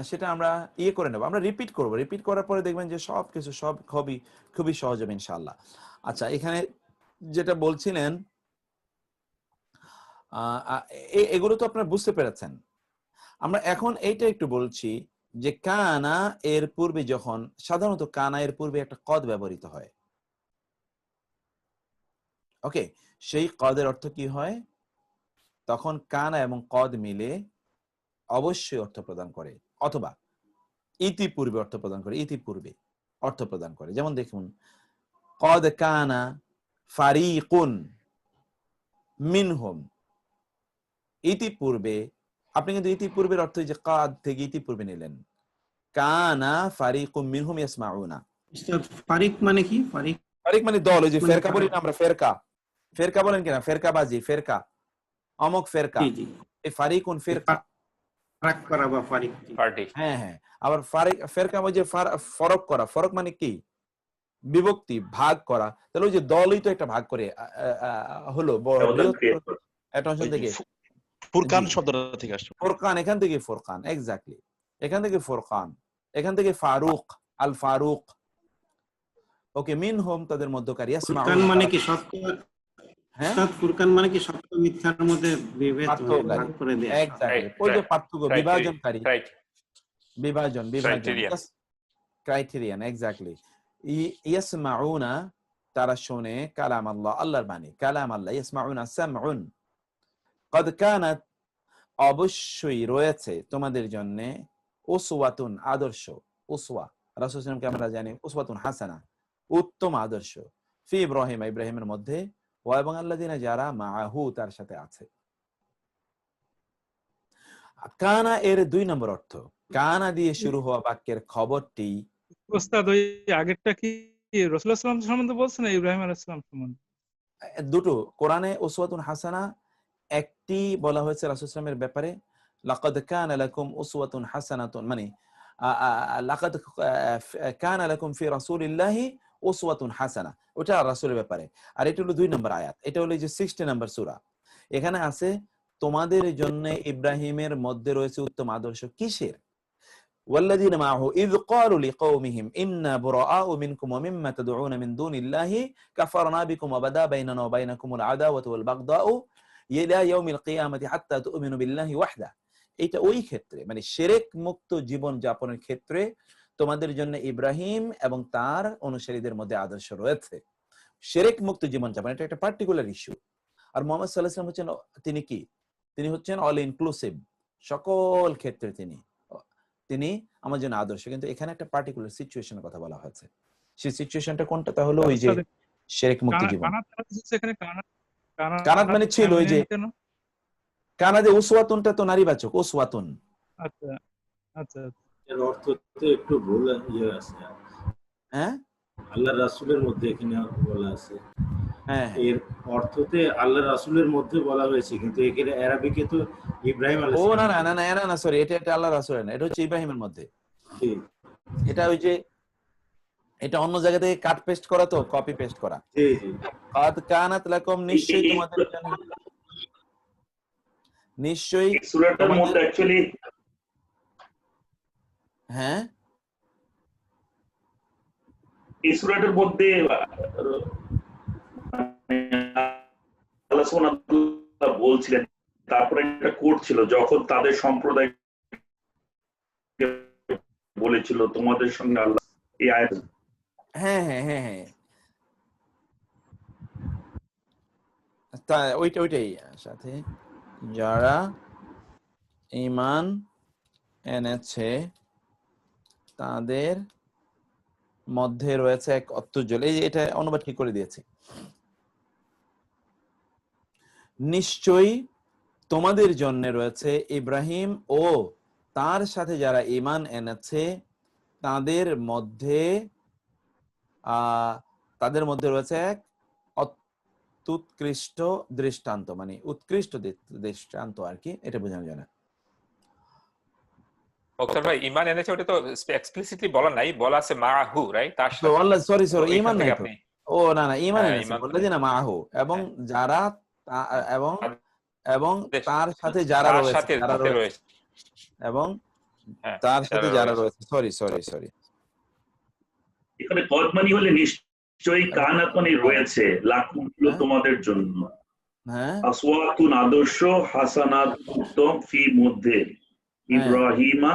সেটা আমরা করে নেব, আমরা রিপিট করব, রিপিট করার পরে দেখবেন যে সবকিছু সব খুবই সহজ হবে ইনশাআল্লাহ। আচ্ছা, এখানে যেটা বলছিলেন এগুলো তো আপনারা বুঝতে পেরেছেন। আমরা এখন এইটা একটু বলছি যে কানা এর পূর্বে যখন সাধারণত কানা এর পূর্বে একটা কদ ব্যবহৃত হয়, ওকে, সেই কদের অর্থ কি হয়? তখন কানা এবং কদ মিলে অবশ্যই অর্থ প্রদান করে, অথবা ইতিপূর্বে অর্থ প্রদান করে, ইতিপূর্বে অর্থ প্রদান করে। যেমন দেখুন, কদ কানা ফারিকুন মিনহুম, ইতিপূর্বে। আপনি কিন্তু ইতিপূর্বের অর্থ যে কাদ থেকে ইতিপূর্বে নিলেন, কানা ফারিকুম মিনহুম ইয়াসমাউনা। ফারিক মানে কি? ফারিক মানে দল। ওই যে ফেরকা বলি না আমরা, ফেরকা বলেন কিনা, ফেরকাবাজি, ফেরকা, অমুক ফেরকা, এই ফারিকুন ফেরকা, ফারাক করা বা ফারিক পার্টি। হ্যাঁ হ্যাঁ, আবার ফেরকা মানে যে ফরক করা, ফরক মানে কি? বিভক্তি, ভাগ করা। তাহলে ওই যে দলই তো একটা ভাগ করে হলো অ্যাটেনশন থেকে ফুরকান শব্দটা থেকে আসছে, ফুরকান, এখান থেকে ফুরকান, এক্স্যাক্টলি এখান থেকে ফুরকান, এখান থেকে ফারুক, আল ফারুক, ওকে, মিনহুম তাদের মধ্যকার, ফুরকান মানে কি সত্য? হ্যাঁ, ফুরকান মানে কি সত্য মিথ্যার মধ্যে বিভেদ ভাগ করে দেয়া, এক্স্যাক্টলি ওই যে পার্থক্য, বিভাজনকারী, বিভাজন ক্রাইটেরিয়ান, এক্স্যাক্টলি। ইয়াসমাউনা তারা শুনে কালাম আল্লাহ, আল্লাহর বাণী, কালাম আল্লাহ, ইয়াসমাউনা সামউন, কদ কানাত অবশ্যই রয়েছে তোমাদের জন্য উসওয়াতুন আদর্শ, উসওয়া রাসূল সাল্লাল্লাহু আলাইহি ওয়াসাল্লামকে আমরা জানি উসওয়াতুন হাসানা, উত্তম আদর্শ, ফি ইব্রাহিম, ইব্রাহিমের মধ্যে, ওয়া এবং আল্লাযিনা যারা মাআহু তার সাথে আছে। কানা এর 2 নম্বর অর্থ, কানা দিয়ে শুরু হওয়া বাক্যের খবরটি। ওস্তাদ ওই আগেরটা কি রাসূলুল্লাহ সাল্লাল্লাহু আলাইহি ওয়াসাল্লাম সম্বন্ধে বলছেন না ইব্রাহিম আলাইহিস সালাম সম্বন্ধে? দুটো কোরআনে উসওয়াতুন হাসানা একটি বলা হয়েছে রাসূল সাল্লাল্লাহু আলাইহি ওয়াসাল্লামের ব্যাপারে, লাকাদ কানা লাকুম উসওয়াতুন হাসানাতুন, মানে লাকাদ কানা লাকুম ফি রাসূলিল্লাহি উসওয়াতুন হাসানা, ওটা রাসূলের ব্যাপারে। আর এটা হলো 2 নম্বর আয়াত, এটা হলো যে 60 নম্বর সূরা। এখানে আছে তোমাদের জন্য ইব্রাহিমের মধ্যে রয়েছে উত্তম আদর্শ। কিসের? ওয়াল্লাযীনা মাআহু ইয ক্বালু লিকাওমিহিম ইন্না বুরাআউ মিনকুম ওয়া মিম্মা তাদউনা মিন দুনিল্লাহি কাফারনা বিকুম ওয়া বাদা বাইনানা ওয়া বাইনাকুমুল আদাওয়াতু ওয়াল বাগদাউ ইলা ইয়াউমিল কিয়ামাতি হাত্তা তু'মিনু বিল্লাহি ওয়াহদা। এটা ওই ক্ষেত্রে, মানে শিরক মুক্ত জীবন যাপনের ক্ষেত্রে তোমাদের জন্য ইব্রাহিম এবং তার অনুসারীদের মধ্যে আদর্শ রয়েছে। শিরক মুক্ত জীবন যাপন এটা একটা পার্টিকুলার ইস্যু। আর মুহাম্মদ সাল্লাল্লাহু আলাইহি ওয়াসাল্লাম হচ্ছেন তিনি কি? তিনি হচ্ছেন অল ইনক্লুসিভ, সকল ক্ষেত্রে তিনি আমার জন্য আদর্শ। কিন্তু এখানে একটা পার্টিকুলার সিচুয়েশনের কথা বলা হয়েছে। সেই সিচুয়েশনটা কোনটা? তা হলো ওই যে শিরক মুক্ত জীবন। কানাত মানে ছিল ওই যে কানাদে উসওয়াতুনটা তো নারীবাচক, উসওয়াতুন। আচ্ছা আচ্ছা, এর অর্থ তো একটু ভুল আছে। হ্যাঁ, আল্লাহর রাসূলের মধ্যে এখানে বলা আছে। হ্যাঁ, এর অর্থতে আল্লাহর রাসূলের মধ্যে বলা হয়েছে, কিন্তু এখানে আরবিকে তো ইব্রাহিম আলাইহিস ও সালাম। না সরি, এটা আল্লাহর রাসূলের না, এটা হচ্ছে ইব্রাহিমের মধ্যে। এটা ওই যে এটা অন্য জায়গা থেকে কাট পেস্ট করা, তো কপি পেস্ট করা। জি জি কাদ কানাত লাকুম, নিশ্চয়ই তোমাদের জন্য, নিশ্চয়ই এই সূরাটার তোমাদের, মধ্যে অ্যাকচুয়ালি হ্যাঁ এই সূরাটার মধ্যে আল্লাহ সুবহানাহু ওয়া তাআলা বলছিলেন, তারপরে একটা কোড ছিল যখন তাদের সম্প্রদায় বলেছিল তোমাদের সঙ্গে আল্লাহ, এই আয়াত। হ্যাঁ হ্যাঁ হ্যাঁ হ্যাঁ তা ওইটাই সাথে যারা ঈমান এনেছে তাদের মধ্যে রয়েছে এক অত্যুজ্জ্বল, এই এটা অনুবাদ ঠিক করে দিয়েছে। নিশ্চয়ই তোমাদের জন্য রয়েছে ইব্রাহিম ও তার সাথে যারা ঈমান এনেছে তাদের মধ্যে রয়েছে এক উৎকৃষ্ট দৃষ্টান্ত, মানে উৎকৃষ্ট দৃষ্টান্ত আর কি, এটা বোঝানো যায় না। মুক্তার ভাই ঈমান এনেছে ওটা তো এক্সপ্লিসিটলি বলা নাই, বলা আছে মাহু, রাইট? তার তো আল্লাহ সরি ঈমান নাই তো, আপনি ও না ঈমান এনেছে বললে যে না মাহু, এবং যারা এবং তার সাথে যারা রয়েছে, এবং তার সাথে যারা রয়েছে, সরি এখানে কদ মানে হলে নিশ্চয়ই, কানাত মানে রয়েছে, লাকুম হলো তোমাদের জন্য, হ্যাঁ আসওয়াতুন আদর্শ, হাসানাত উত্তম, ফি মধ্যে, ইব্রাহিমা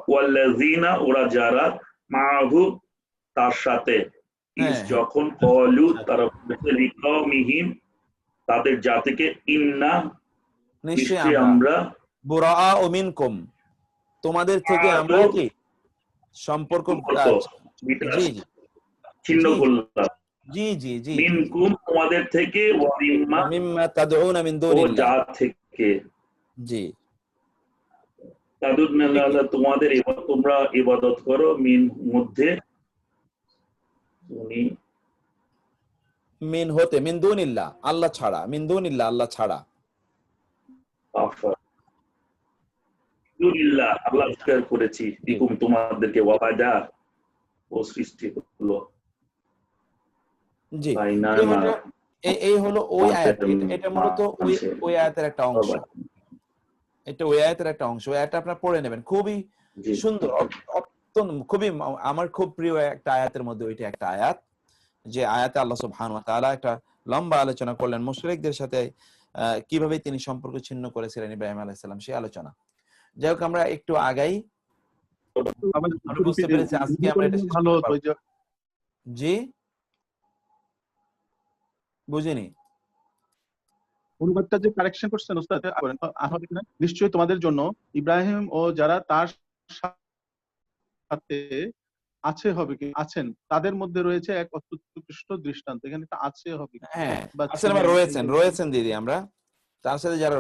ওয়াল্লাযিনা ওরা যারা, মাহু তার সাথে, যখন কলু তারা লিকাওমিহিম তাদের জাতিকে, ইন্না নিশ্চয়ই আমরা বুরাআউ মিনকুম তোমাদের থেকে আমরা কি সম্পর্ক ছিন্ন করলাম, জি জি জি মিনকুম তোমাদের থেকে, ওয়া মিম্মা তাদউনা মিন দুনিল্লাহ, যা থেকে, জি তাদুন্নাল্লাহ তোমাদের তোমরা ইবাদত করো, মিন মধ্যে, মিন হতে, মিন দুনিল্লাহ আল্লাহ ছাড়া, মিন দুনিল্লাহ আল্লাহ ছাড়া, দুনিল্লাহ আল্লাহ স্বীকার করেছি, বিকুম তোমাদেরকে, ওয়াবাদা ও সৃষ্টি হলো, জি এই হলো ওই আয়াত, এটা মূলত ওই আয়াতের একটা অংশ, এটা ওই আয়াতের একটা অংশ, এটা আপনারা পড়ে নেবেন, খুবই সুন্দর, অত্যন্ত খুবই আমার খুব প্রিয় একটা আয়াতের মধ্যে ওইটা একটা আয়াত, যে আয়াতে আল্লাহ সুবহানাহু ওয়া তাআলা একটা লম্বা আলোচনা করলেন মুশরিকদের সাথে কিভাবে তিনি সম্পর্ক ছিন্ন করেছিলেন ইব্রাহিম আলাইহিস সালাম, সেই আলোচনা। যাই হোক আমরা একটু আগাই, বুঝতে পেরেছি আজকে আমরা এটা শেষ করতে পারবো। জি বুঝিনি অনুবাদটা যে কারেকশন করছেন ওস্তাদ, নিশ্চয়ই তোমাদের জন্য ইব্রাহিম ও যারা তার সাথে আছে হবে কি আছেন তাদের মধ্যে রয়েছে এক উৎকৃষ্ট দৃষ্টান্ত, এখানে একটা আছে হবে, হ্যাঁ আসলে আমরা রয়েছেন দিদি, আমরা তার সাথে যারা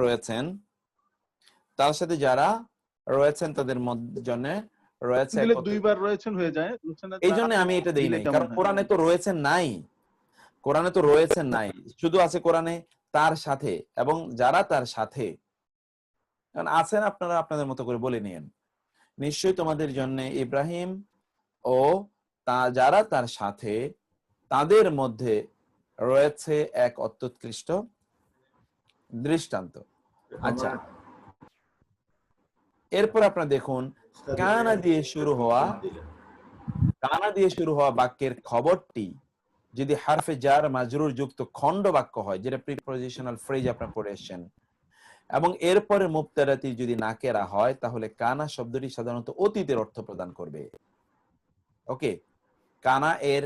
রয়েছেন, তাদের জন্য রয়েছে, দুইবার রয়েছেন হয়ে যায়, এই জন্য আমি এটা দেই নাই, কারণ কোরআনে তো রয়েছেন নাই, শুধু আছে কোরআনে তার সাথে, এবং যারা তার সাথে, কারণ আছেন আপনারা আপনাদের মতো করে বলে নিয়েন। নিশ্চয়ই তোমাদের জন্য ইব্রাহিম ও যারা তার সাথে তাদের মধ্যে রয়েছে এক অত্যুৎকৃষ্ট দৃষ্টান্ত। আচ্ছা এরপর আপনারা দেখুন, কানা দিয়ে শুরু হওয়া বাক্যের খবরটি যদি হারফে জার মাজরুর যুক্ত খণ্ড বাক্য হয়, যেটা প্রিপোজিশনাল ফ্রেজ আপনারা পড়ে এসেছেন, এবং এরপরে মুবতাদাটি যদি নাকেরা হয়, তাহলে কানা শব্দটি সাধারণত অতীতের অর্থ প্রদান করবে। ওকে, কানা এর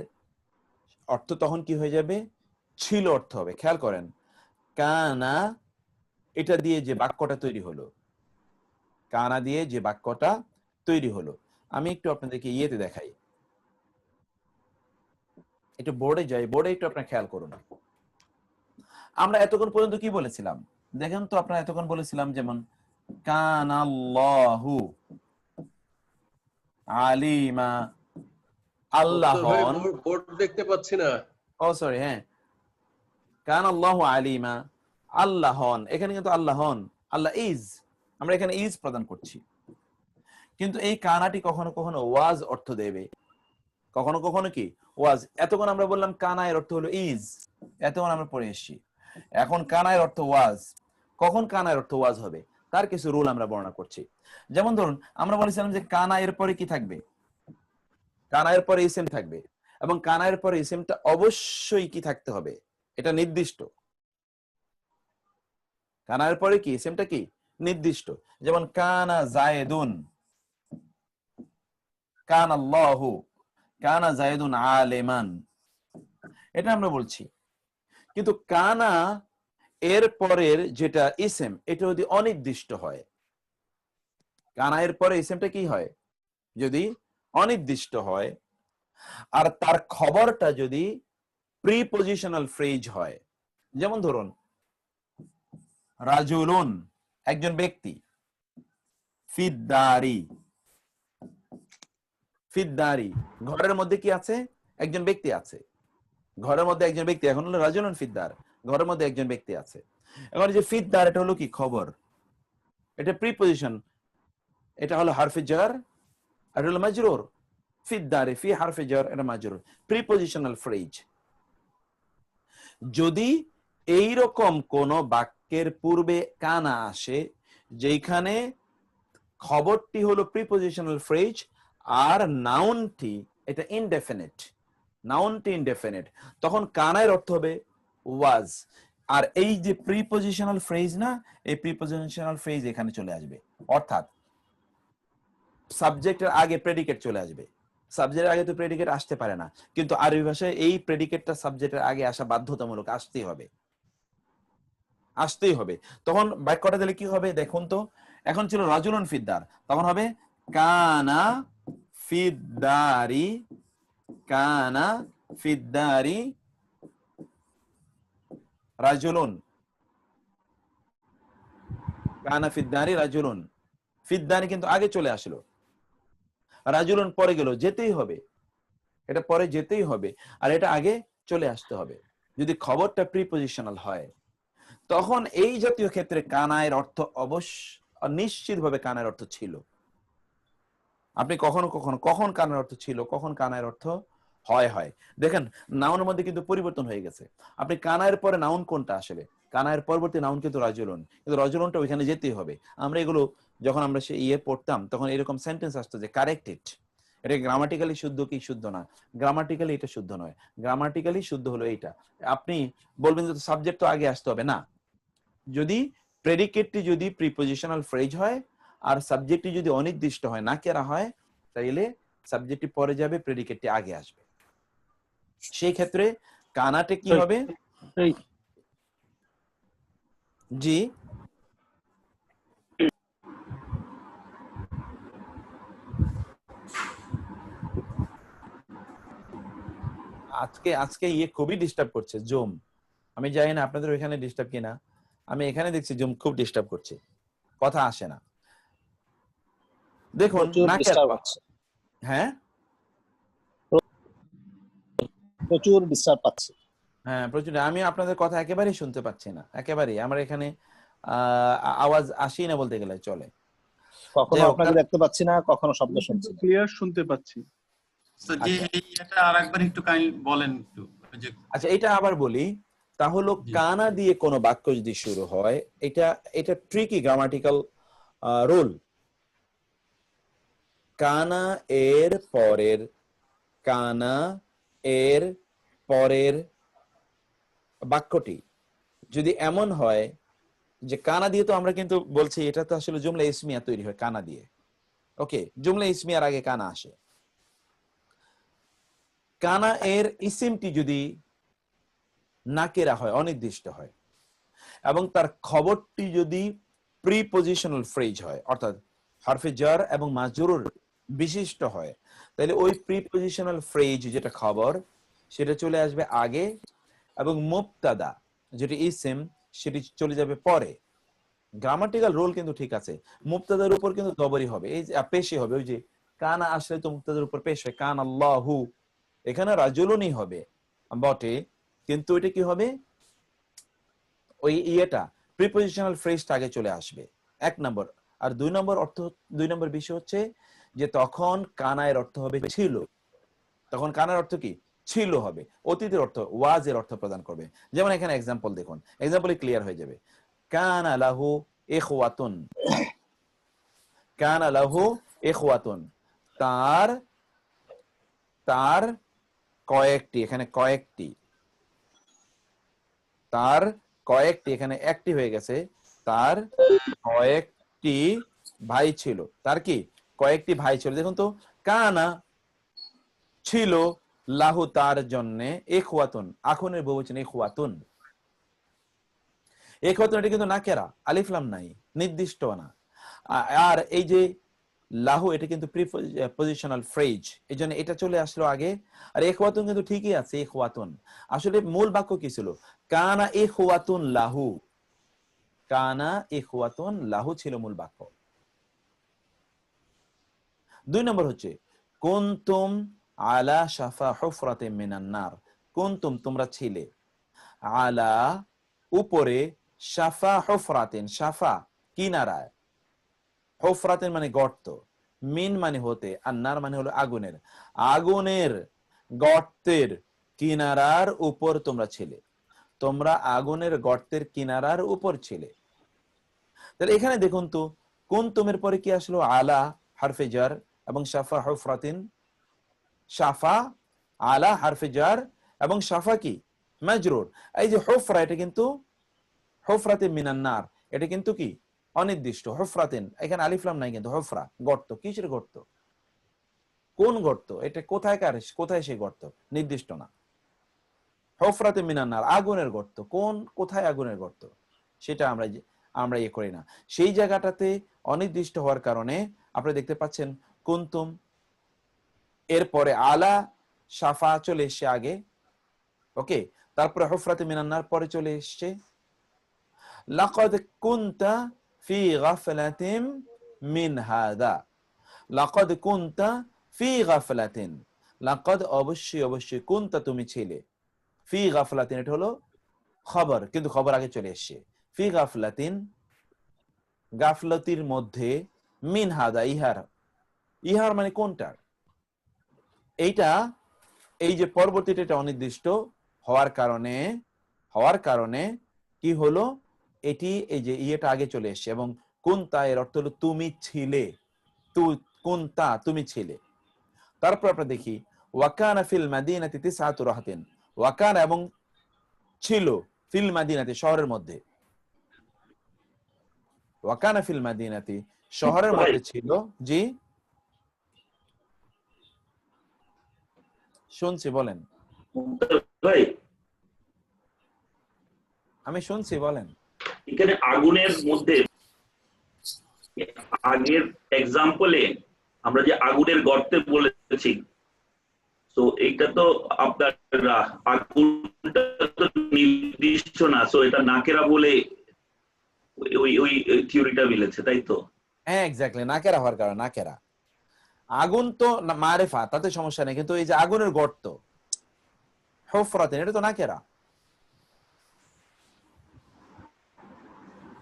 অর্থ তখন কি হয়ে যাবে? ছিল অর্থ হবে। খেয়াল করেন, কানা এটা দিয়ে যে বাক্যটা তৈরি হলো, কানা দিয়ে যে বাক্যটা তৈরি হলো, আমি একটু আপনাদেরকে ইয়েতে দেখাই, একটু বোর্ডে যাই, বোর্ডে একটু আপনারা খেয়াল করুন। আমরা এতক্ষণ পর্যন্ত কি বলেছিলাম দেখেন তো, আপনারা এতক্ষণ বলেছিলাম যেমন কানাল্লাহু আলিমা, আল্লাহ হন, বোর্ড দেখতে পাচ্ছি না, ও সরি, হ্যাঁ, কানাল্লাহু আলিমা, আল্লাহ হন, এখানে কিন্তু আল্লাহ হন, আল্লাহ ইজ, আমরা এখানে ইজ প্রদান করছি, কিন্তু এই কানাটি কখনো কখনো ওয়াজ অর্থ দেবে, কখনো কখনো কি ওয়াজ। এতক্ষণ আমরা বললাম কানা এর অর্থ হলো ইজ, এতক্ষণ আমরা পড়ে এসেছি। এখন কানা এর অর্থ ওয়াজ। কখন কানা এর অর্থ ওয়াজ হবে তার কিছু রুল আমরা বর্ণনা করছি। যেমন ধরুন আমরা বলেছিলাম যে কানা এর পরে কি থাকবে, কানা এর পরে ইসেম থাকবে, এবং কানা এর পরে ইসেমটা অবশ্যই কি থাকতে হবে, এটা নির্দিষ্ট। কানা এর পরে কি ইসেমটা কি নির্দিষ্ট। যেমন কানা জায়েদুন, কানা আল্লাহু, কানা জায়েদুন আলেমান, এটা আমরা বলছি। কিন্তু কানা এর পরের যেটা ইসেম এটা যদি অনির্দিষ্ট হয়, কানা এর পরে ইসেমটা কি হয় যদি অনির্দিষ্ট হয়, আর তার খবরটা যদি প্রিপজিশনাল ফ্রেজ হয়। যেমন ধরুন রাজুলুন একজন ব্যক্তি, ফিদ্দারি, ফিদ্দারি ঘরের মধ্যে কি আছে, একজন ব্যক্তি আছে, ঘরের মধ্যে একজন ব্যক্তি। এখন হলো রাজুলুন ফিদ্দার, ঘরের মধ্যে একজন ব্যক্তি আছে। এখন যে ফিদ্দার এটা হলো কি খবর, এটা প্রিপজিশন, এটা হলো হারফে জার, এটা হলো মাজরুর। ফিদ্দারে ফি হারফে জার, এটা মাজরুর, প্রিপজিশনাল ফ্রেজ। যদি এইরকম কোন বাক্যের পূর্বে কানা আসে যেখানে খবরটি হলো প্রিপজিশনাল ফ্রেজ আর নাউনটি এটা ইনডেফিনিট, নাউনটি ইনডেফিনিট, তখন কানার অর্থ হবে ওয়াজ। আর এই যে প্রিপজিশনাল ফ্রেজ না, এই প্রিপজিশনাল ফ্রেজ এখানে চলে আসবে, অর্থাৎ সাবজেক্টের আগে প্রেডিকেট চলে আসবে। সাবজেক্টের আগে তো প্রেডিকেট আসতে পারে না, কিন্তু আরবি ভাষায় এই প্রেডিকেটটা সাবজেক্টের আগে আসা বাধ্যতামূলক, আসতেই হবে, আসতেই হবে। তখন বাক্যটা দিলে কি হবে দেখুন তো, এখন ছিল রাজুলুন ফিদ্দার, তখন হবে কানা ফিদ্দারি, কানা ফিদ্দারি রাজুলুন, কানা ফিদ্দারি রাজুলুন। ফিদ্দারি কিন্তু আগে চলে আসলো, রাজুলুন পরে গেল, যেতেই হবে, এটা পরে যেতেই হবে, আর এটা আগে চলে আসতে হবে যদি খবরটা প্রিপজিশনাল হয়। তখন এই জাতীয় ক্ষেত্রে কানায়ের অর্থ অবশ্য নিশ্চিতভাবে কানায়ের অর্থ ছিল। আপনি কখনো কখনো কখন কানার অর্থ ছিল, কখন কানায়ের অর্থ হয় হয় দেখেন নাউনের মধ্যে কিন্তু পরিবর্তন হয়ে গেছে। আপনি কানায়ের পরে নাউন কোনটা আসলে, কানায়ের পরবর্তী নাউন কিন্তু রাজুলুন, কিন্তু রাজুলুনটা ওইখানে যেতেই হবে। আমরা এগুলো যখন আমরা সে পড়তাম তখন এরকম সেন্টেন্স আসতো যে কারেক্টেড, এটা গ্রামাটিক্যালি শুদ্ধ কি শুদ্ধ না, গ্রামাটিক্যালি এটা শুদ্ধ নয়, গ্রামাটিক্যালি শুদ্ধ হলো এইটা। আপনি বলবেন যে সাবজেক্ট তো আগে আসতে হবে না, যদি প্রেডিকেটটি যদি প্রিপজিশনাল ফ্রেজ হয় আর সাবজেক্টটি যদি অনির্দিষ্ট হয়, না কেরা হয়, তাইলে সাবজেক্টটি পরে যাবে, প্রেডিকেটটি আগে আসবে। সেই ক্ষেত্রে কানাতে কি হবে, জি আজকে খুবই ডিস্টার্ব করছে জুম। আমি জানি না আপনাদের ওইখানে ডিস্টার্ব কিনা, আমি এখানে দেখছি জুম খুব ডিস্টার্ব করছে, কথা আসে না। দেখুন হ্যাঁ প্রচুর ডিস্টার্ব পাচ্ছি, হ্যাঁ প্রচুর। আমি আপনাদের কথা একেবারেই শুনতে পাচ্ছি না, একেবারেই। আমার এখানে আওয়াজ আসেই না বলতে গেলে চলে। কখনো আপনাকে দেখতে পাচ্ছি না, কখনো শব্দ শুনছি, ক্লিয়ার শুনতে পাচ্ছি। যে এটা আরেকবার একটু কাইন্ডলি বলেন একটু। আচ্ছা এটা আবার বলি, তাহলে কানা দিয়ে কোনো বাক্য যদি শুরু হয়, এটা ট্রিকি গ্রামাটিক্যাল রুল। কানা এর পরের বাক্যটি যদি এমন হয় যে কানা দিয়ে, তো আমরা কিন্তু বলছি এটা তো আসলে জুমলা ইসমিয়া তৈরি হয় কানা দিয়ে, ওকে, জুমলা ইসমিয়ার আগে কানা আসে। কানা এর ইসিমটি যদি নাকেরা হয়, অনির্দিষ্ট হয়, এবং তার খবরটি যদি প্রিপজিশনাল ফ্রেজ হয়, অর্থাৎ হারফে জার এবং মাজরুর বিশিষ্ট হয়, তাহলে ওই প্রিপজিশনাল ফ্রেজ যেটা খবর সেটা চলে আসবে আগে, এবং মুবতাদা যেটি ইসিম সেটি চলে যাবে পরে। গ্রামাটিক্যাল রুল কিন্তু ঠিক আছে, মুবতাদার উপর কিন্তু দবরি হবে, এই যে পেশে হবে, ওই যে কানা আসলে তো মুবতাদার উপর পেশ হয়, কান আল্লাহু, এখানে রাজুলুনই হবে বটে, কিন্তু এটা কি হবে, ওই প্রিপজিশনাল ফ্রেজটা আগে চলে আসবে, এক নম্বর। আর দুই নম্বর বিষয় হচ্ছে যে তখন কানায়ের অর্থ হবে ছিল, তখন কানার অর্থ কি? ছিল হবে। অতীতের অর্থ ওয়াজ এর অর্থ প্রদান করবে। যেমন এখানে এক্সাম্পল দেখুন, এক্সাম্পলে ক্লিয়ার হয়ে যাবে। কানা লাহু ইখওয়াতুন, কানা লাহু ইখওয়াতুন, তার তার কয়েকটি, এখানে কয়েকটি, তার কয়েকটি, এখানে একটি হয়ে গেছে, তার কয়েকটি ভাই ছিল। তার কি? কয়েকটি ভাই ছিল। দেখুন তো, কানা ছিল, লাহু তার জন্যে, ইখওয়াতুন আখুনের বহুবচন ইখওয়াতুন। ইখওয়াতুন এটা কিন্তু নাকেরা, আলিফ লাম নাই, নির্দিষ্ট না। আর এই যে লাহু এটা কিন্তু প্রিপজিশনাল ফ্রেজ, এই জন্য এটা চলে আসলো আগে। আর ইখওয়াতুন কিন্তু ঠিকই আছে, ইখওয়াতুন। আসলে মূল বাক্য কি ছিল? কানা ইখওয়াতুন লাহু, কানা ইখওয়াতুন লাহু ছিল মূল বাক্য। 2 নম্বর হচ্ছে কুনতুম আলা শাফা হুফরাতিন মিনান নার, কুনতুম তোমরা ছিলে, আলা উপরে, শাফা হুফরাতিন শাফা কিনারায়, হুফরাতিন মানে গর্ত, মিন মানে হতে, আর নার মানে হলো আগুনের, আগুনের গর্তের কিনারার উপর তোমরা ছিলে। তোমরা আগুনের গর্তের কিনারার উপর ছিলে। তাহলে এখানে দেখুন তো, কুনতুমের পরে কি আসলো? আলা হারফে জার এবং শাফা হুফরাতিন, শাফা আলা হারফে জার এবং শাফা কি? মাজরুর। এই যে হুফরা, এটা কিন্তু হুফরাতিন মিনান নার, এটা কিন্তু কি? অনির্দিষ্ট। হুফরাতিন এখানে আলিফ লাম নাই, কিন্তু হুফরা গর্ত। কিসের গর্ত? কোন গর্ত? এটা কোথায়কার, কোথায় সেই গর্ত? নির্দিষ্ট না। হুফরাতিন মিনান নার আগুনের গর্ত, কোন কোথায় আগুনের গর্ত সেটা আমরা ইয়ে করি না। সেই জায়গাটাতে অনির্দিষ্ট হওয়ার কারণে আপনারা দেখতে পাচ্ছেন কুনতুম এরপরে আলা শাফা চলে এসছে আগে, ওকে, তারপরে হুফরাতিন মিনান নার পরে চলে এসছে। লাকাদ কুনতা ফি গাফলাতিন মিন হাদা, লাকাদ কুনতা ফি গাফলাতিন, লাকাদ অবশ্যই অবশ্যই, কুনতা তুমি ছিলে, ফি গাফলাতিন এটা হলো খবর, কিন্তু খবর আগে চলে এসছে। ফি গাফলাতিন গাফলতির মধ্যে, মিন হাদা ইহার, ইহার মানে কোনটার? এইটা এই যে পরবর্তীটা এটা অনির্দিষ্ট হওয়ার কারণে কি হলো? এটি এই যে ইয়েটা আগে চলে এসছে, এবং কুনতা এর অর্থ হলো তুমি ছিলে, কুনতা তুমি ছিলে। তারপর আমরা দেখি ওয়াকানা ফিল মাদিনাতি তিসআতু রাহাতিন, ওয়াকানা এবং ছিল, ফিল মাদিনাতি শহরের মধ্যে, ওয়াকানা ফিল মাদিনাতি শহরের মধ্যে ছিল। জি শুনছি, বলেন। ভাই আমি শুনছি, বলেন। এখানে আগুনের মধ্যে আগের এক্সাম্পলে আমরা যে আগুনের গর্তে বলেছি, তো এইটা তো আপনার আগুনটা তো নির্দিষ্ট না, সো এটা নাকেরা বলে ওই থিওরিটা মিলেছে, তাই তো? হ্যাঁ এক্স্যাক্টলি, নাকেরা হওয়ার কারণে। নাকেরা, আগুন তো মারেফা, তাতে সমস্যা নেই, কিন্তু এই যে আগুনের গর্ত হুফরাতিন এটা তো নাকেরা,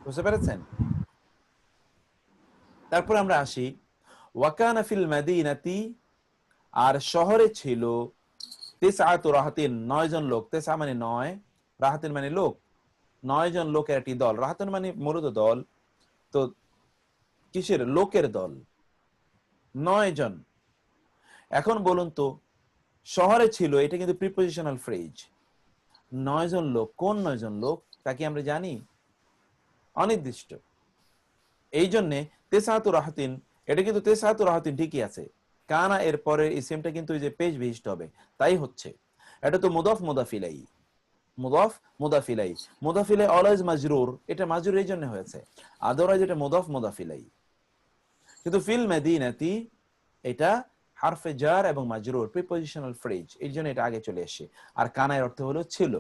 বুঝতে পেরেছেন? তারপর আমরা আসি ওয়াকানা ফিল মাদিনাতি, আর শহরে ছিল, তিসআতু রাহাতিন 9 জন লোক, তিসআ মানে 9, রাহাতিন মানে লোক, 9 জন লোকের একটি দল। রাহাতিন মানে মূলত দল, তো কিসের? লোকের দল, 9 জন। এখন বলুন তো, শহরে ছিল, এটা কিন্তু প্রিপজিশনাল ফ্রেজ। 9 জন লোক, কোন 9 জন লোক তা কি আমরা জানি? অনির্দিষ্ট। এই জন্য তিসআতু রাহাতিন, এটা কিন্তু তিসআতু রাহাতিন ঠিকই আছে, কানা এর পরে ইসিমটা কিন্তু এই যে পেজ বিশিষ্ট হবে, তাই হচ্ছে। এটা তো মুদাফ মুদাফ ইলাইহি, মুদাফ মুদাফ ইলাইহি, মুদাফ ইলাইহি অলওয়েজ মাজরুর, এটা মাজরুর এই জন্য হয়েছে, আদারওয়াইজ এটা মুদাফ মুদাফ ইলাইহি। কিন্তু ফিল মাদিনাতি এটা হারফে জার এবং মাজরুর, প্রিপজিশনাল ফ্রেজ, এই জন্য এটা আগে চলে আসে। আর কানা এর অর্থ হলো ছিল।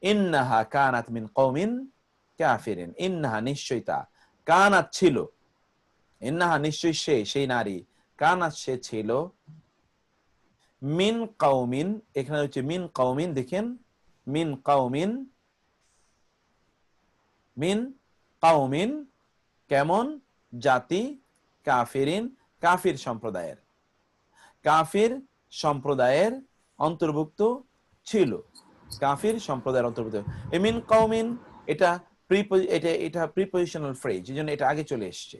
ইন্নাহা কানাত মিন কওমিন কাফিরিন, ইন্নাহা নিশ্চয়ই তা, কানাত ছিল, ইন্নাহা নিশ্চয়ই সে, সেই নারী, কানাত সে ছিল, মিন কওমিন, এখানে হচ্ছে মিন কওমিন, দেখেন মিন কওমিন, মিন কওমিন কেমন জাতি, কাফিরিন কাফির সম্প্রদায়ের, কাফির সম্প্রদায়ের অন্তর্ভুক্ত ছিল, কাফির সম্প্রদায়ের অন্তর্ভুক্ত। মিন কওমিন এটা প্রিপজিশনাল ফ্রেজ, এই জন্য এটা আগে চলে এসছে।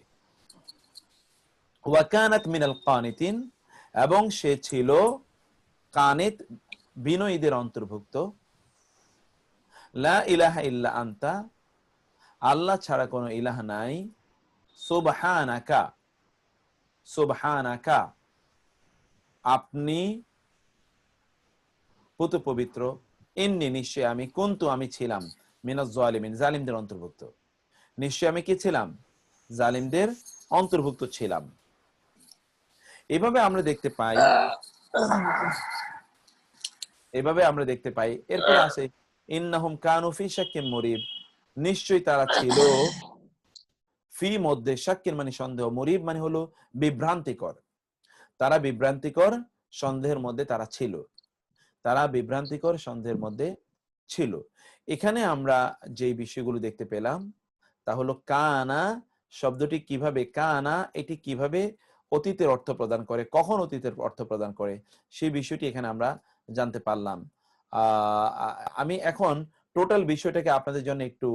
ওয়া কানাত মিনাল কানিতিন, এবং সে ছিল কানিত বিনয়ীদের অন্তর্ভুক্ত। লা ইলাহা ইল্লা আনতা, আল্লাহ ছাড়া কোনো ইলাহ নাই। সুবহানাকা, সুবহানাকা, আপনি পুত পবিত্র। ইন্নী, নিশ্চয় আমি, কুনতু আমি ছিলাম, মিনাজ জালিমিন, জালিমদের অন্তর্ভুক্ত। নিশ্চয় আমি কি ছিলাম? জালিমদের অন্তর্ভুক্ত ছিলাম। এভাবে আমরা দেখতে পাই, এরপরে আসে ইন্নাহুম কানু ফি শাক্কিন মুরিব, নিশ্চয়ই তারা ছিল ফি মধ্যে, শাক্কিন মানে সন্দেহ, মুরিব মানে হলো বিভ্রান্তিকর। তারা বিভ্রান্তিকর সন্দেহের মধ্যে তারা ছিল, তারা বিভ্রান্তিকর সন্দেহের মধ্যে ছিল। এখানে আমরা যে বিষয়গুলো দেখতে পেলাম তা হলো কানা শব্দটি কিভাবে, কানা এটি কিভাবে অতীতের অর্থ প্রদান করে, কখন অতীতের অর্থ প্রদান করে, সেই বিষয়টি এখানে আমরা জানতে পারলাম। আমি এখন টোটাল বিষয়টাকে আপনাদের জন্য একটু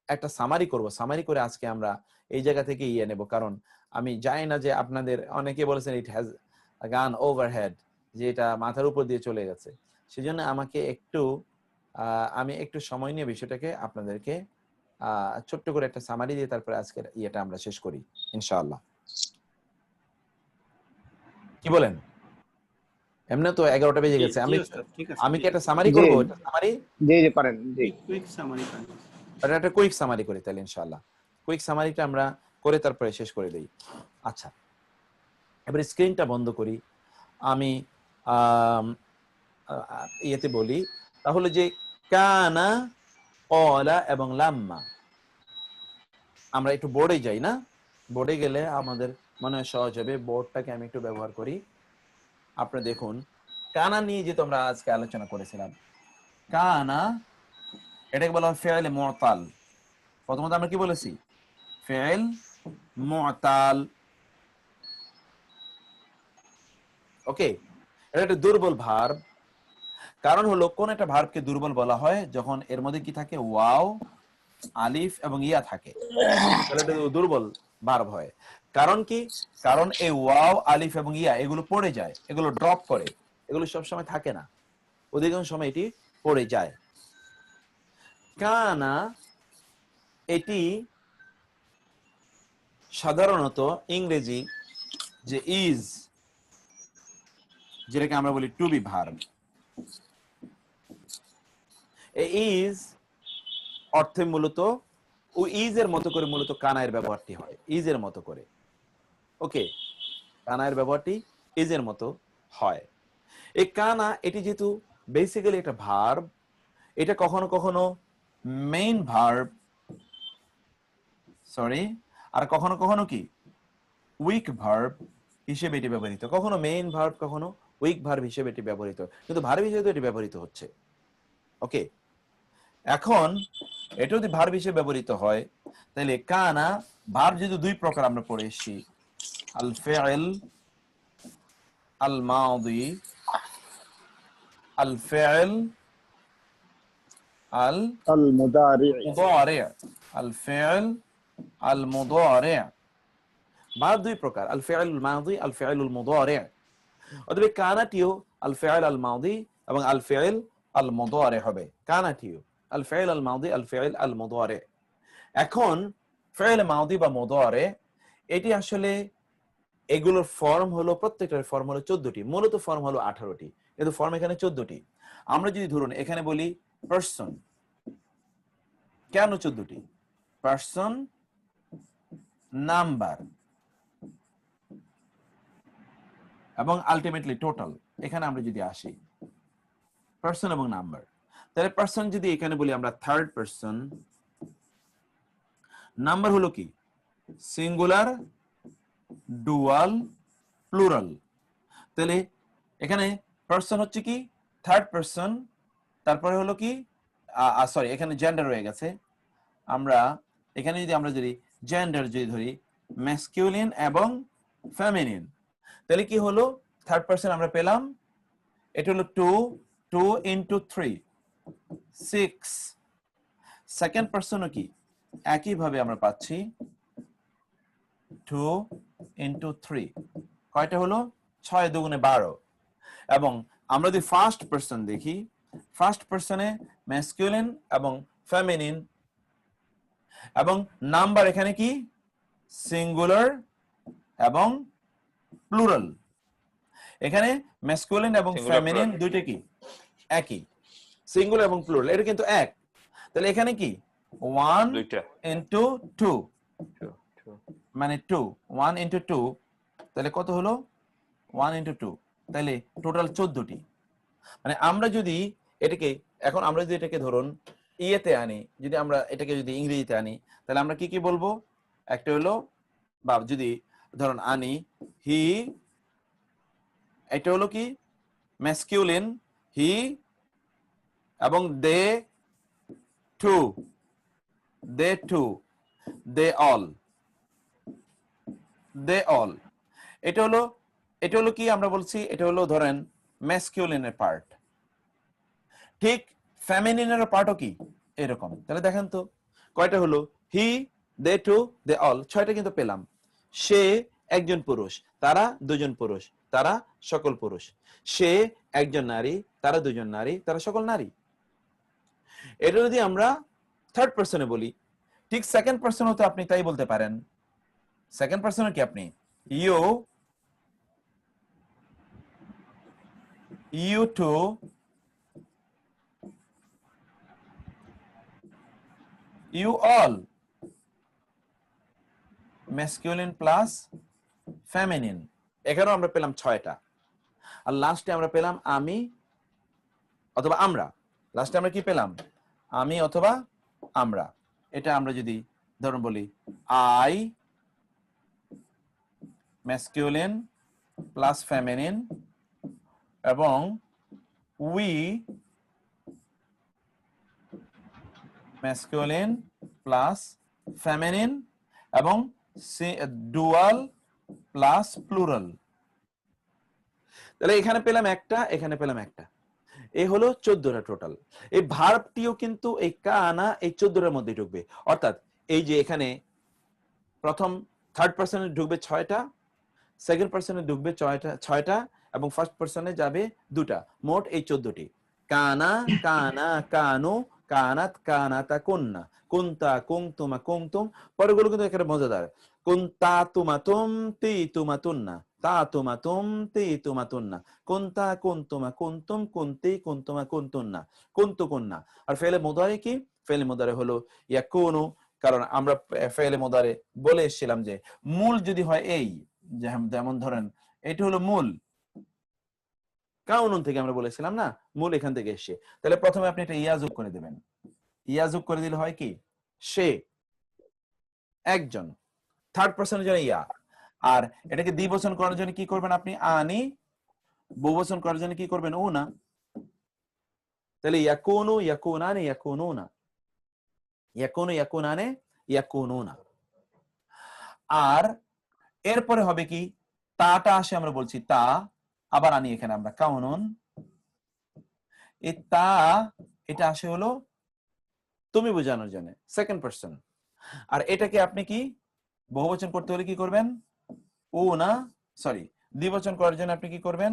একটা সামারি করব, সামারি করে আজকে আমরা এই জায়গা থেকে নেব, কারণ আমি জানি না যে আপনাদের অনেকে বলেছেন ইট হ্যাজ গান ওভারহেড, যে এটা মাথার উপর দিয়ে চলে গেছে। সেজন্য আমি একটু সময় নিয়ে বিষয়টাকে আপনাদেরকে ছোট্ট করে একটা সামারি দিয়ে তারপরে আজকের ইয়েটা আমরা শেষ করি ইনশাআল্লাহ। কি বলেন? এমনি তো 11টা বেজে গেছে, আমি কি একটা সামারি করব? সামারি জি পারেন, জি কুইক সামারি করেন। একটা কুইক সামারি করি তাহলে ইনশাআল্লাহ। কুইক সামারিটা আমরা করে তারপরে শেষ করে দেই। আচ্ছা, এবারে স্ক্রিনটা বন্ধ করি, আমি ইয়েতে বলি তাহলে যে কানা, ক্বালা এবং লাম্মা, আমরা একটু বোর্ডে যাই না? বোর্ডে গেলে আমাদের মনে হয় সহজ হবে। বোর্ডটাকে আমি একটু ব্যবহার করি। আপনি দেখুন, কানা নিয়ে যে তোমরা আজকে আলোচনা করেছিলাম, কানা এটাকে বলা হয় ফি'ল মু'তাল। প্রথমত আমরা কি বলেছি? ফি'ল মু'তাল। ওকে, এটা একটা দুর্বল ভার্ব। কারণ হলো কোন একটা ভার্বকে দুর্বল বলা হয় যখন এর মধ্যে কি থাকে? ওয়াও, আলিফ এবং ইয়া থাকে, তাহলে এটা দুর্বল ভার্ব হয়। কারণ কি? কারণ এই ওয়াও, আলিফ এবং ইয়া এগুলো পড়ে যায়, এগুলো ড্রপ করে, এগুলো সবসময় থাকে না, অধিকাংশ সময় এটি পড়ে যায়। কানা এটি সাধারণত ইংরেজি যে ইজ, যেটাকে আমরা বলি টু বি ভার্ব, এই ইজ অর্থে মূলত ও ইজের মতো করে মূলত কানায়ের ব্যবহারটি হয়, ইজের মতো করে। ওকে, কানায়ের ব্যবহারটি ইজের মতো হয়। এই কানা এটি যেহেতু বেসিক্যালি একটা ভার্ব, এটা কখনো কখনো মেইন ভার্ব, আর কখনো কখনো কি উইক ভার্ব হিসেবে এটি ব্যবহৃত, কখনো মেইন ভার্ব, কখনো উইক ভার্ব হিসেবে এটি ব্যবহৃত, কিন্তু ভার্ব হিসেবে এটি ব্যবহৃত হচ্ছে। ওকে, এখন এটা যদি ভার্ব হিসেবে ব্যবহৃত হয় তাহলে কানা ভার্ব যেহেতু দুই প্রকার আমরা পড়ে এসেছি, আল ফি'ল আল মাদি, আল ফি'ল আল মুদারি, আল ফি'ল আল মুদারি। ভার্ব দুই প্রকার, আল ফি'ল আল মাদি, আল ফি'ল আল মুদারি। অতএব কানাটিও আল ফি'ল আল মাদি এবং আল ফি'ল আল মুদারি হবে। কানাটিও আল ফি'ল আল মাদি, আল ফি'ল আল মুদারি। এখন ফি'ল মাদি বা মুদারি এটি আসলে এগুলোর ফর্ম হলো, প্রত্যেকটার ফর্ম হলো 14টি, মূলত ফর্ম হলো 18টি, কিন্তু ফর্ম এখানে 14টি। আমরা যদি ধরুন এখানে বলি পারসন, কেন 14টি? পারসন, নাম্বার এবং আলটিমেটলি টোটাল। এখানে আমরা যদি আসি পারসন এবং নাম্বার, তাহলে পারসন যদি এখানে বলি আমরা থার্ড পারসন, নাম্বার হলো কি? Singular, dual, plural. তাহলে এখানে পারসন হচ্ছে কি? থার্ড পারসন, তারপরে হলো কি সরি এখানে জেন্ডার রয়ে গেছে। আমরা এখানে যদি জেন্ডার যদি ধরি ম্যাসকিউলিন এবং ফেমিনিন, তাহলে কি হলো? থার্ড পারসন আমরা পেলাম এটা হলো 2, 2 into 3 6। সেকেন্ড পার্সনও কি একইভাবে আমরা পাচ্ছি 2 into 3, কয়টা হলো 6 দুগুণে 12। এবং আমরা যদি ফার্স্ট পার্সন দেখি, ফার্স্ট পার্সনে ম্যাসকুলিন এবং ফেমিনিন, এবং নাম্বার এখানে কি সিঙ্গুলার এবং প্লুরাল। এখানে ম্যাসকুলিন এবং ফেমিনিন দুইটা কি একই, সিঙ্গুলার এবং প্লুরাল, এটা কিন্তু এক। তাহলে এখানে কি 1 into 2 মানে 2, 1 into 2, তাহলে কত হলো 1 into 2, তাহলে টোটাল 14টি। মানে আমরা যদি এটাকে এখন আমরা যদি এটাকে ধরুন ইয়েতে আনি, যদি আমরা এটাকে যদি ইংরেজিতে আনি, তাহলে আমরা কি কি বলবো? একটা হলো বা যদি ধরুন আনি হি, এটা হলো কি ম্যাসকিউলিন হি, এবং দে 2, দে 2, দে অল, দে অল। এটা হলো কি আমরা বলছি, এটা হলো ধরেন ম্যাসকিউলিনের পার্ট। ঠিক ফেমিনিনের পার্টও কি এরকম। তাহলে দেখেন তো কয়টা হলো, হি, দে 2, দে অল, 6টা কিন্তু পেলাম। সে একজন পুরুষ, তারা দুজন পুরুষ, তারা সকল পুরুষ। সে একজন নারী, তারা দুজন নারী, তারা সকল নারী। এটা যদি আমরা থার্ড পার্সনে বলি, ঠিক সেকেন্ড পার্সনও তো আপনি তাই বলতে পারেন। সেকেন্ড পার্সনে কি আপনি you two, you all, masculine plus feminine। এখানেও আমরা পেলাম 6টা। আর লাস্টে আমরা পেলাম আমি অথবা আমরা। লাস্টে আমরা কি পেলাম? আমি অথবা আমরা। এটা আমরা যদি ধরুন বলি I masculine plus feminine, এবং we masculine plus feminine, এবং dual plus plural। তাহলে এখানে পেলাম একটা, এখানে পেলাম একটা, এই হলো 14টা টোটাল। এই ভার্বটিও কিন্তু এই কানা এই 14টার মধ্যে ঢুকবে। অর্থাৎ এই যে এখানে প্রথম থার্ড পার্সনে ঢুকবে 6টা, সেকেন্ড পার্সনে ঢুকবে 6টা, এবং ফার্স্ট পার্সনে যাবে 2টা, মোট এই 14টি। কানা, কানা, কানু, কানাত, কানাতা, কুন্না, কুন্তা, কুনতুমা, কুনতুম। পরেগুলো কিন্তু এখানে মজাদার। কুন্তা তুমাতুম, তি তুমাতুন্না, তা তুমাতুম, তি তুমাতুন্না, কুন্তা, কুনতুমা, কুনতুম, কুন্তি, কুনতুমা, কুনতুন্না, কুন্তু, কুন্না। আর ফেলে মুদারে কি? ফেলে মুদারে হলো ইয়াকুনু। কারণ আমরা ফেলে মুদারে বলে এসেছিলাম যে মূল যদি হয় এই, যেমন ধরেন এটা হলো মূল, কাউনুন থেকে আমরা বলেছিলাম না, মূল এখান থেকে এসে। তাহলে প্রথমে আপনি এটা ইয়া যোগ করে দেবেন। ইয়া যোগ করে দিলে হয় কি, সে একজন, থার্ড পার্সনের জন্য ইয়া। আর এটাকে দ্বিবচন করার জন্য কি করবেন আপনি? আনি। বহুবচন করার জন্য কি করবেন? উনা। তাহলে ইয়াকুনু, ইয়াকুনানি, ইয়াকুনুনা, ইয়াকুনু, ইয়াকুনানে, ইয়াকুনুনা। আর এরপরে হবে কি, তাটা আসে আমরা বলছি তা, আবার আনি এখানে আমরা কাউনুন। এই তা এটা আসে হলো তুমি বোঝানোর জন্য, সেকেন্ড পার্সন। আর এটাকে আপনি কি বহুবচন করতে হলে কি করবেন? ও না, সরি, দ্বিবচন করার জন্য আপনি কি করবেন?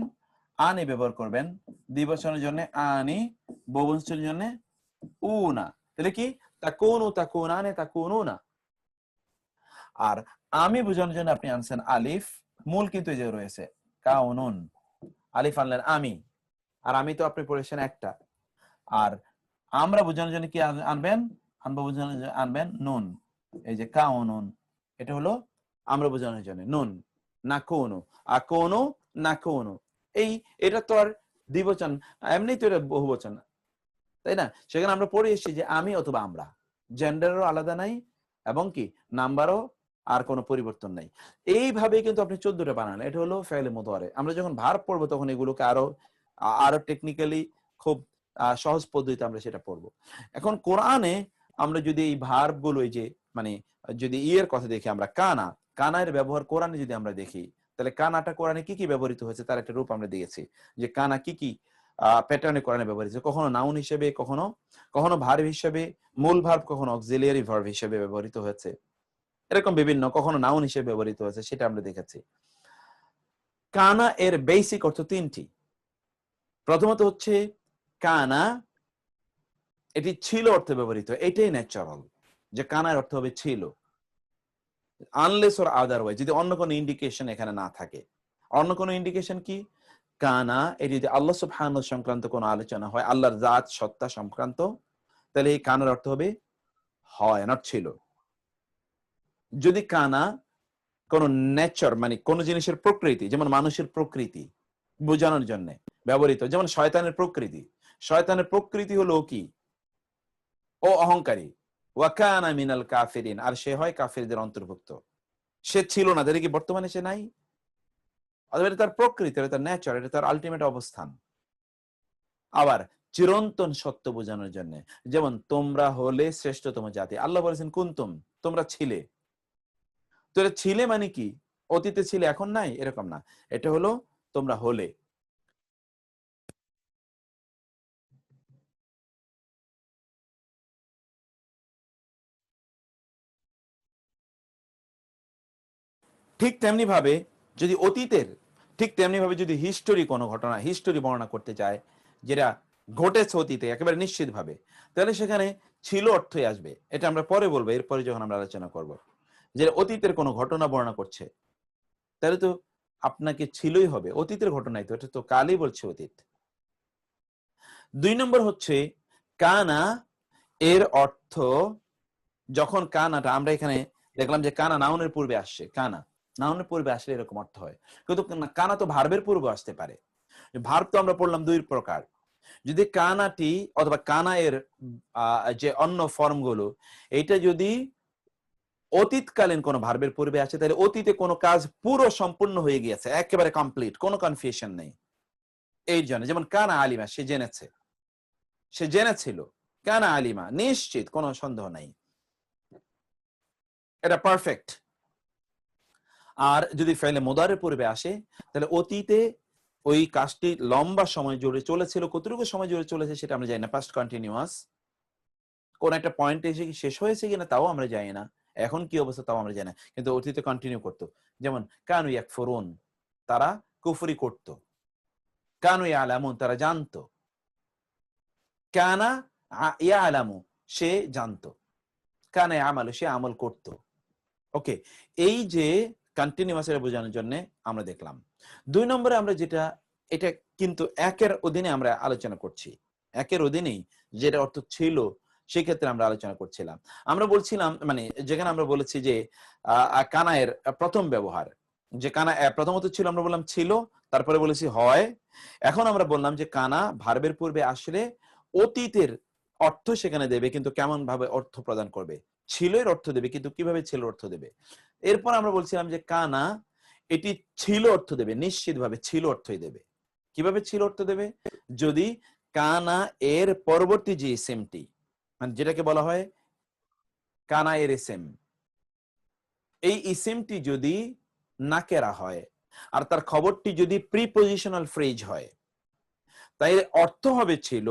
আনি ব্যবহার করবেন। দ্বিবচনের জন্য আনি, বহুবচনের জন্য উ না। তাহলে কি তাকুনু, তাকুনানে, তাকুনুনা। আর আমি বোঝানোর জন্য আপনি আনছেন আলিফ, মূল কিন্তু এই যে রয়েছে কাউনুন, আলিফ আনলেন আমি। আর আমি তো আপনি পড়েছেন একটা। আর আমরা বোঝানোর জন্য কি আনবেন? বোঝানোর জন্য আনবেন নুন, এই যে কাউনুন, এটা হলো আমরা বোঝানোর জন্য নুন। নাকুনু, আকুনু, নাকুনু। এটা তো আর দ্বিবচন, এমনি তো এটা বহুবচন, তাই না? সেখানে আমরা পড়ে এসেছি যে আমি অথবা আমরা, জেন্ডারও আলাদা নাই, এবং কি নাম্বারও আর কোনো পরিবর্তন নাই। এইভাবে কিন্তু আপনি 14টা বানান। এটা হলো ফেলে মুদারে। আমরা যখন ভার্ব পড়বো তখন এগুলোকে আরো টেকনিক্যালি খুব সহজ পদ্ধতিতে আমরা সেটা পড়বো। এখন কোরআনে আমরা যদি এই ভার্ব গুলো, এই যে মানে যদি ইয়ের কথা দেখি আমরা, কানা, কানার ব্যবহার কোরআনে যদি আমরা দেখি, তাহলে কানাটা কোরআনে কি কি ব্যবহৃত হয়েছে তার একটা রূপ আমরা দিয়েছি, যে কানা কি কি প্যাটার্নে কোরআনে ব্যবহৃত হয়েছে, কখনো নাউন হিসেবে, কখনো ভার্ব হিসেবে, মূল ভার্ব, কখনো অক্সিলিয়ারি ভার্ব হিসেবে ব্যবহৃত হয়েছে, এরকম বিভিন্ন, কখনো নাউন হিসেবে ব্যবহৃত হয়েছে, সেটা আমরা দেখেছি। কানা এর বেসিক অর্থ তিনটি। প্রথমত হচ্ছে কানা, এটি ছিল অর্থে ব্যবহৃত, এটাই ন্যাচারাল, যে কানার অর্থ হবে ছিল, আনলেস অর আদারওয়াইজ, যদি অন্য কোনো ইন্ডিকেশন এখানে না থাকে। অন্য কোনো ইন্ডিকেশন কি? কানা, এটি যদি আল্লাহ সুবহানাহু সংক্রান্ত কোনো আলোচনা হয়, আল্লাহর জাত সত্তা সংক্রান্ত, তাহলে এই কানার অর্থ হবে হয়, নট ছিল। যদি কানা কোন নেচার, মানে কোন জিনিসের প্রকৃতি, যেমন মানুষের প্রকৃতি বোঝানোর জন্য ব্যবহৃত, যেমন শয়তানের প্রকৃতি, শয়তানের প্রকৃতি হলো কি? ও অহংকারী, ওয়া কানা মিনাল কাফিরিন, আর সে হয় কাফিরদের অন্তর্ভুক্ত। সে ছিল না, দেখি বর্তমানে সে নাই, এটা তার প্রকৃতি, এটা তার নেচার, এটা তার আলটিমেট অবস্থান। আবার চিরন্তন সত্য বোঝানোর জন্য, যেমন তোমরা হলে শ্রেষ্ঠতম জাতি, আল্লাহ বলেছেন কুনতুম, তোমরা ছিলে। তো এটা ছিলে মানে কি? অতীতে ছিলে এখন নাই, এরকম না, এটা হলো তোমরা হলে। ঠিক তেমনি ভাবে যদি অতীতের, ঠিক তেমনি ভাবে যদি হিস্টোরি, কোনো ঘটনা হিস্টোরি বর্ণনা করতে চায় যেটা ঘটেছে অতীতে একেবারে নিশ্চিত ভাবে, তাহলে সেখানে ছিল অর্থই আসবে। এটা আমরা পরে বলবো, এরপরে যখন আমরা আলোচনা করব, যে অতীতের কোনো ঘটনা বর্ণনা করছে, তাহলে তো আপনাকে ছিলই হবে, অতীতের ঘটনাই তো, এটা তো কালই বলছে অতীত। 2 নম্বর হচ্ছে কানা এর অর্থ, যখন কানাটা আমরা এখানে দেখলাম যে কানা নাউনের পূর্বে আসছে, কানা নাউনের পূর্বে আসলে এরকম অর্থ হয়, কিন্তু কানা তো ভার্বের পূর্বে আসতে পারে। ভার্ব তো আমরা পড়লাম 2 প্রকার। যদি কানাটি অথবা কানা এর যে অন্য ফর্ম গুলো, এটা যদি অতীতকালীন কোন ভার্বের পূর্বে আসে, তাহলে অতীতে কোনো কাজ পুরো সম্পূর্ণ হয়ে গিয়েছে, একেবারে কমপ্লিট, কোনো কনফিউশন নেই। এই জন্য, যেমন কানা আলিমা, সে জেনেছে, সে জেনেছিল, কানা আলিমা নিশ্চিত, কোনো সন্দেহ নাই, এটা পারফেক্ট। আর যদি ফেলে মুদারের পূর্বে আসে, তাহলে অতীতে ওই কাজটি লম্বা সময় জুড়ে চলেছিল, কতটুকু সময় জুড়ে চলেছে সেটা আমরা জানি না, পাস্ট কন্টিনিউয়াস, কোন একটা পয়েন্টে এসে শেষ হয়েছে কিনা তাও আমরা জানি না, এখন কি অবস্থা তাও আমরা জানি না, কিন্তু অতীতে কন্টিনিউ করতো। যেমন কানু ইয়াকফুরুন, তারা কুফরি করত, কানু ইয়ালামুন, তারা জানতো, কানা ইয়ালামু, সে জানতো, কানা ইয়ামালু, সে আমল করত। ওকে, এই যে কন্টিনিউয়াস এর বোঝানোর জন্য আমরা দেখলাম। 2 নম্বরে আমরা যেটা, এটা কিন্তু একের অধীনে আমরা আলোচনা করছি, একের অধীনেই যেটা অর্থ ছিল সেক্ষেত্রে আমরা আলোচনা করছিলাম। আমরা বলছিলাম, মানে যেখানে আমরা বলেছি যে কানায়ের প্রথম ব্যবহার, যে কানা প্রথমত ছিল, আমরা বললাম ছিল, তারপরে বলেছি হয়। এখন আমরা বললাম যে কানা ভার্বের পূর্বে আসলে অতীতের অর্থ সেখানে দেবে, কিন্তু কেমন ভাবে অর্থ প্রদান করবে? ছিল এর অর্থ দেবে, কিন্তু কিভাবে ছিল অর্থ দেবে? এরপর আমরা বলছিলাম যে কানা এটি ছিল অর্থ দেবে, নিশ্চিত ভাবে ছিল অর্থই দেবে। কিভাবে ছিল অর্থ দেবে? যদি কানা এর পরবর্তী যে ইসেমটি, মানে যেটাকে বলা হয় কানা এর ইসেম, এই ইসেমটি যদি নাকেরা হয় আর তার খবরটি যদি প্রিপজিশনাল ফ্রেজ হয়, তাই অর্থ হবে ছিল,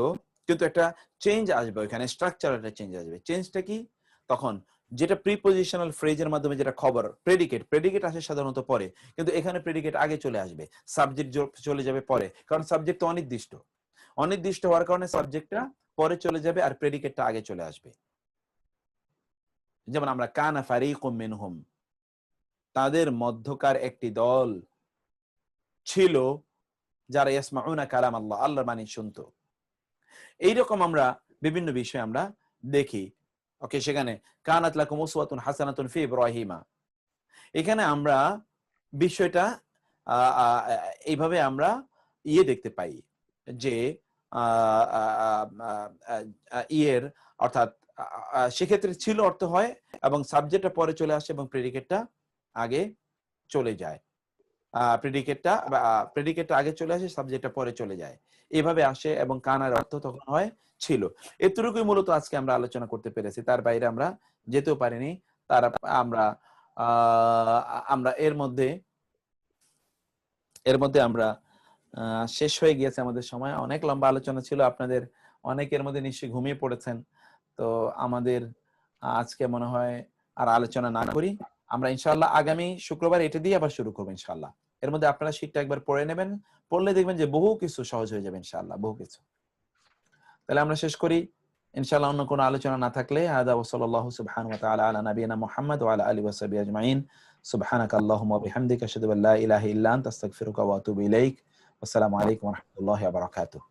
কিন্তু একটা চেঞ্জ আসবে ওইখানে, স্ট্রাকচার একটা চেঞ্জ আসবে। চেঞ্জটা কি? তখন যেটা প্রিপজিশনাল ফ্রেজের মাধ্যমে যেটা খবর, প্রেডিকেট আসে সাধারণত পরে, কিন্তু এখানে প্রেডিকেট আগে চলে আসবে, সাবজেক্ট চলে যাবে পরে, কারণ সাবজেক্ট তো অনির্দিষ্ট হওয়ার কারণে সাবজেক্টটা পরে চলে যাবে আর প্রেডিকেটটা আগে চলে আসবে। যেমন আমরা কানা ফারিকুম মিনহুম, তাদের মধ্যকার একটি দল ছিল যারা ইয়াসমাউনা কালাম আল্লাহ, আল্লাহর বাণী শুনতো। এইরকম আমরা বিভিন্ন বিষয় আমরা দেখি। ওকে, সেখানে কানাত লাকুম উসওয়াতুন হাসানাতুন ফি ইব্রাহিমা, এখানে আমরা বিষয়টা এইভাবে আমরা দেখতে পাই যে ইয়ের অর্থাৎ সেক্ষেত্রে ছিল অর্থ হয় এবং সাবজেক্টটা পরে চলে আসে এবং প্রেডিকেটটা আগে চলে যায়, প্রেডিকেটটা আগে চলে আসে, সাবজেক্টটা পরে চলে যায়, এভাবে আসে এবং কানার অর্থ তখন হয় ছিল। এতটুকুই মূলত আজকে আমরা আলোচনা করতে পেরেছি, তার বাইরে আমরা যেতেও পারিনি। আমরা এর মধ্যে এর মধ্যে আমরা শেষ হয়ে গিয়েছে আমাদের সময়। অনেক লম্বা আলোচনা ছিল, আপনাদের অনেকের মধ্যে নিশ্চয়ই ঘুমিয়ে পড়েছেন। তো আমাদের আজকে মনে হয় আর আলোচনা না করি, আমরা ইনশাআল্লাহ আগামী শুক্রবার এটা দিয়ে আবার শুরু করবো ইনশাআল্লাহ। এর মধ্যে আপনারা শীটটা একবার পড়ে নেবেন, পড়লে দেখবেন যে বহু কিছু সহজ হয়ে যাবে ইনশাআল্লাহ, বহু কিছু। তাহলে আমরা শেষ করি ইনশাআল্লাহ, অন্য কোনো আলোচনা না থাকলে। হাদা ওয়া সাল্লাল্লাহু সুবহানাহু ওয়া তাআলা আলা নাবিয়িনা মুহাম্মদ ওয়া আলা আলিহি ওয়া সাহবিহি আজমাইন। সুবহানাকা আল্লাহুম্মা ওয়া বিহামদিকা আশহাদু আল্লা ইলাহা ইল্লা আনতা আস্তাগফিরুকা ওয়া আতুবু ইলাইক। আসসালামু আলাইকুম ওয়া রাহমাতুল্লাহি ওয়া বারাকাতুহু।